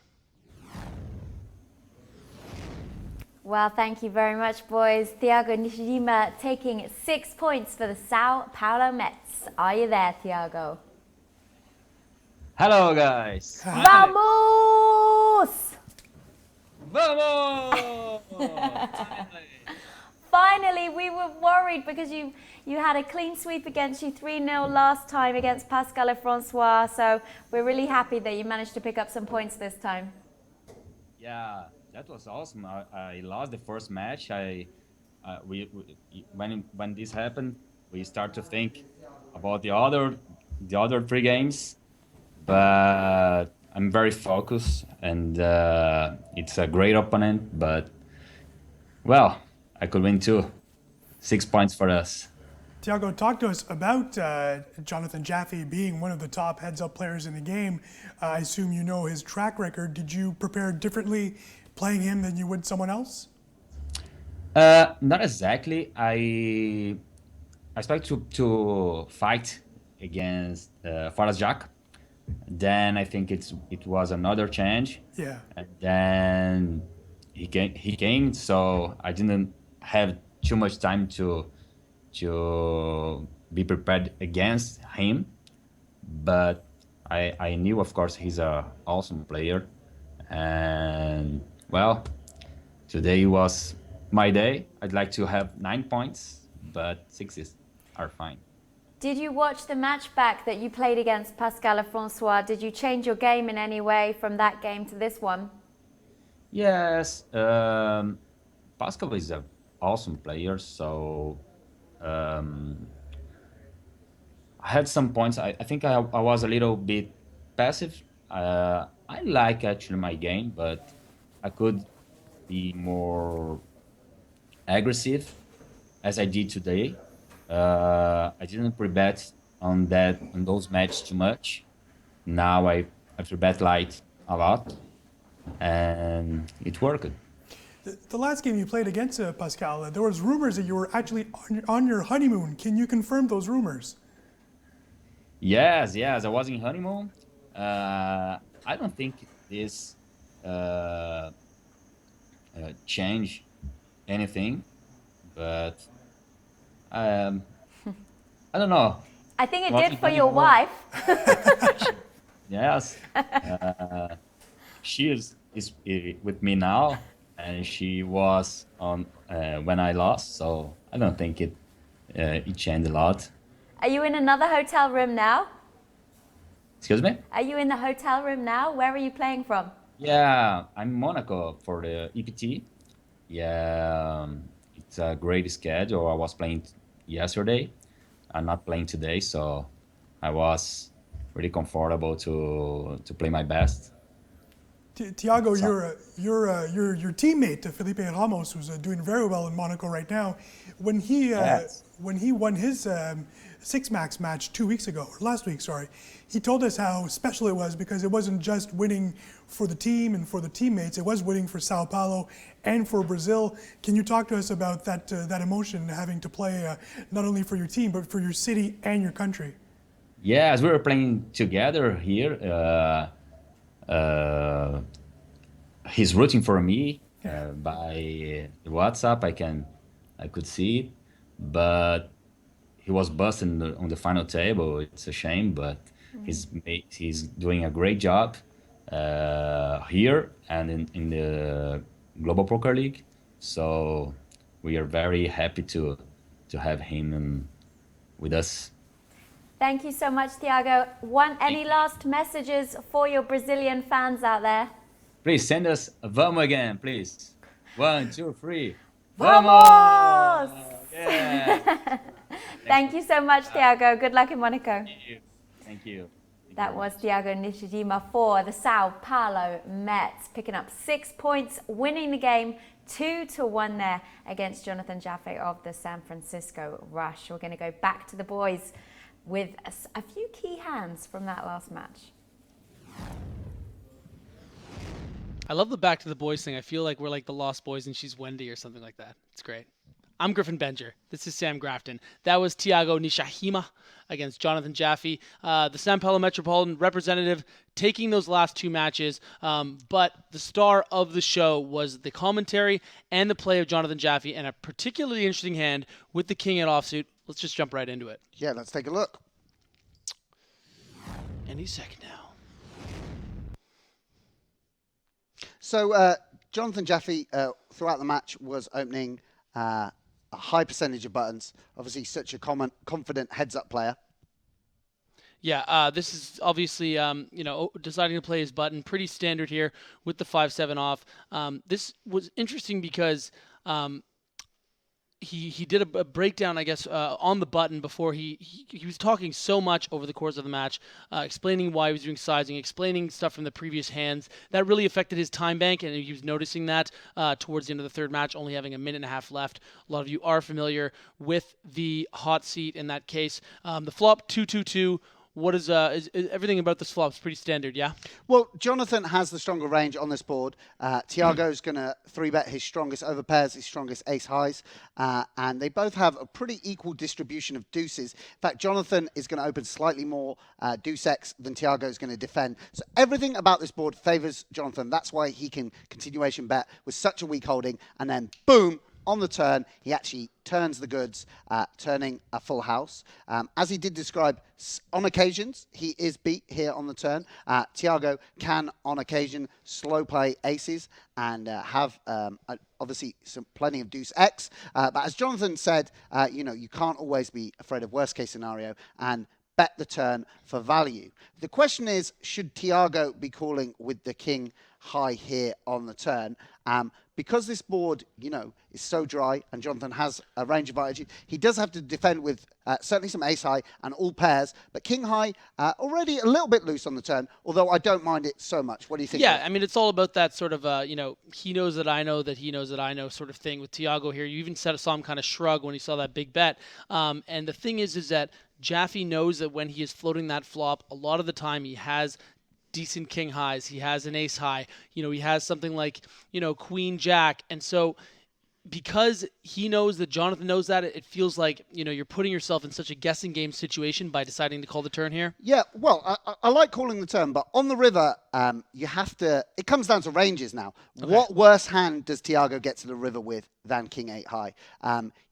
Well, thank you very much, boys. Thiago Nishijima taking 6 points for the Sao Paulo Mets. Are you there, Thiago? Hello, guys. Vamos! Vamos! Finally, we were worried because you had a clean sweep against you 3-0 last time against Pascal and Francois. So we're really happy that you managed to pick up some points this time. Yeah, that was awesome. I lost the first match. When this happened, we start to think about the other 3 games. But I'm very focused, and it's a great opponent. But well, I could win too. 6 points for us. Thiago, talk to us about Jonathan Jaffe being one of the top heads-up players in the game. I assume you know his track record. Did you prepare differently playing him than you would someone else? Not exactly. I expect to fight against Faraz Jack. Then I think it was another change. Yeah. And then he came, so I didn't have too much time to be prepared against him. But I knew, of course, he's an awesome player. And well, today was my day. I'd like to have 9 points, but 6 are fine. Did you watch the match back that you played against Pascal and Francois? Did you change your game in any way from that game to this one? Yes. Pascal is an awesome player, so I had some points. I think I was a little bit passive. I like actually my game, but I could be more aggressive as I did today. I didn't pre-bet on those matches too much. Now I pre-bet light a lot, and it worked. The last game you played against Pascal, there was rumors that you were actually on your honeymoon. Can you confirm those rumors? Yes, I was in honeymoon. I don't think this change anything, but I don't know. I think it did for your wife. Yes. She is with me now, and she was on when I lost, so I don't think it changed a lot. Are you in another hotel room now? Excuse me? Are you in the hotel room now? Where are you playing from? Yeah, I'm in Monaco for the EPT. Yeah, it's a great schedule. I was playing yesterday. I'm not playing today, so I was really comfortable to play my best. Thiago, your teammate Felipe Ramos, who's doing very well in Monaco right now, when he won his Six Max match 2 weeks ago, or last week, sorry, he told us how special it was because it wasn't just winning for the team and for the teammates, it was winning for Sao Paulo and for Brazil. Can you talk to us about that emotion, having to play not only for your team but for your city and your country? Yeah, as we were playing together here, he's rooting for me by WhatsApp. I could see it, but he was busted on the final table. It's a shame, but he's doing a great job here and in the Global Poker League. So we are very happy to have him with us. Thank you so much, Thiago. Any last messages for your Brazilian fans out there? Please send us a vamos again, please. 1, 2, 3. Vamos! Yeah. Thank you so much, Thiago. Good luck in Monaco. Thank you. That was Thiago Nishijima for the Sao Paulo Mets, picking up 6 points, winning the game 2-1 there against Jonathan Jaffe of the San Francisco Rush. We're going to go back to the boys with a few key hands from that last match. I love the back to the boys thing. I feel like we're like the Lost Boys and she's Wendy or something like that. It's great. I'm Griffin Benger. This is Sam Grafton. That was Thiago Nishijima against Jonathan Jaffe, the Sao Paulo Metropolitan representative, taking those last 2 matches. But the star of the show was the commentary and the play of Jonathan Jaffe, and a particularly interesting hand with the king at offsuit. Let's just jump right into it. Yeah, let's take a look. Any second now. So Jonathan Jaffe, throughout the match, was opening a high percentage of buttons. Obviously, such a confident heads-up player. Yeah, this is obviously, deciding to play his button. Pretty standard here with the 5-7 off. This was interesting because he did a breakdown, I guess, on the button before he was talking so much over the course of the match, explaining why he was doing sizing, explaining stuff from the previous hands. That really affected his time bank, and he was noticing that towards the end of the third match, only having a minute and a half left. A lot of you are familiar with the hot seat in that case. The flop 2-2-2. What is everything about this flop is pretty standard, yeah? Well, Jonathan has the stronger range on this board. Thiago's going to 3-bet his strongest overpairs, his strongest ace highs, and they both have a pretty equal distribution of deuces. In fact, Jonathan is going to open slightly more deuce X than Thiago is going to defend. So everything about this board favors Jonathan. That's why he can continuation bet with such a weak holding, and then boom, on the turn, he actually turns the goods, turning a full house. As he did describe, on occasions, he is beat here on the turn. Thiago can, on occasion, slow play aces and have, obviously, plenty of deuce X. But as Jonathan said, you can't always be afraid of worst case scenario and bet the turn for value. The question is, should Thiago be calling with the king high here on the turn? Because this board, is so dry and Jonathan has a range of advantages, he does have to defend with certainly some ace high and all pairs, but king high already a little bit loose on the turn, although I don't mind it so much. What do you think? Yeah, I mean, it's all about that sort of, he knows that I know that he knows that I know sort of thing with Thiago here. You even saw him kind of shrug when he saw that big bet. And the thing is that Jaffe knows that when he is floating that flop, a lot of the time he has decent king highs. He has an ace high. He has something like, queen jack. And so because he knows that Jonathan knows that, it feels like, you're putting yourself in such a guessing game situation by deciding to call the turn here. Yeah, well, I like calling the turn, but on the river, you have to, it comes down to ranges now. Okay. What worse hand does Thiago get to the river with than king 8 high?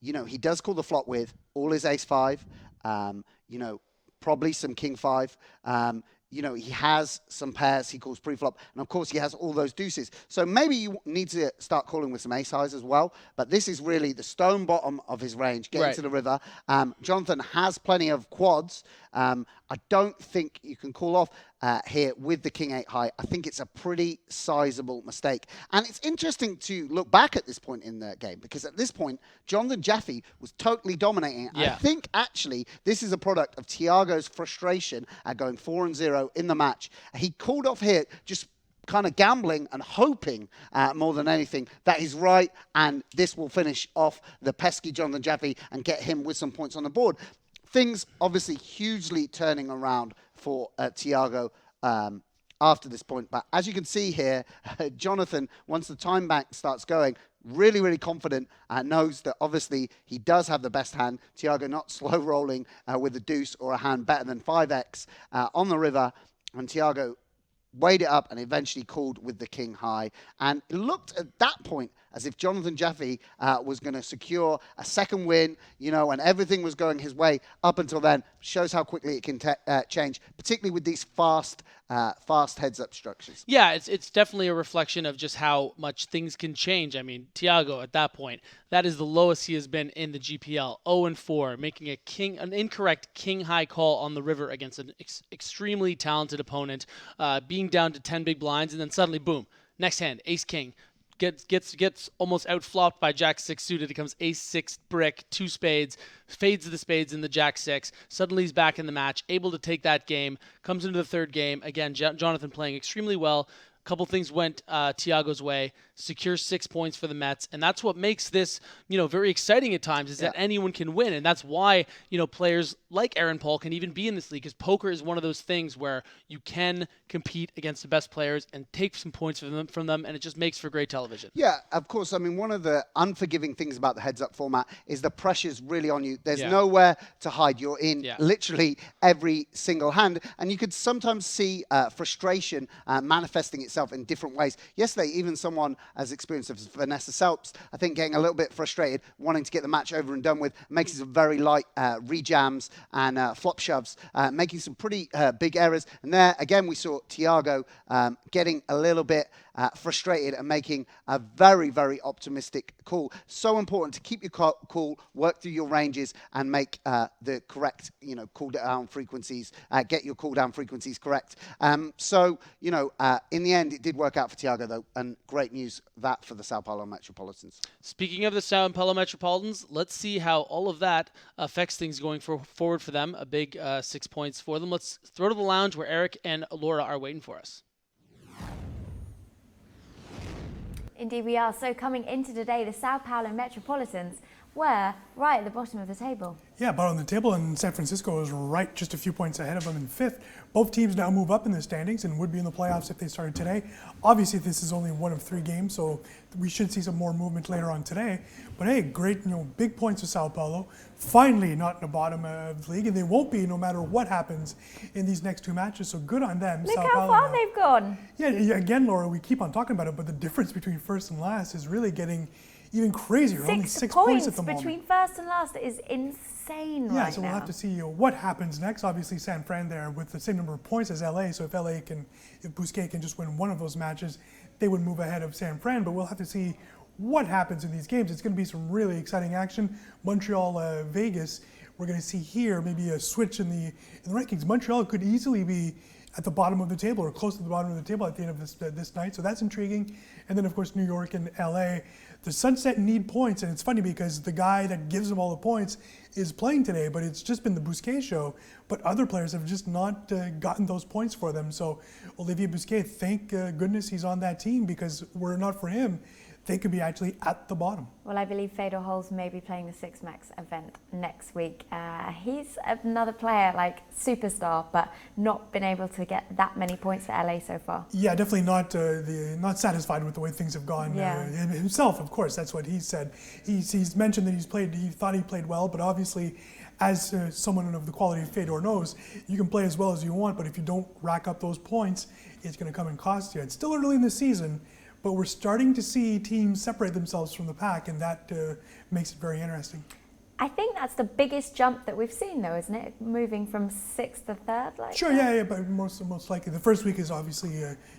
He does call the flop with all his ace 5, probably some king 5. He has some pairs he calls pre-flop, and of course he has all those deuces. So maybe you need to start calling with some ace highs as well, but this is really the stone bottom of his range, getting to the river. Jonathan has plenty of quads. I don't think you can call off here with the king 8 high. I think it's a pretty sizable mistake. And it's interesting to look back at this point in the game, because at this point, Jonathan Jaffe was totally dominating. Yeah. I think actually this is a product of Thiago's frustration at going 4-0 in the match. He called off here just kind of gambling and hoping more than anything that he's right, and this will finish off the pesky Jonathan Jaffe and get him with some points on the board. Things obviously hugely turning around for Thiago after this point. But as you can see here, Jonathan, once the time bank starts going, really, really confident, knows that obviously he does have the best hand. Thiago not slow rolling with a deuce or a hand better than 5x on the river. And Thiago weighed it up and eventually called with the king high. And it looked at that point as if Jonathan Jaffe was going to secure a second win, you know, and everything was going his way up until then. Shows how quickly it can change, particularly with these fast heads-up structures. Yeah, it's definitely a reflection of just how much things can change. I mean, Thiago at that point, that is the lowest he has been in the GPL, 0-4, making an incorrect king-high call on the river against an extremely talented opponent, being down to 10 big blinds, and then suddenly, boom, next hand, ace-king. Gets almost outflopped by Jack 6 suited. It comes ace 6 brick, 2 spades, fades the spades in the Jack 6. Suddenly he's back in the match, able to take that game, comes into the third game. Again, Jonathan playing extremely well. A couple things went Thiago's way, secures 6 points for the Mets, and that's what makes this, you know, very exciting at times, is that anyone can win, and that's why, you know, players like Aaron Paul can even be in this league, because poker is one of those things where you can compete against the best players and take some points from them, and it just makes for great television. Yeah, of course. I mean, one of the unforgiving things about the heads-up format is the pressure's really on you. There's nowhere to hide. You're in literally every single hand, and you could sometimes see frustration manifesting itself in different ways. Yesterday, even someone as experienced as Vanessa Selps, I think, getting a little bit frustrated, wanting to get the match over and done with, making some very light rejams and flop shoves, making some pretty big errors. And there, again, we saw Thiago getting a little bit frustrated and making a very, very optimistic call. So important to keep your cool, work through your ranges, and make the correct, you know, cool down frequencies, get your cool down frequencies correct. So, you know, in the end, it did work out for Thiago, though, and great news that for the Sao Paulo Metropolitans. Speaking of the Sao Paulo Metropolitans, let's see how all of that affects things going forward for them. A big 6 points for them. Let's throw to the lounge where Eric and Laura are waiting for us. Indeed we are. So coming into today, the Sao Paulo Metropolitans were right at the bottom of the table. Yeah, bottom of the table, and San Francisco is right just a few points ahead of them in fifth. Both teams now move up in the standings and would be in the playoffs if they started today. Obviously, this is only one of 3 games, so we should see some more movement later on today. But hey, great, you know, big points for Sao Paulo. Finally not in the bottom of the league, and they won't be no matter what happens in these next 2 matches, so good on them. Look Sao how Paulo far now. they've gone. Yeah, again, Laura, we keep on talking about it, but the difference between first and last is really getting even crazier. Only 6 points at the moment. Between first and last is insane right now. Yeah, so we'll have to see what happens next. Obviously, San Fran there with the same number of points as LA. So if Busquets can just win one of those matches, they would move ahead of San Fran. But we'll have to see what happens in these games. It's going to be some really exciting action. Montreal, Vegas. We're going to see here maybe a switch in the rankings. Montreal could easily be at the bottom of the table or close to the bottom of the table at the end of this night. So that's intriguing. And then, of course, New York and LA. The Sunset need points, and it's funny because the guy that gives them all the points is playing today, but it's just been the Busquets show. But other players have just not gotten those points for them. So Olivier Busquets, thank goodness he's on that team, because were it not for him, they could be actually at the bottom. Well, I believe Fedor Holz may be playing the Six Max event next week. He's another player, like superstar, but not been able to get that many points for LA so far. Yeah, definitely not satisfied with the way things have gone. Himself, of course, that's what he said. He's mentioned that he thought he played well, but obviously, as someone of the quality of Fedor knows, you can play as well as you want, but if you don't rack up those points, it's going to come and cost you. It's still early in the season, but we're starting to see teams separate themselves from the pack, and that makes it very interesting. I think that's the biggest jump that we've seen, though, isn't it? Moving from 6th to 3rd, like sure, that? yeah, but most likely the first week is obviously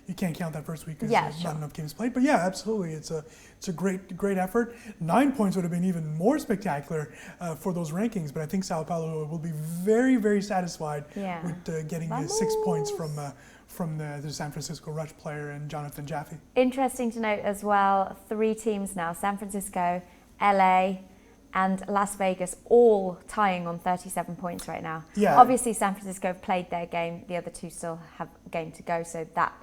you can't count that first week because not enough games played. But yeah, absolutely, it's a great effort. 9 points would have been even more spectacular for those rankings, but I think Sao Paulo will be very, very satisfied with getting 6 points from the San Francisco Rush player and Jonathan Jaffe. Interesting to note as well, 3 teams now: San Francisco, LA, and Las Vegas, all tying on 37 points right now. Yeah. Obviously, San Francisco have played their game. The other 2 still have a game to go, so that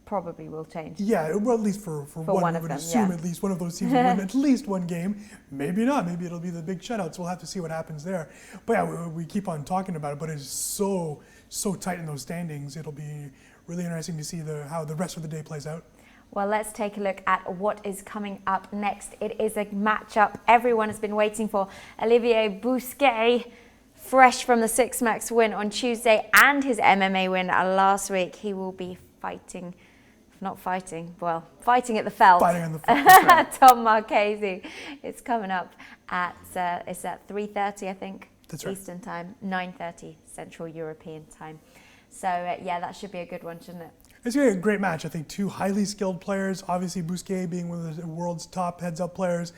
probably will change. Yeah, well, at least for one of would them, assume yeah. at least one of those teams will win at least one game. Maybe not. Maybe it'll be the big shutouts. We'll have to see what happens there. But yeah, we keep on talking about it, but it's so tight in those standings. It'll be really interesting to see how the rest of the day plays out. Well, let's take a look at what is coming up next. It is a matchup everyone has been waiting for. Olivier Bousquet, fresh from the Six Max win on Tuesday and his MMA win last week. He will be fighting at the felt. Fighting on the felt. Tom Marchese. It's coming up at 3:30, I think. That's right. Eastern time, 9:30 Central European time. So yeah, that should be a good one, shouldn't it? It's going to be a great match. I think two highly skilled players, obviously Bousquet being one of the world's top heads-up players,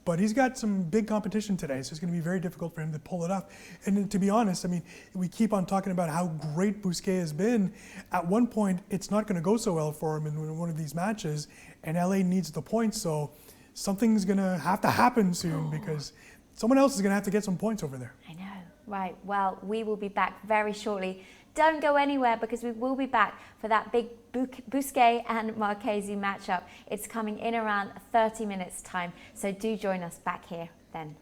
but he's got some big competition today, so it's going to be very difficult for him to pull it off. And to be honest, I mean, we keep on talking about how great Bousquet has been. At one point, it's not going to go so well for him in one of these matches, and LA needs the points, so something's going to have to happen soon because someone else is going to have to get some points over there. I know. Right. Well, we will be back very shortly. Don't go anywhere because we will be back for that big Bousquet and Marchese matchup. It's coming in around 30 minutes time, so do join us back here then.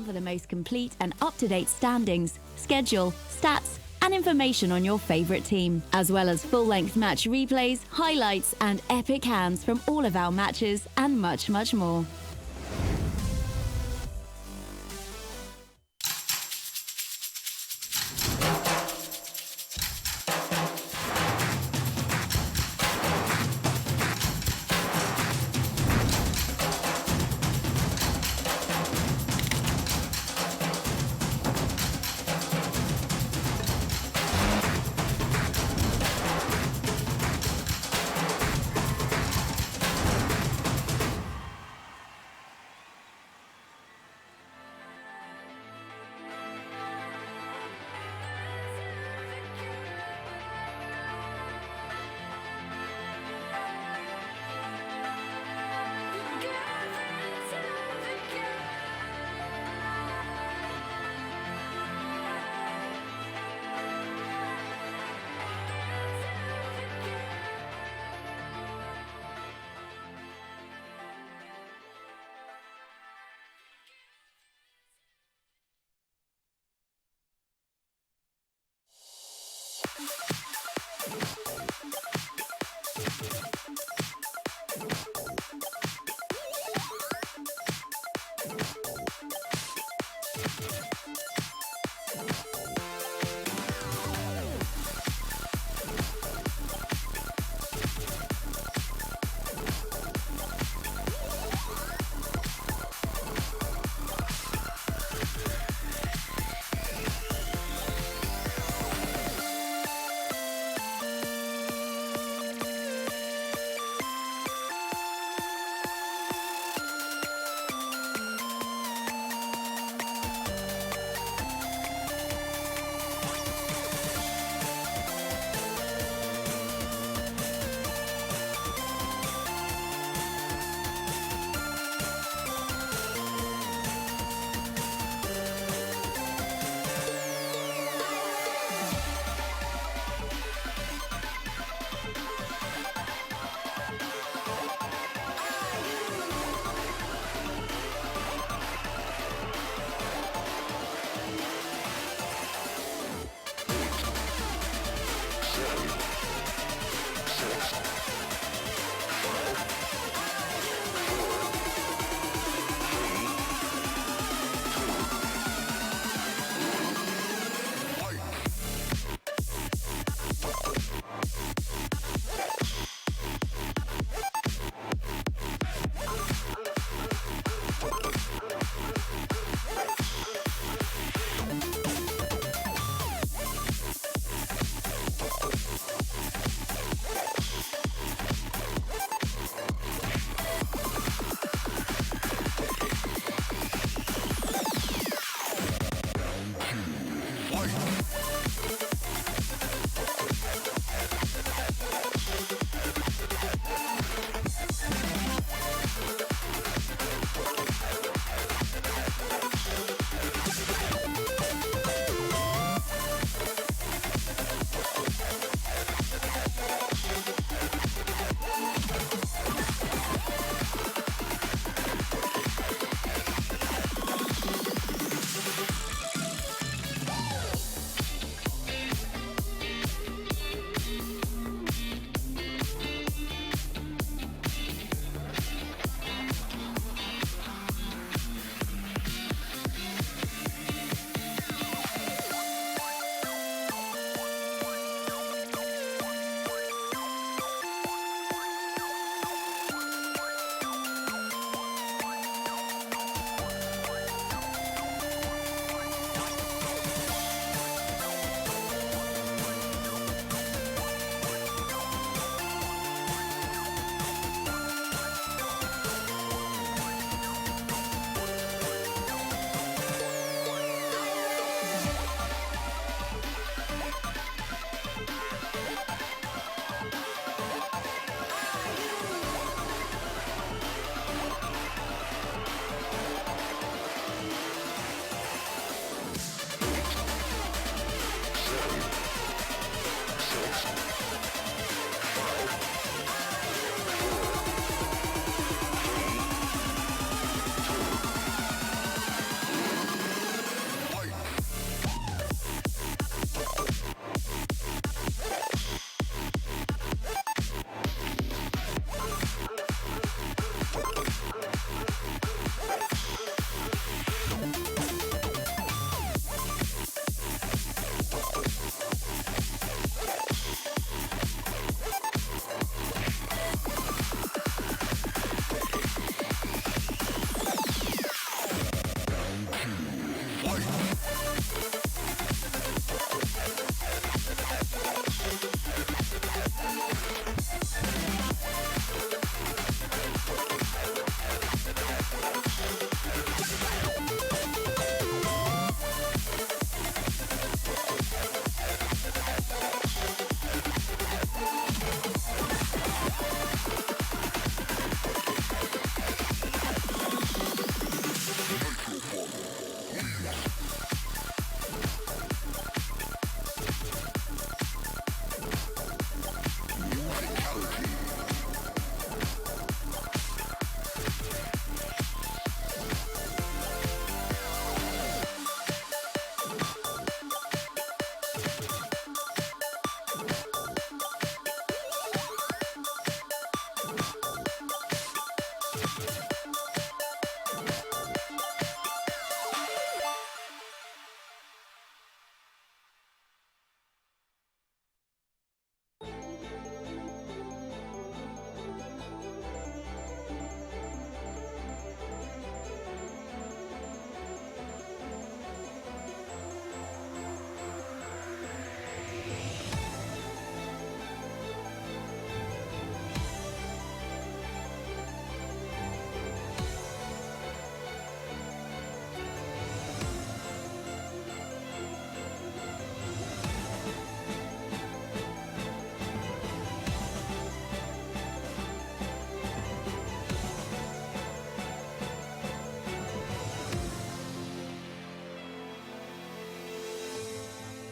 For the most complete and up-to-date standings, schedule, stats, and information on your favorite team, as well as full-length match replays, highlights, and epic hands from all of our matches, and much, much more.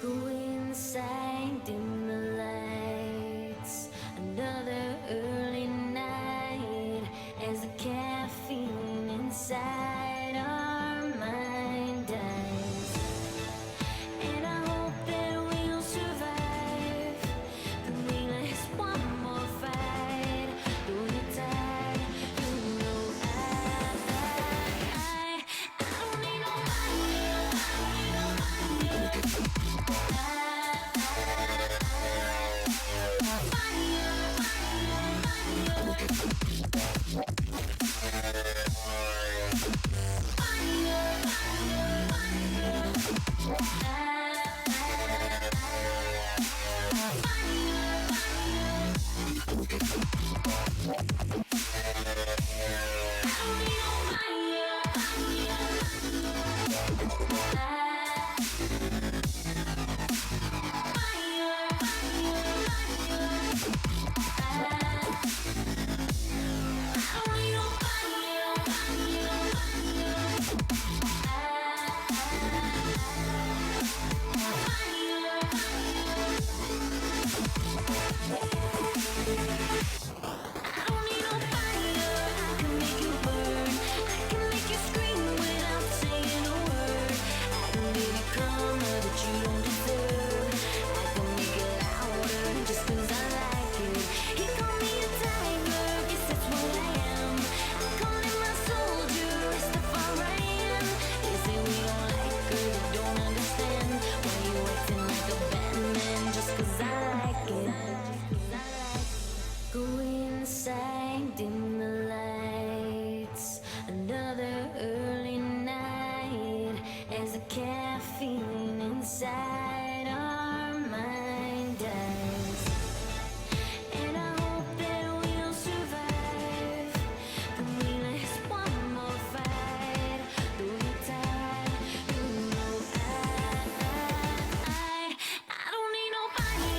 Go inside, dim the lights. Another early night as the caffeine inside our mind dies. And I hope that we'll survive. But we last one more fight. Though you're tired, you know I don't need nobody. Go inside, dim the lights. Another early night as the caffeine inside our mind dies. And I hope that we'll survive. But we last one more fight. Though you're tired, you know I don't need nobody.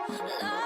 Love